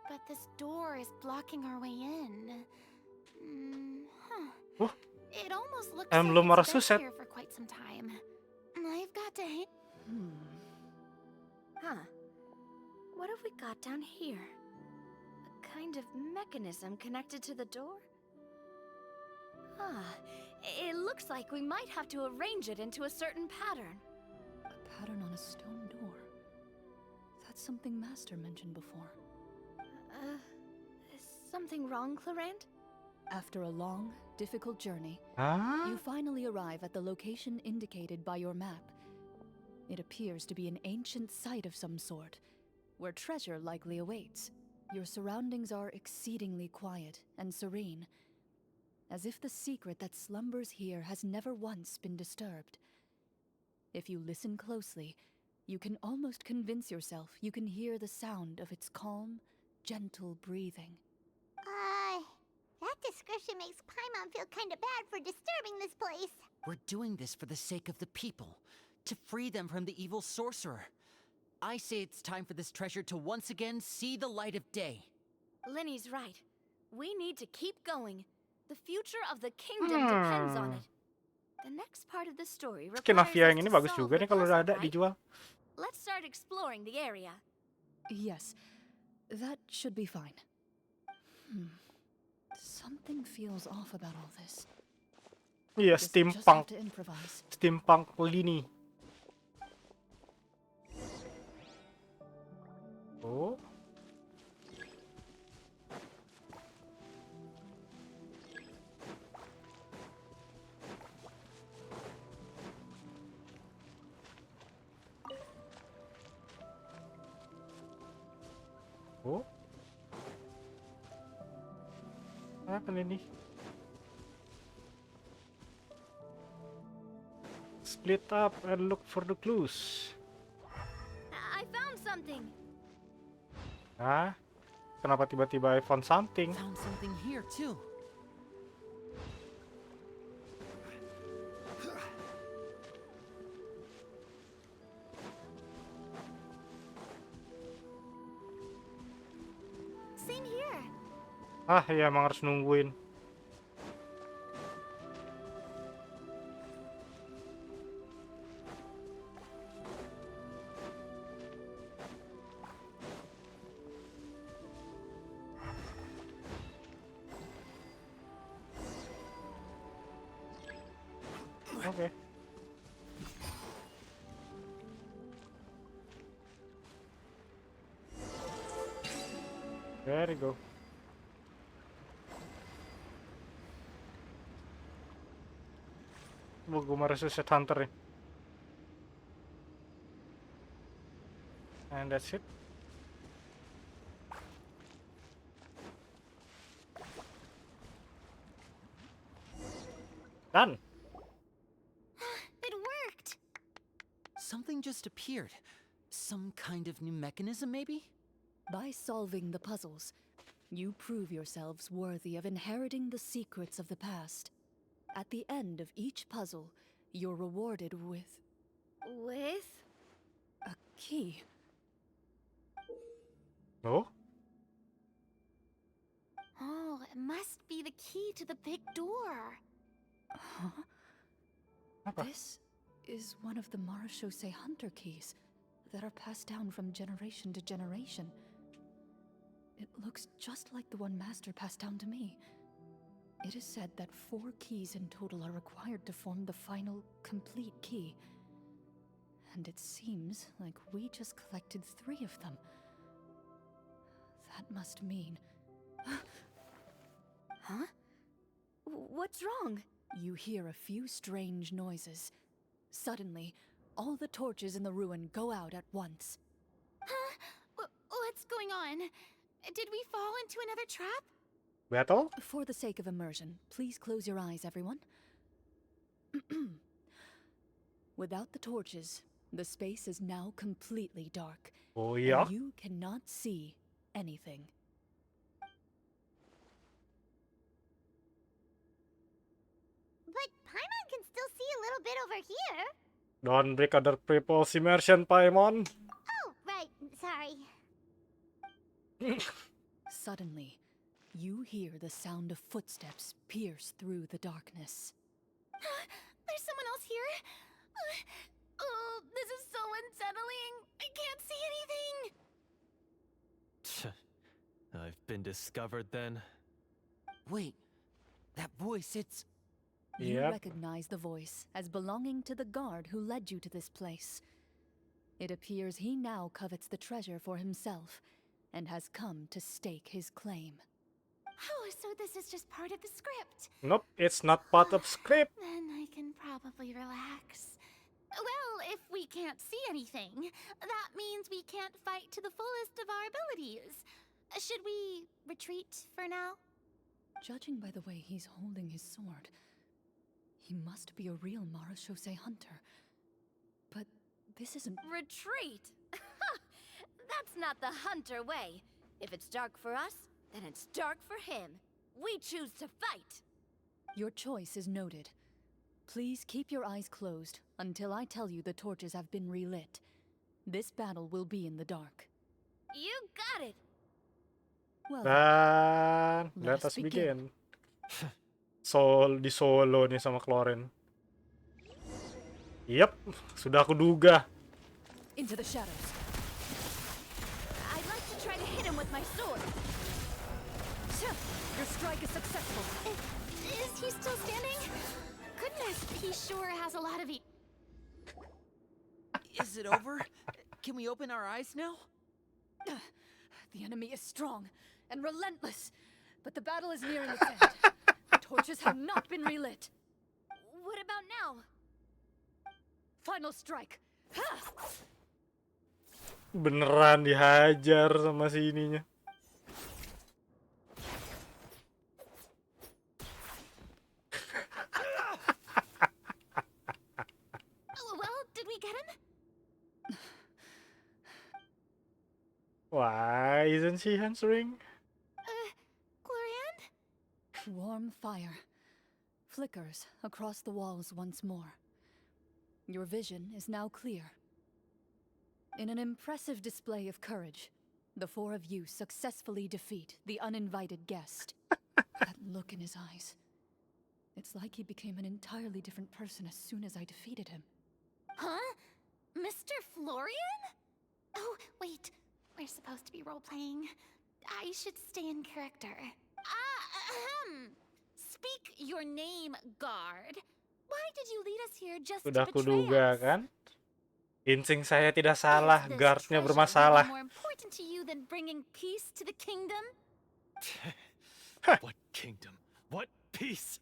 But this door is blocking our way in. Huh. Oh, It almost looks em like belum it's been resuscit. here for quite some time. I've got to Huh. What have we got down here? A kind of mechanism connected to the door? Ah, it looks like we might have to arrange it into a certain pattern. A pattern on a stone door. That's something Master mentioned before. Is something wrong, Clorinde? After a long, difficult journey, Hah? you finally arrive at the location indicated by your map. It appears to be an ancient site of some sort, where treasure likely awaits. Your surroundings are exceedingly quiet and serene, as if the secret that slumbers here has never once been disturbed. If you listen closely, you can almost convince yourself you can hear the sound of its calm, gentle breathing. That description makes Paimon feel kinda bad for disturbing this place. We're doing this for the sake of the people, to free them from the evil sorcerer. I say it's time for this treasure to once again see the light of day. Linny's right. We need to keep going. The future of the kingdom depends on it. The next part of the story Skin requires Mafia us yang ini to bagus solve juga the nih kalau udah puzzle, ada right? dijual. Let's start exploring the area. Yes, that should be fine. Something feels off about all this. Iya, Just steampunk. have to improvise. Steampunk lini. Oh. Oh. Apa ini? Split up and look for the clues. I found something. Hah? Kenapa tiba-tiba I found something? Found something here too. Same here. Ah, ya emang harus nungguin. Oke. There you go. Gue marah set hunter nih. And that's it. Done. It worked. Something just appeared. Some kind of new mechanism, maybe? By solving the puzzles, you prove yourselves worthy of inheriting the secrets of the past. At the end of each puzzle, you're rewarded with With? a key. Oh? Oh, it must be the key to the big door. Huh? Apa? This is one of the Marechaussee Hunter keys that are passed down from generation to generation. It looks just like the one Master passed down to me. It is said that 4 keys in total are required to form the final, complete key. And it seems like we just collected 3 of them. That must mean... Huh? What's wrong? You hear a few strange noises. Suddenly, all the torches in the ruin go out at once. Huh? What's going on? Did we fall into another trap? Battle? For the sake of immersion, please close your eyes, everyone. Without the torches, the space is now completely dark. Oh And iya? you cannot see anything. But Paimon can still see a little bit over here. Don't break other people's immersion, Paimon. Oh, right. Sorry. Suddenly, you hear the sound of footsteps pierce through the darkness. There's someone else here? Oh, this is so unsettling. I can't see anything. I've been discovered then. Wait, that voice, it's... You Yep. recognize the voice as belonging to the guard who led you to this place. It appears he now covets the treasure for himself and has come to stake his claim. Oh, so this is just part of the script. Nope, it's not part of script. Then I can probably relax. Well, if we can't see anything, that means we can't fight to the fullest of our abilities. Should we retreat for now? Judging by the way he's holding his sword, he must be a real Marashose hunter. But this isn't... Retreat! That's not the hunter way. If it's dark for us, then it's dark for him. We choose to fight. Your choice is noted. Please keep your eyes closed until I tell you the torches have been relit. This battle will be in the dark. You got it. Well, Dan Let let us us begin. begin. Di solo nih sama Clorinde. Yep, sudah aku duga. into the shadows. I'd like to try to hit him with my sword. Your strike is successful. Is he still standing? Goodness, he sure has a lot of Is it over? Can we open our eyes now? The enemy is strong and relentless, but the battle is nearing its end. The torches have not been relit. What about now? Final strike. Beneran dihajar sama si ininya. Well, did we get him? Why isn't she answering? Clorinde? Warm fire flickers across the walls once more. Your vision is now clear. In an impressive display of courage, the four of you successfully defeat the uninvited guest. That look in his eyes. It's like he became an entirely different person as soon as I defeated him. Huh? Mr. Florian? Oh, wait. We're supposed to be role-playing. I should stay in character. Speak your name, guard. Why did you lead us here just Sudah to betray kuduga us? kan? Insting saya tidak salah, Is this guardnya treasure bermasalah. really more important to you than bringing peace to the kingdom? What kingdom? What peace?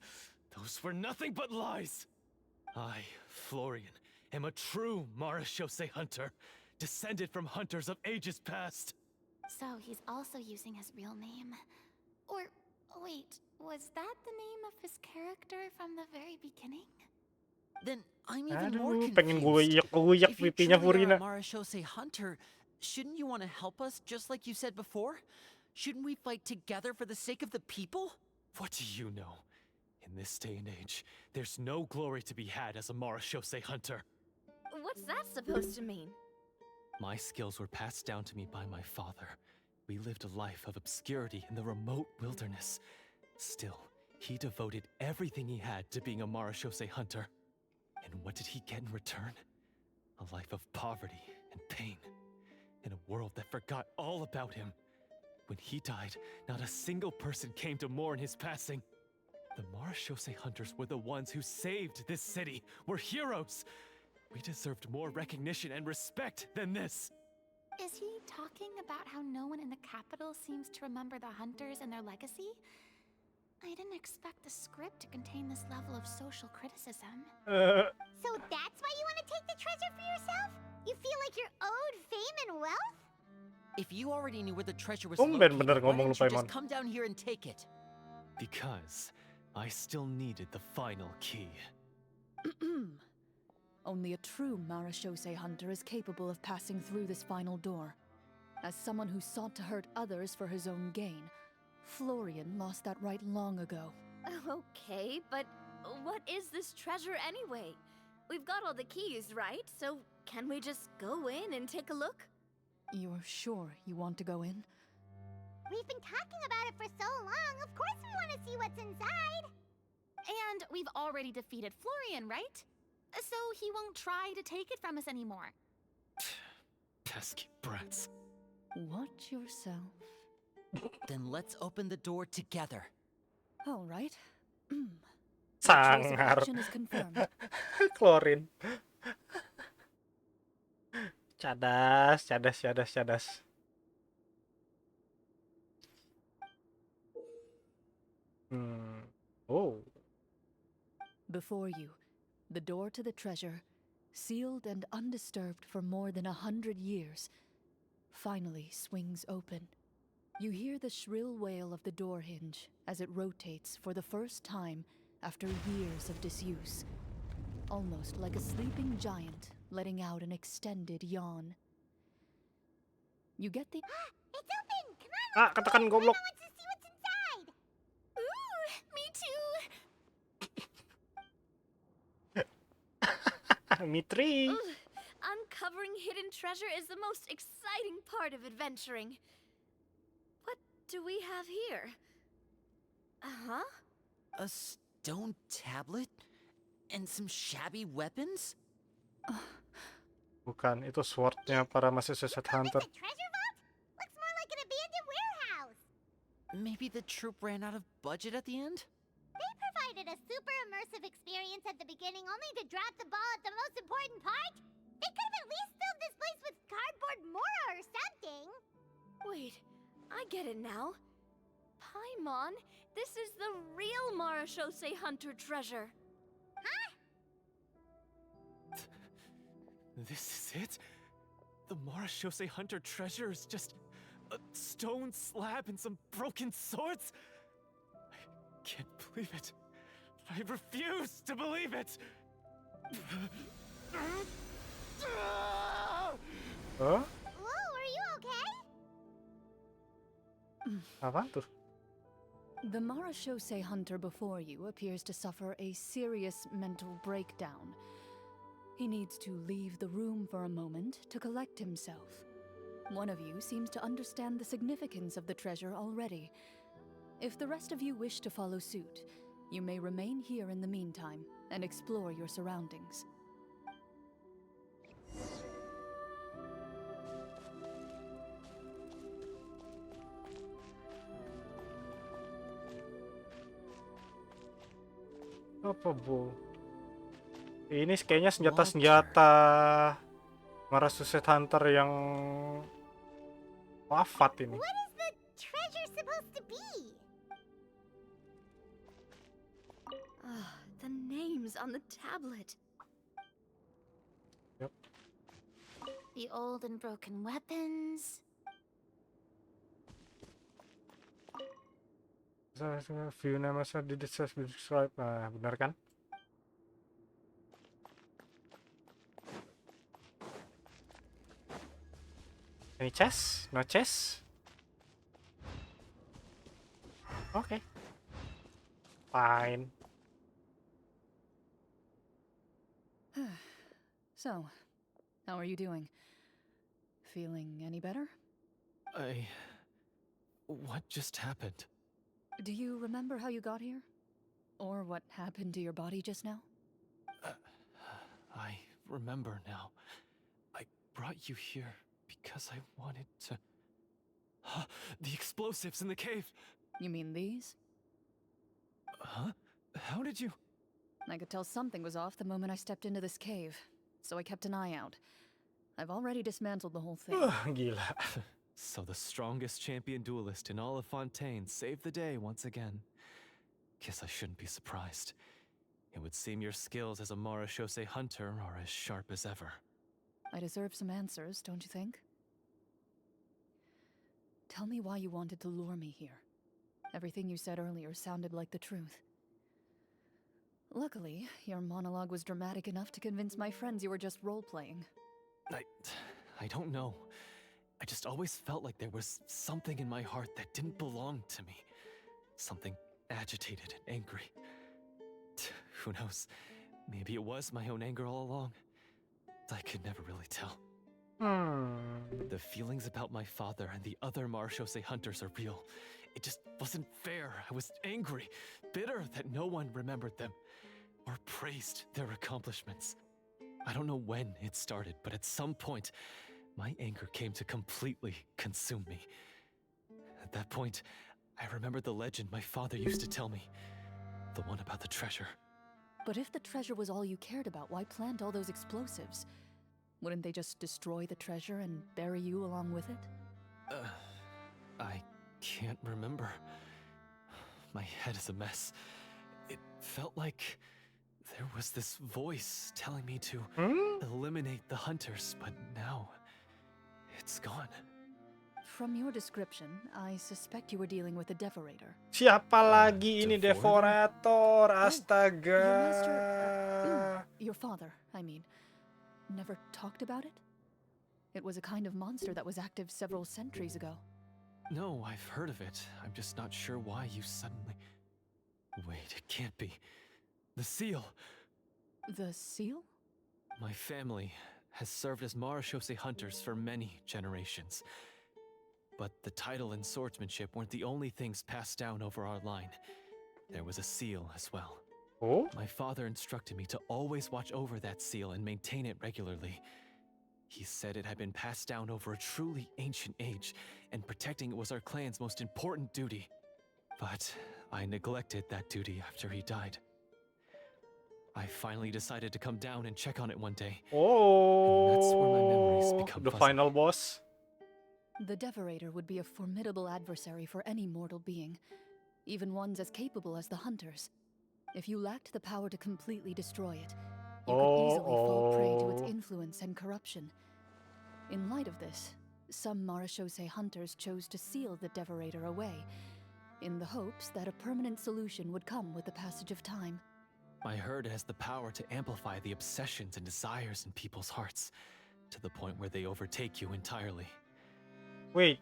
Those were nothing but lies. I, Florian, am a true Marashose hunter, descended from hunters of ages past. So he's also using his real name. Or, wait, was that the name of his character from the very beginning? Then I'm even more Aduh, pengen gue confused. uyek-uyek If you pipinya truly are a Furina. Marashose hunter, shouldn't you want to help us just like you said before? Shouldn't we fight together for the sake of the people? What do you know? In this day and age, there's no glory to be had as a Marashose hunter. What's that supposed to mean? My skills were passed down to me by my father. We lived a life of obscurity in the remote wilderness. Still, he devoted everything he had to being a Marashose hunter. And what did he get in return? A life of poverty and pain. In a world that forgot all about him. When he died, not a single person came to mourn his passing. The Marashose hunters were the ones who saved this city. We're heroes. We deserved more recognition and respect than this. Is he talking about how no one in the capital seems to remember the hunters and their legacy? I didn't expect the script to contain this level of social criticism. So that's why you want to take the treasure for yourself? You feel like you're owed fame and wealth? If you already knew where the treasure was Tumben bener located, why ngomong didn't you lu, Paimon. just come down here and take it? Because I still needed the final key. Only a true Marashose hunter is capable of passing through this final door. As someone who sought to hurt others for his own gain, Florian lost that right long ago. Okay, but what is this treasure anyway? We've got all the keys, right? So can we just go in and take a look? You're sure you want to go in? We've been talking about it for so long. Of course we want to see what's inside. And we've already defeated Florian, right? So he won't try to take it from us anymore. Pesky brats. Watch yourself. Then let's open the door together. All right. Your choice of Sangar. action is confirmed. Clorinde. Cadas, cadas, cadas, cadas. Oh. Before you, the door to the treasure sealed and undisturbed for more than 100 years, finally swings open. You hear the shrill wail of the door hinge as it rotates for the first time after years of disuse, almost like a sleeping giant letting out an extended yawn. You get the It's open! Come on, Ah, let's katakan go! goblok. Mama wants to see what's inside! Ooh, me too. Mitri. Ugh, uncovering hidden treasure is the most exciting part of adventuring. What do we have here? Uh-huh. A stone tablet? And some shabby weapons? Bukan, itu swordnya para Massachusetts Hunter. It's a treasure vault? Looks more like an abandoned warehouse. Maybe the troop ran out of budget at the end? They provided a super immersive experience at the beginning only to drop the ball at the most important part. They could have at least filled this place with cardboard Mora or something. Wait, I get it now. Paimon, this is the real Marashose Hunter treasure. This is it? The Marashose Hunter treasure is just a stone slab and some broken swords? I can't believe it. I refuse to believe it! Oh, Whoa, are you okay? apaan tuh? The Marashose hunter before you appears to suffer a serious mental breakdown. He needs to leave the room for a moment to collect himself. One of you seems to understand the significance of the treasure already. If the rest of you wish to follow suit, you may remain here in the meantime and explore your surroundings. Apa, Bu? Ini kayaknya senjata-senjata Massachusetts Hunter yang wafat ini. What is the treasure supposed to be? The names on the tablet. Yep. The old and broken weapons. View nama saya di describe. Nah, benar kan? Any chess? No chess? Okay. Fine. So, how are you doing? Feeling any better? What just happened? Do you remember how you got here? Or what happened to your body just now? I remember now. I brought you here because I wanted to... The explosives in the cave! You mean these? Huh? How did you... I could tell something was off the moment I stepped into this cave, so I kept an eye out. I've already dismantled the whole thing. Gila. So the strongest champion duelist in all of Fontaine saved the day once again. Guess I shouldn't be surprised. It would seem your skills as a Marashose hunter are as sharp as ever. I deserve some answers, don't you think? Tell me why you wanted to lure me here. Everything you said earlier sounded like the truth. Luckily, your monologue was dramatic enough to convince my friends you were just role-playing. I don't know. I just always felt like there was something in my heart that didn't belong to me. Something agitated and angry. Who knows? Maybe it was my own anger all along. I could never really tell. The feelings about my father and the other Marashose hunters are real. It just wasn't fair. I was angry, bitter that no one remembered them or praised their accomplishments. I don't know when it started, but at some point, my anger came to completely consume me. At that point, I remembered the legend my father used to tell me. The one about the treasure. But if the treasure was all you cared about, why plant all those explosives? Wouldn't they just destroy the treasure and bury you along with it? I can't remember. My head is a mess. It felt like There was this voice telling me to eliminate the hunters, but now it's gone. From your description, I suspect you were dealing with a devorator. Siapa lagi ini Devorator? devorator? Astaga. Your master, your father, I mean, never talked about it? It was a kind of monster that was active several centuries ago. No, I've heard of it. I'm just not sure why you suddenly... Wait, it can't be. The seal! The seal? My family has served as Marashose hunters for many generations. But the title and swordsmanship weren't the only things passed down over our line. There was a seal as well. Oh? My father instructed me to always watch over that seal and maintain it regularly. He said it had been passed down over a truly ancient age, and protecting it was our clan's most important duty. But I neglected that duty after he died. I finally decided to come down and check on it one day. Oh. And that's where my memories become The fuzzy. final boss. The devorator would be a formidable adversary for any mortal being, even ones as capable as the hunters. If you lacked the power to completely destroy it, you could easily fall prey to its influence and corruption. In light of this, some Marashose hunters chose to seal the devorator away, in the hopes that a permanent solution would come with the passage of time. I heard it has the power to amplify the obsessions and desires in people's hearts, to the point where they overtake you entirely. Wait.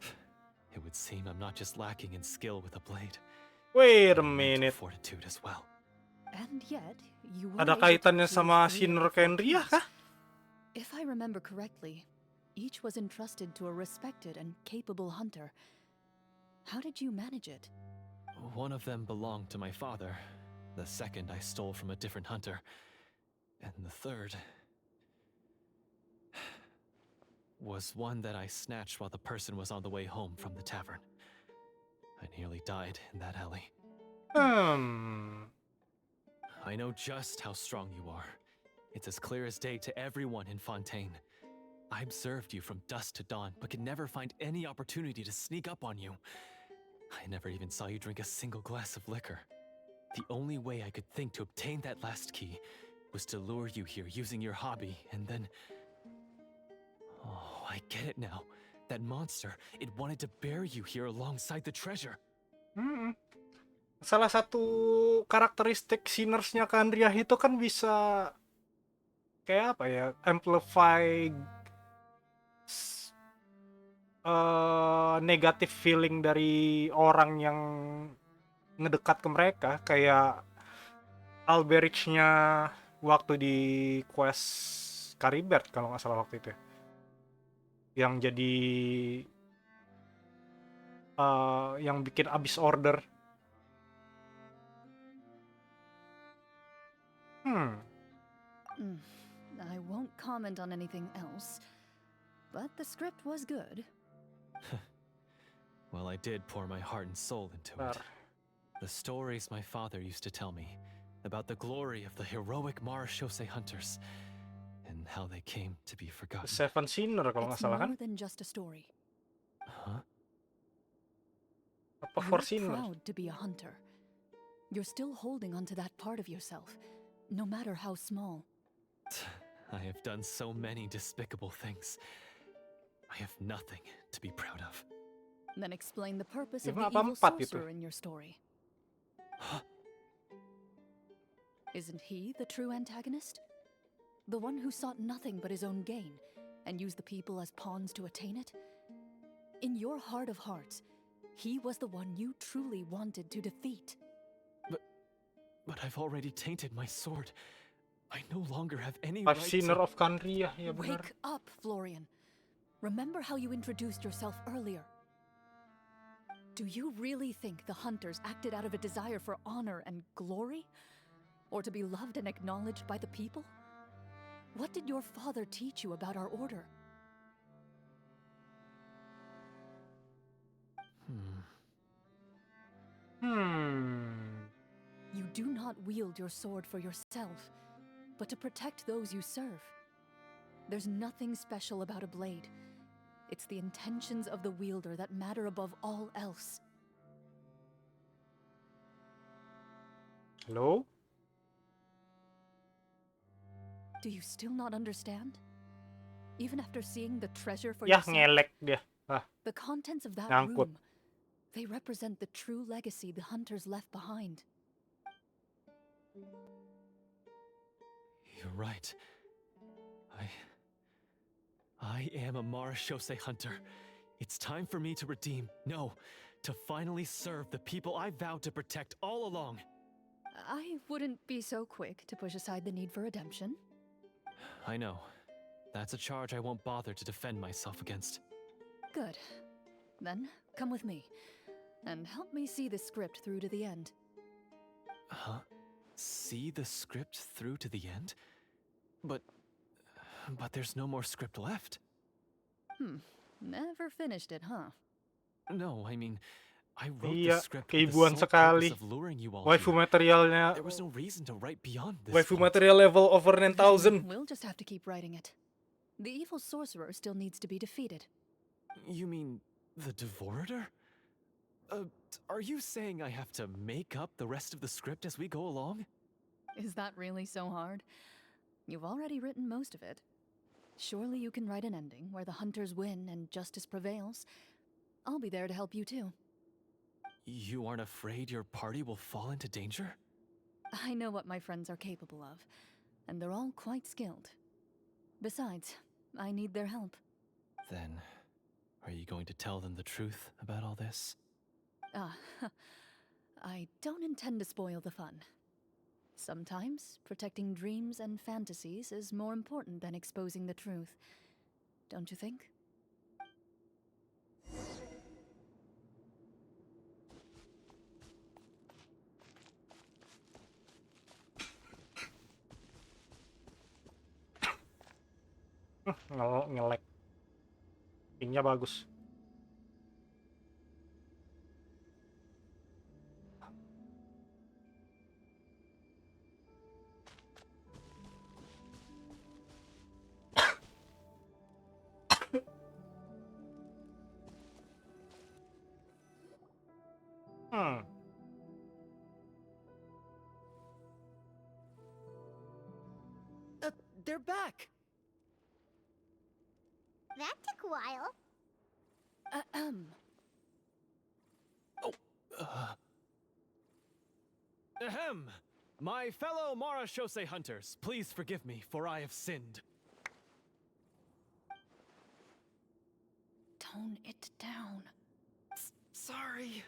It would seem I'm not just lacking in skill with a blade. Wait a but in mental minute. fortitude as well. And yet, you were Ada able to kaitannya kill sama 3 Sinner of the 4 Kenria thieves. kah? If I remember correctly, each was entrusted to a respected and capable hunter. How did you manage it? One of them belonged to my father. The second I stole from a different hunter. And the third was one that I snatched while the person was on the way home from the tavern. I nearly died in that alley. I know just how strong you are. It's as clear as day to everyone in Fontaine. I observed you from dusk to dawn, but could never find any opportunity to sneak up on you. I never even saw you drink a single glass of liquor. The only way I could think to obtain that last key was to lure you here using your hobby, and then... Oh, I get it now. That monster, it wanted to bury you here alongside the treasure. Salah satu karakteristik sinners-nya Kandria itu kan bisa kayak apa ya? Amplify negative feeling dari orang yang ngedekat ke mereka, kayak Alberich-nya waktu di quest Caribert kalau nggak salah waktu itu ya. Yang jadi yang bikin abis order. I won't comment on anything else, but the script was good. Well, I did pour my heart and soul into it. The stories my father used to tell me about the glory of the heroic Marashose hunters and how they came to be forgotten. The Seven Sinner kalau nggak It's salah kan? more than just a story. Huh? Apa for You're Sinner? proud to be a hunter. You're still holding onto that part of yourself, no matter how small. I have done so many despicable things. I have nothing to be proud of. Then explain the purpose of Gimana the evil empat itu? sorcerer in your story. Isn't he the true antagonist? The one who sought nothing but his own gain, and used the people as pawns to attain it? In your heart of hearts, he was the one you truly wanted to defeat. But I've already tainted my sword. I no longer have any Five right Sinner to... of Kandria, ya benar. Wake up, Florian. Remember how you introduced yourself earlier. Do you really think the hunters acted out of a desire for honor and glory? Or to be loved and acknowledged by the people? What did your father teach you about our order? You do not wield your sword for yourself, but to protect those you serve. There's nothing special about a blade. It's the intentions of the wielder that matter above all else. Halo? Do you still not understand? Even after seeing the treasure for Yah, yourself, ngelek dia. Ah, the contents of that Nyangkut. room, they represent the true legacy the hunters left behind. You're right. I am a Marashose hunter. It's time for me to redeem, no, to finally serve the people I vowed to protect all along. I wouldn't be so quick to push aside the need for redemption. I know. That's a charge I won't bother to defend myself against. Good. Then, come with me, and help me see the script through to the end. Huh? See the script through to the end? But there's no more script left. Never finished it, huh? No, I mean, I wrote Iya, the script with the keibuan sole sekali. purpose of luring you all Waifu here. materialnya, There was no reason to write beyond this waifu point. material level over 9,000. We'll just have to keep writing it. The evil sorcerer still needs to be defeated. You mean the Devorator? Are you saying I have to make up the rest of the script as we go along? Is that really so hard? You've already written most of it. Surely you can write an ending where the hunters win and justice prevails. I'll be there to help you too. You aren't afraid your party will fall into danger? I know what my friends are capable of, and they're all quite skilled. Besides, I need their help. Then, are you going to tell them the truth about all this? I don't intend to spoil the fun. Sometimes, protecting dreams and fantasies is more important than exposing the truth. Don't you think? Ngelek. Pingnya bagus. They're back! That took a while. Ahem! My fellow Marashose hunters, please forgive me, for I have sinned. Tone it down. Sorry.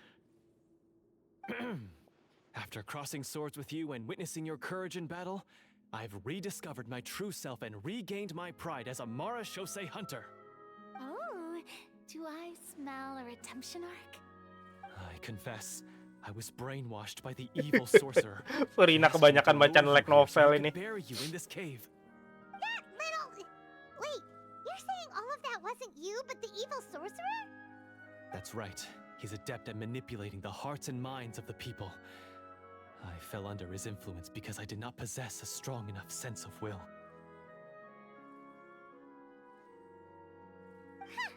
After crossing swords with you and witnessing your courage in battle, I've rediscovered my true self and regained my pride as a Marashose hunter. Oh, do I smell a redemption arc? I confess, I was brainwashed by the evil sorcerer. Serina kebanyakan baca light novel ini. Bury you in this cave. That little... Wait, you're saying all of that wasn't you, but the evil sorcerer? That's right. He's adept at manipulating the hearts and minds of the people. I fell under his influence because I did not possess a strong enough sense of will. Huh.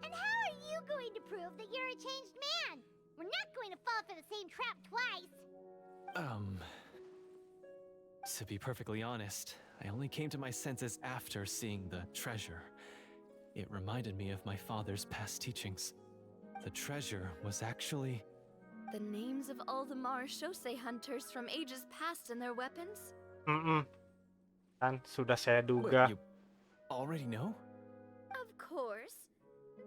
And how are you going to prove that you're a changed man? We're not going to fall for the same trap twice. To be perfectly honest, I only came to my senses after seeing the treasure. It reminded me of my father's past teachings. The treasure was actually... The names of all the Marashose hunters from ages past and their weapons? Kan sudah saya Wait, duga. you already know? Of course.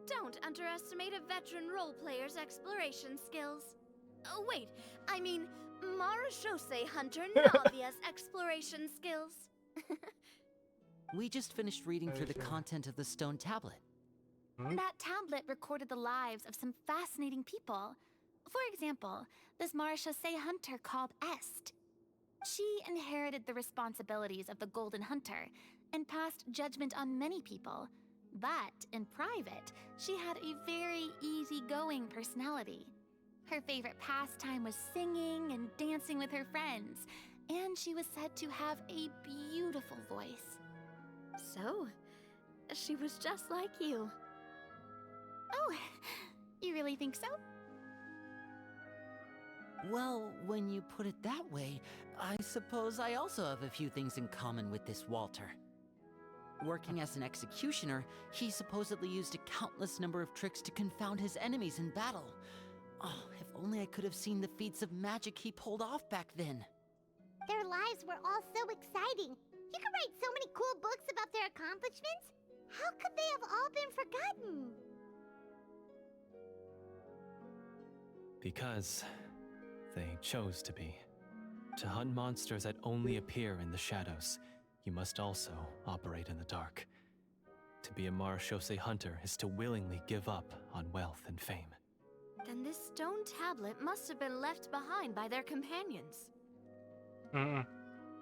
Don't underestimate a veteran role player's exploration skills. Oh, wait, I mean Marashose hunter Navia's exploration skills. We just finished reading through the content of the stone tablet. That tablet recorded the lives of some fascinating people. For example, this Marashose hunter called Est. She inherited the responsibilities of the Golden Hunter and passed judgment on many people. But in private, she had a very easygoing personality. Her favorite pastime was singing and dancing with her friends, and she was said to have a beautiful voice. So, she was just like you. Oh, you really think so? Well, when you put it that way, I suppose I also have a few things in common with this Walter. Working as an executioner, he supposedly used a countless number of tricks to confound his enemies in battle. Oh, if only I could have seen the feats of magic he pulled off back then. Their lives were all so exciting. You could write so many cool books about their accomplishments. How could they have all been forgotten? Because they chose to be. To hunt monsters that only appear in the shadows, you must also operate in the dark. To be a marechaussee hunter is to willingly give up on wealth and fame. Then this stone tablet must have been left behind by their companions. Mm-mm.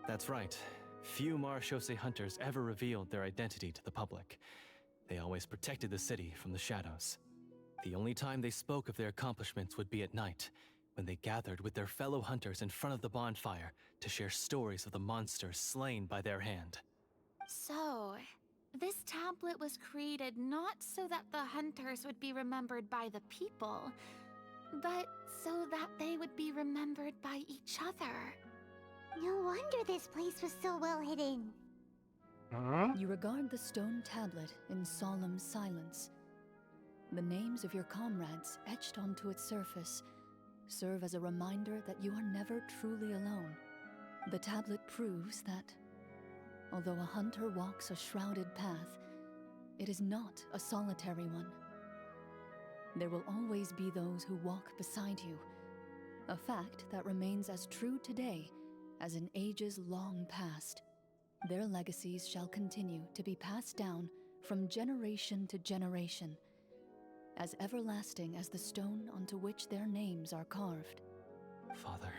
That's right. Few marechaussee hunters ever revealed their identity to the public. They always protected the city from the shadows. The only time they spoke of their accomplishments would be at night, when they gathered with their fellow hunters in front of the bonfire to share stories of the monsters slain by their hand. So, this tablet was created not so that the hunters would be remembered by the people, but so that they would be remembered by each other. No wonder this place was so well hidden. Hmm? You regard the stone tablet in solemn silence. The names of your comrades etched onto its surface serve as a reminder that you are never truly alone. The tablet proves that, although a hunter walks a shrouded path, it is not a solitary one. There will always be those who walk beside you, a fact that remains as true today as in ages long past. Their legacies shall continue to be passed down from generation to generation, as everlasting as the stone onto which their names are carved. Father,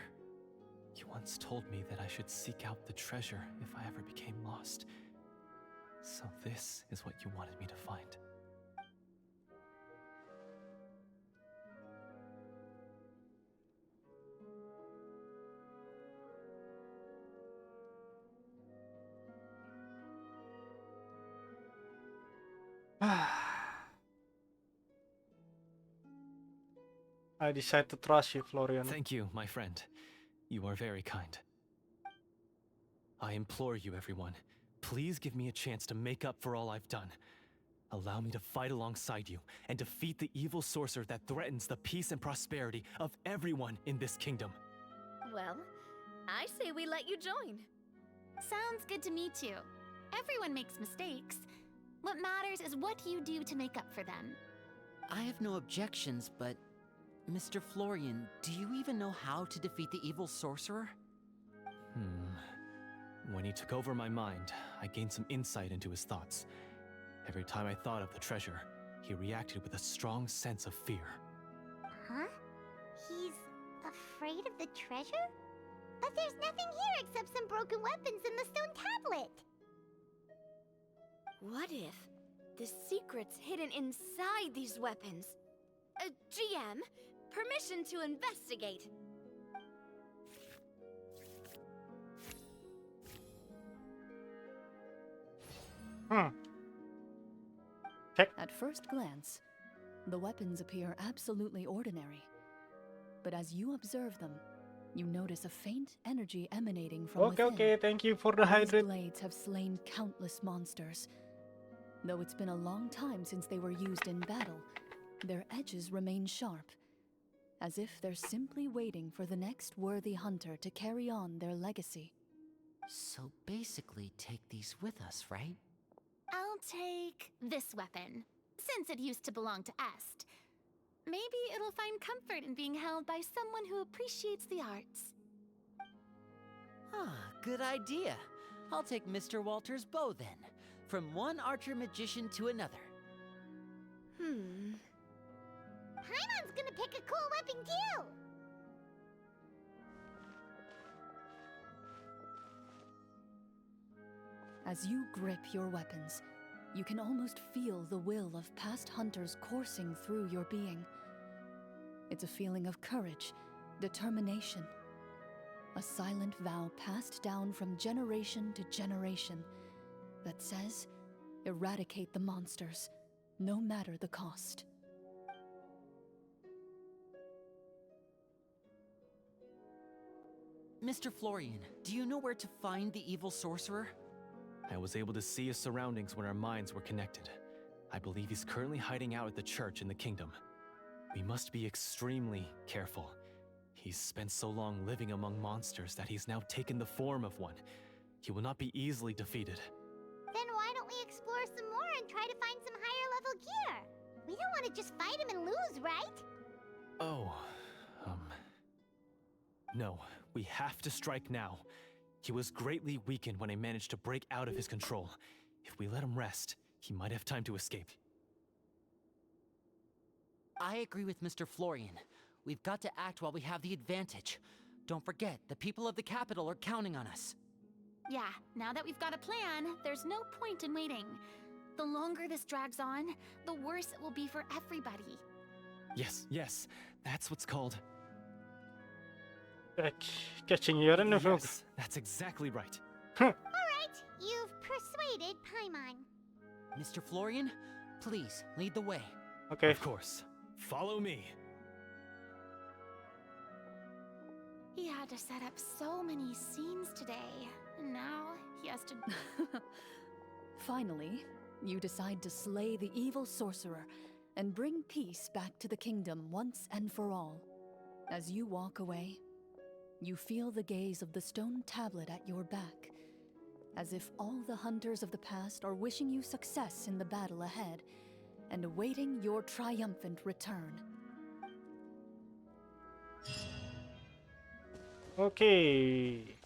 you once told me that I should seek out the treasure if I ever became lost. So this is what you wanted me to find. I decide to trust you, Florian. Thank you, my friend. You are very kind. I implore you, everyone, please give me a chance to make up for all I've done. Allow me to fight alongside you and defeat the evil sorcerer that threatens the peace and prosperity of everyone in this kingdom. Well, I say we let you join. Sounds good to me too. Everyone makes mistakes. What matters is what you do to make up for them. I have no objections, but Mr. Florian, do you even know how to defeat the evil sorcerer? When he took over my mind, I gained some insight into his thoughts. Every time I thought of the treasure, he reacted with a strong sense of fear. Huh? He's afraid of the treasure? But there's nothing here except some broken weapons and the stone tablet. What if the secret's hidden inside these weapons? GM, permission to investigate. At first glance, the weapons appear absolutely ordinary. But as you observe them, you notice a faint energy emanating from Okay, within. okay, thank you for the These hydrate. blades have slain countless monsters. Though it's been a long time since they were used in battle, their edges remain sharp, as if they're simply waiting for the next worthy hunter to carry on their legacy. So basically, take these with us, right? I'll take this weapon, since it used to belong to Est. Maybe it'll find comfort in being held by someone who appreciates the arts. Ah, good idea. I'll take Mr. Walter's bow then, from one archer magician to another. Paimon's gonna pick a cool weapon too! As you grip your weapons, you can almost feel the will of past hunters coursing through your being. It's a feeling of courage, determination, a silent vow passed down from generation to generation that says, eradicate the monsters, no matter the cost. Mr. Florian, do you know where to find the evil sorcerer? I was able to see his surroundings when our minds were connected. I believe he's currently hiding out at the church in the kingdom. We must be extremely careful. He's spent so long living among monsters that he's now taken the form of one. He will not be easily defeated. Then why don't we explore some more and try to find some higher level gear? We don't want to just fight him and lose, right? Oh, no, we have to strike now. He was greatly weakened when I managed to break out of his control. If we let him rest, he might have time to escape. I agree with Mr. Florian. We've got to act while we have the advantage. Don't forget, the people of the capital are counting on us. Yeah, now that we've got a plan, there's no point in waiting. The longer this drags on, the worse it will be for everybody. Yes, that's what's called... Catching your enemy. Yes, that's exactly right. Alright, you've persuaded Paimon. Mr. Florian, please lead the way. Okay. Of course. Follow me. He had to set up so many scenes today, and now he has to... Finally, you decide to slay the evil sorcerer and bring peace back to the kingdom once and for all. As you walk away, you feel the gaze of the stone tablet at your back, as if all the hunters of the past are wishing you success in the battle ahead and awaiting your triumphant return. Okay.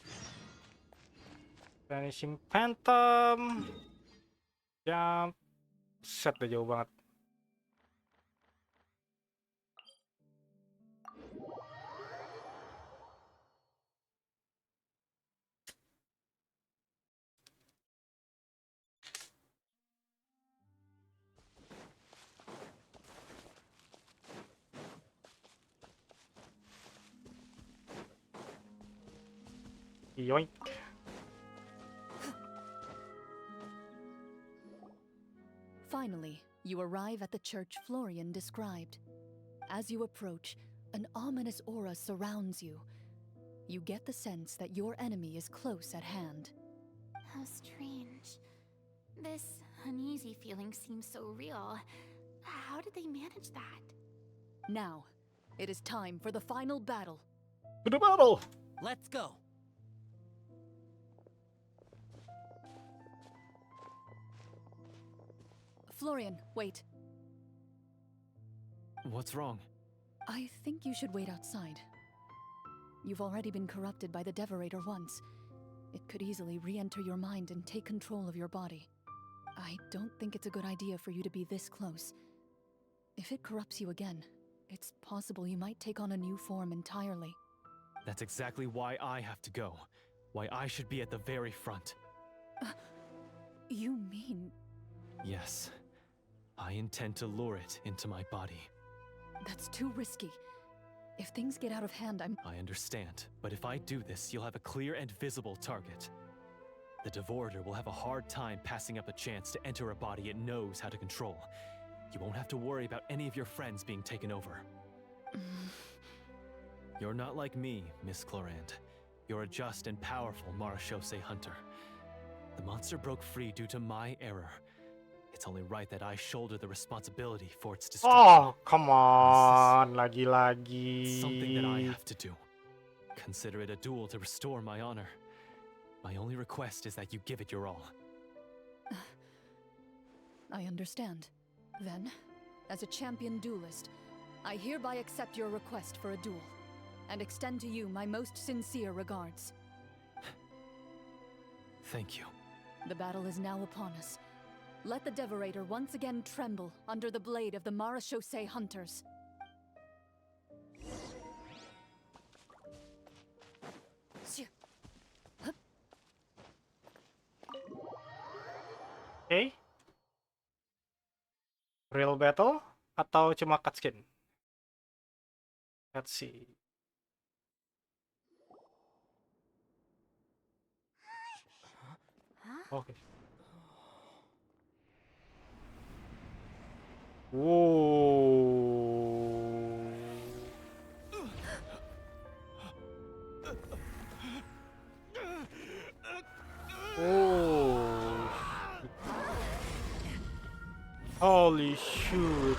Vanishing Phantom. Jump. Set udah jauh banget. Yoink. Finally, you arrive at the church Florian described. As you approach, an ominous aura surrounds you. You get the sense that your enemy is close at hand. How strange. This uneasy feeling seems so real. How did they manage that? Now, it is time for the final battle. To the battle. Let's go. Florian, wait. What's wrong? I think you should wait outside. You've already been corrupted by the Devorator once. It could easily re-enter your mind and take control of your body. I don't think it's a good idea for you to be this close. If it corrupts you again, it's possible you might take on a new form entirely. That's exactly why I have to go. Why I should be at the very front. You mean... Yes. I intend to lure it into my body. That's too risky. If things get out of hand, I understand, but if I do this, you'll have a clear and visible target. The Devorator will have a hard time passing up a chance to enter a body it knows how to control. You won't have to worry about any of your friends being taken over. You're not like me, Miss Clorinde. You're a just and powerful Marachose hunter. The monster broke free due to my error. It's only right that I shoulder the responsibility for its destruction. Oh, come on. Lagi-lagi. It's something that I have to do. Consider it a duel to restore my honor. My only request is that you give it your all. I understand. Then, as a champion duelist, I hereby accept your request for a duel, and extend to you my most sincere regards. Thank you. The battle is now upon us. Let the Devorator once again tremble under the blade of the Marachose hunters. Okay. Real battle atau cuma cutscene? Let's see. Okay. Whoa. Holy shoot.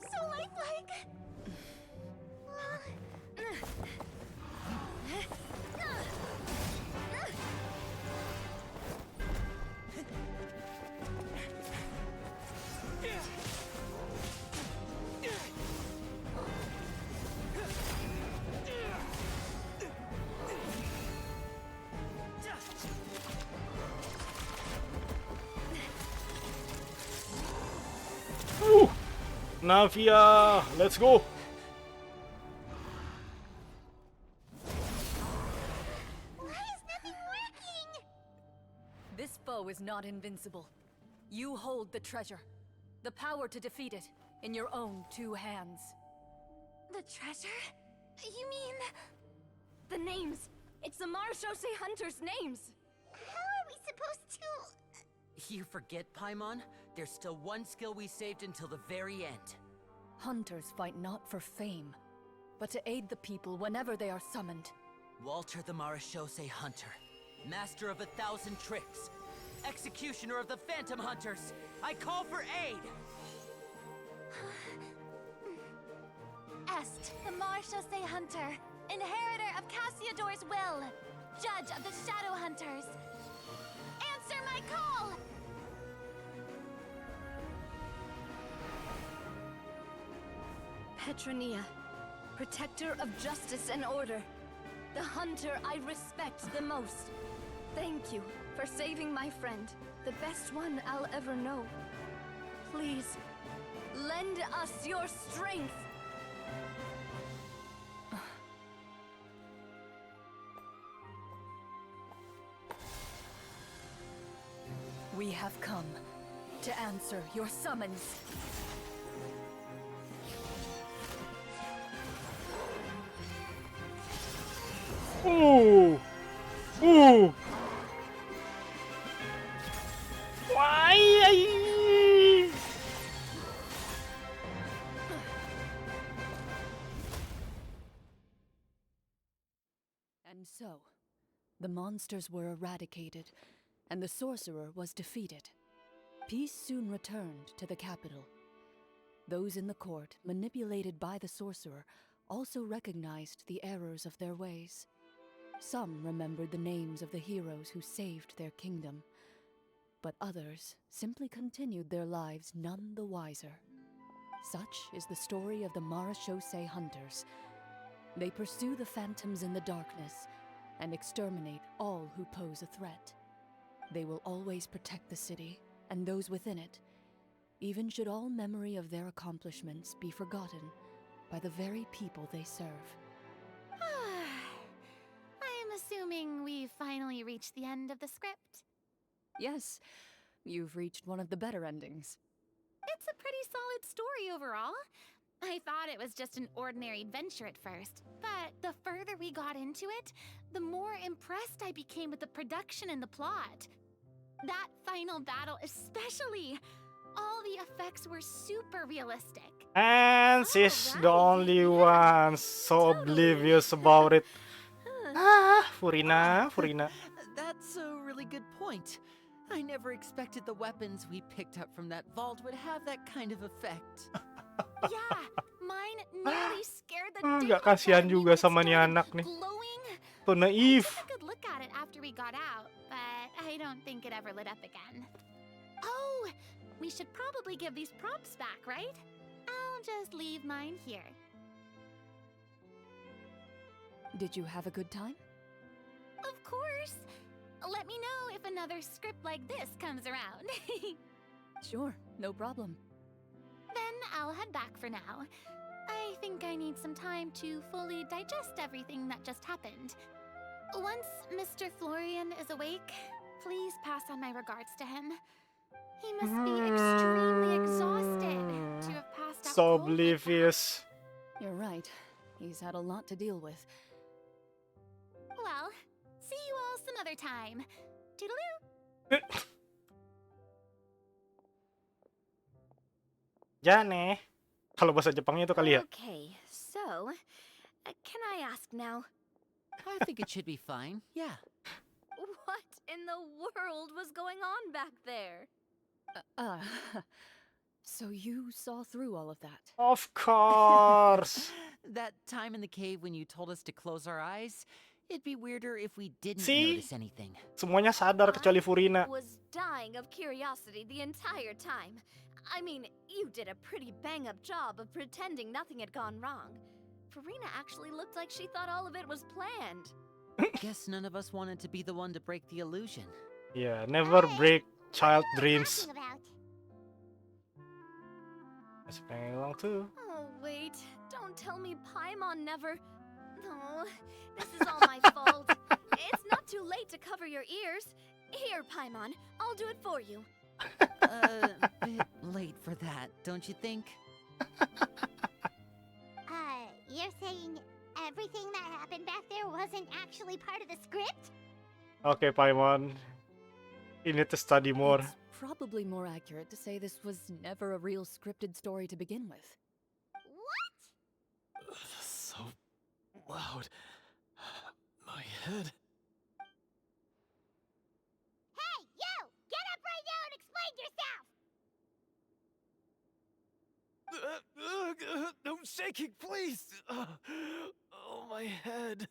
So lifelike. Navia, let's go. Why is nothing working? This foe is not invincible. You hold the treasure, the power to defeat it, in your own 2 hands. The treasure? You mean... The names. It's the Marshose Hunters' names. How are we supposed to... You forget, Paimon? There's still one skill we saved until the very end. Hunters fight not for fame, but to aid the people whenever they are summoned. Walter the Marashose Hunter, master of 1,000 tricks, executioner of the Phantom Hunters, I call for aid! Est, the Marshose Hunter, inheritor of Cassiodor's will, judge of the Shadow Hunters. Answer my call! Petronia, protector of justice and order. The hunter I respect the most. Thank you for saving my friend, the best one I'll ever know. Please, lend us your strength. We have come to answer your summons. Ooh. Ooh. Why? And so, the monsters were eradicated, and the sorcerer was defeated. Peace soon returned to the capital. Those in the court, manipulated by the sorcerer, also recognized the errors of their ways. Some remembered the names of the heroes who saved their kingdom, but others simply continued their lives none the wiser. Such is the story of the Marashose Hunters. They pursue the phantoms in the darkness and exterminate all who pose a threat. They will always protect the city and those within it, even should all memory of their accomplishments be forgotten by the very people they serve. I'm assuming we've finally reached the end of the script. Yes, you've reached one of the better endings. It's a pretty solid story overall. I thought it was just an ordinary adventure at first, but the further we got into it, the more impressed I became with the production and the plot. That final battle especially. All the effects were super realistic. And she's the Alright. only Yeah, one so totally. oblivious about it. Furina. That's a really good point. I never expected the weapons we picked up from that vault would have that kind of effect. Yeah, mine nearly scared the Nggak dick out kasihan of me juga when it sama nih started anak nih. glowing. Tuh I naif. took a good look at it after we got out, but I don't think it ever lit up again. Oh, we should probably give these props back, right? I'll just leave mine here. Did you have a good time? Of course. Let me know if another script like this comes around. Sure, no problem. Then I'll head back for now. I think I need some time to fully digest everything that just happened. Once Mr. Florian is awake, please pass on my regards to him. He must be extremely exhausted to have passed out So cold like that. oblivious. You're right. He's had a lot to deal with. Well, see you all some other time. Toodaloo! Jane. Kalau bahasa Jepangnya itu kali ya. Okay, so, can I ask now? I think it should be fine, yeah. What in the world was going on back there? Uh, so you saw through all of that. Of course. That time in the cave when you told us to close our eyes, it'd be weirder if we didn't See? notice anything. Semuanya sadar kecuali Furina. was dying of curiosity the entire time. I mean, you did a pretty bang-up job of pretending nothing had gone wrong. Farina actually looked like she thought all of it was planned. Guess none of us wanted to be the one to break the illusion. Yeah, never break child What are you dreams. talking about? Masih pengen hilang tuh. Oh, wait. Don't tell me Paimon never... No, this is all my fault. It's not too late to cover your ears. Here, Paimon, I'll do it for you. Bit late for that, don't you think? You're saying everything that happened back there wasn't actually part of the script? Okay, Paimon. You need to study more. It's probably more accurate to say this was never a real scripted story to begin with. What? So loud. My head. Hey, you! Get up right now and explain yourself! No shaking, please! Oh, my head.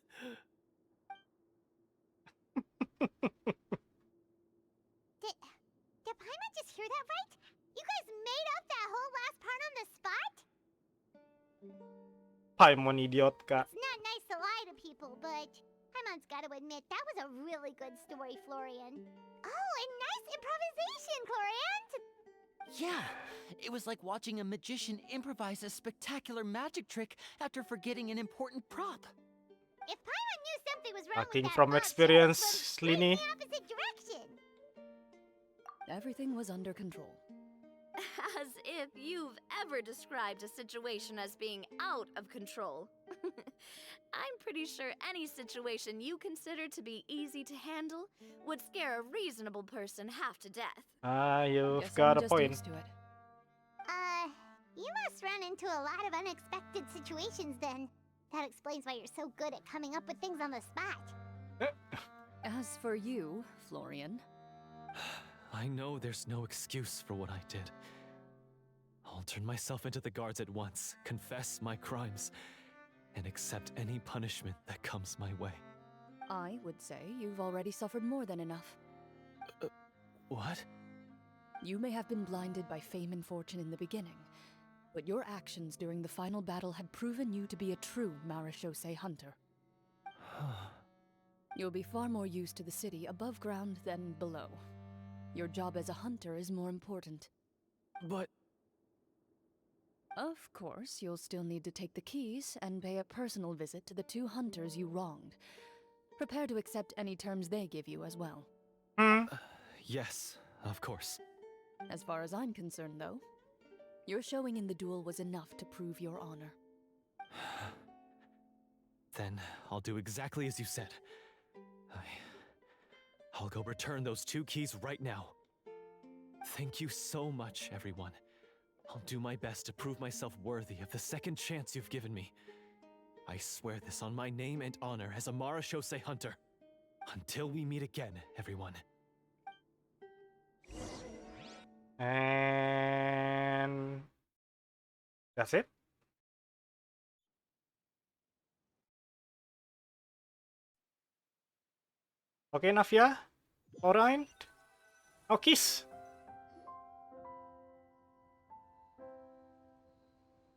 Did Paimon just hear that right? You guys made up that whole last part on the spot? Paimon idiot, Kak. It's not nice to lie to people, but Paimon's gotta admit, that was a really good story, Florian. Oh, and nice improvisation, Clorinde! Yeah, it was like watching a magician improvise a spectacular magic trick after forgetting an important prop. If Paimon knew something was wrong Talking with that from prop, experience, she would've Lini. went the opposite direction. Everything was under control. As if you've ever described a situation as being out of control. I'm pretty sure any situation you consider to be easy to handle would scare a reasonable person half to death. Ah, you've Guess got I'm a just point. used to it. You must run into a lot of unexpected situations then. That explains why you're so good at coming up with things on the spot. As for you, Florian, I know there's no excuse for what I did. I'll turn myself into the guards at once, confess my crimes, and accept any punishment that comes my way. I would say you've already suffered more than enough. What? You may have been blinded by fame and fortune in the beginning, but your actions during the final battle had proven you to be a true Marashose hunter. You'll be far more used to the city above ground than below. Your job as a hunter is more important. But Of course, you'll still need to take the keys and pay a personal visit to the two hunters you wronged. Prepare to accept any terms they give you as well. yes, of course. As far as I'm concerned, though, your showing in the duel was enough to prove your honor. Then I'll do exactly as you said. I'll go return those two keys right now. Thank you so much, everyone. I'll do my best to prove myself worthy of the second chance you've given me. I swear this on my name and honor as a Marashose hunter. Until we meet again, everyone. And that's it. Okay, Navia. Alright. Now kiss.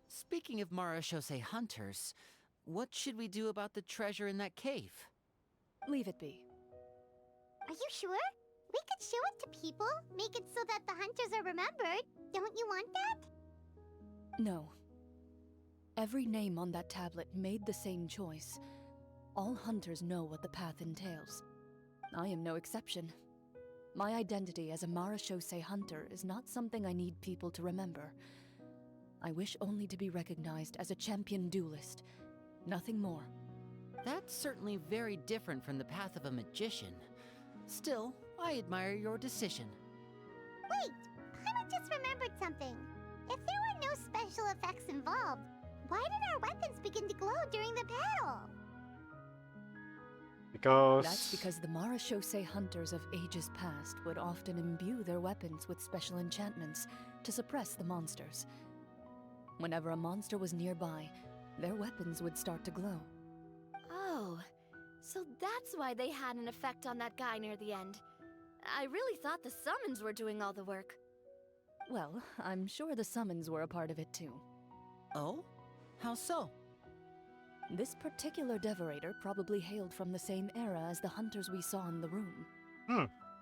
Speaking of Marashose hunters, what should we do about the treasure in that cave? Leave it be. Are you sure? We could show it to people, make it so that the hunters are remembered. Don't you want that? No. Every name on that tablet made the same choice. All hunters know what the path entails. I am no exception. My identity as a Marashose hunter is not something I need people to remember. I wish only to be recognized as a champion duelist. Nothing more. That's certainly very different from the path of a magician. Still, I admire your decision. Wait, Paimon just remembered something. If there were no special effects involved, why did our weapons begin to glow during the battle? That's because the Marashosei hunters of ages past would often imbue their weapons with special enchantments to suppress the monsters. Whenever a monster was nearby, their weapons would start to glow. Oh, so that's why they had an effect on that guy near the end. I really thought the summons were doing all the work. Well, I'm sure the summons were a part of it too. Oh? How so? This particular devorator probably hailed from the same era as the hunters we saw in the room.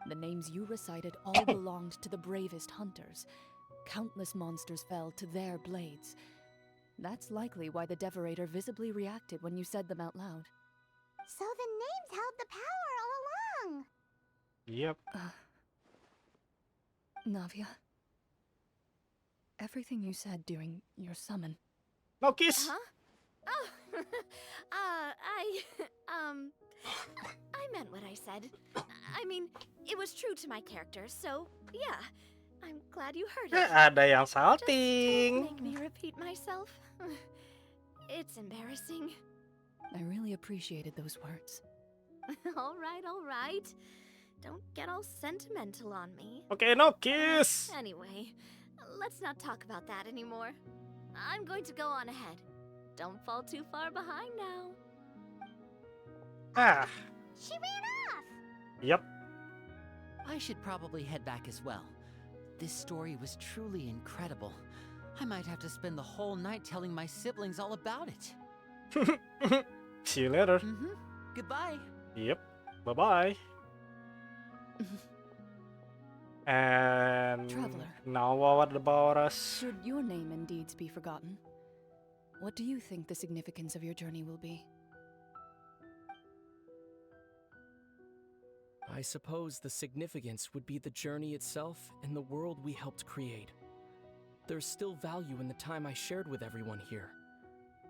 The names you recited all belonged to the bravest hunters. Countless monsters fell to their blades. That's likely why the devorator visibly reacted when you said them out loud. So the names held the power all along. Yep. Navia, everything you said during your summon. No kiss. Huh? Oh, I meant what I said. I mean, it was true to my character, so yeah. I'm glad you heard it. Ada yang Just don't salting. make me repeat myself. It's embarrassing. I really appreciated those words. All right. Don't get all sentimental on me. Okay, no kiss. Anyway, let's not talk about that anymore. I'm going to go on ahead. Don't fall too far behind now. Ah, She ran off. yep. I should probably head back as well. This story was truly incredible. I might have to spend the whole night telling my siblings all about it. See you later. Goodbye. Yep. Bye-bye. And Traveler. now what about us? Should your name and deeds be forgotten, what do you think the significance of your journey will be? I suppose the significance would be the journey itself and the world we helped create. There's still value in the time I shared with everyone here,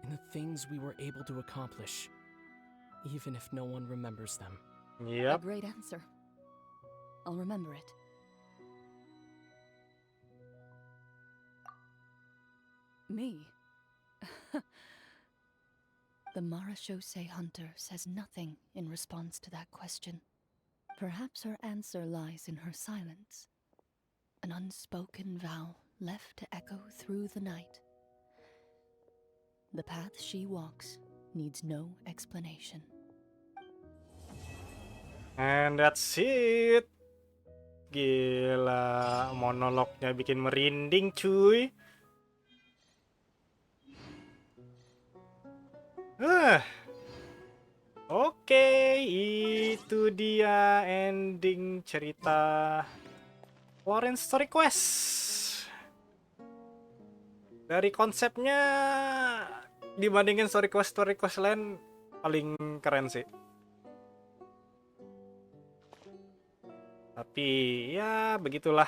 in the things we were able to accomplish, even if no one remembers them. A Yep. great answer. I'll remember it. Me? The Marashosei hunter says nothing in response to that question. Perhaps her answer lies in her silence. An unspoken vow left to echo through the night. The path she walks needs no explanation. And that's it. Gila, monolognya bikin merinding cuy. Oke, itu dia ending cerita Clorinde Story Quest. Dari konsepnya dibandingin Story Quest lain paling keren sih. Tapi ya begitulah.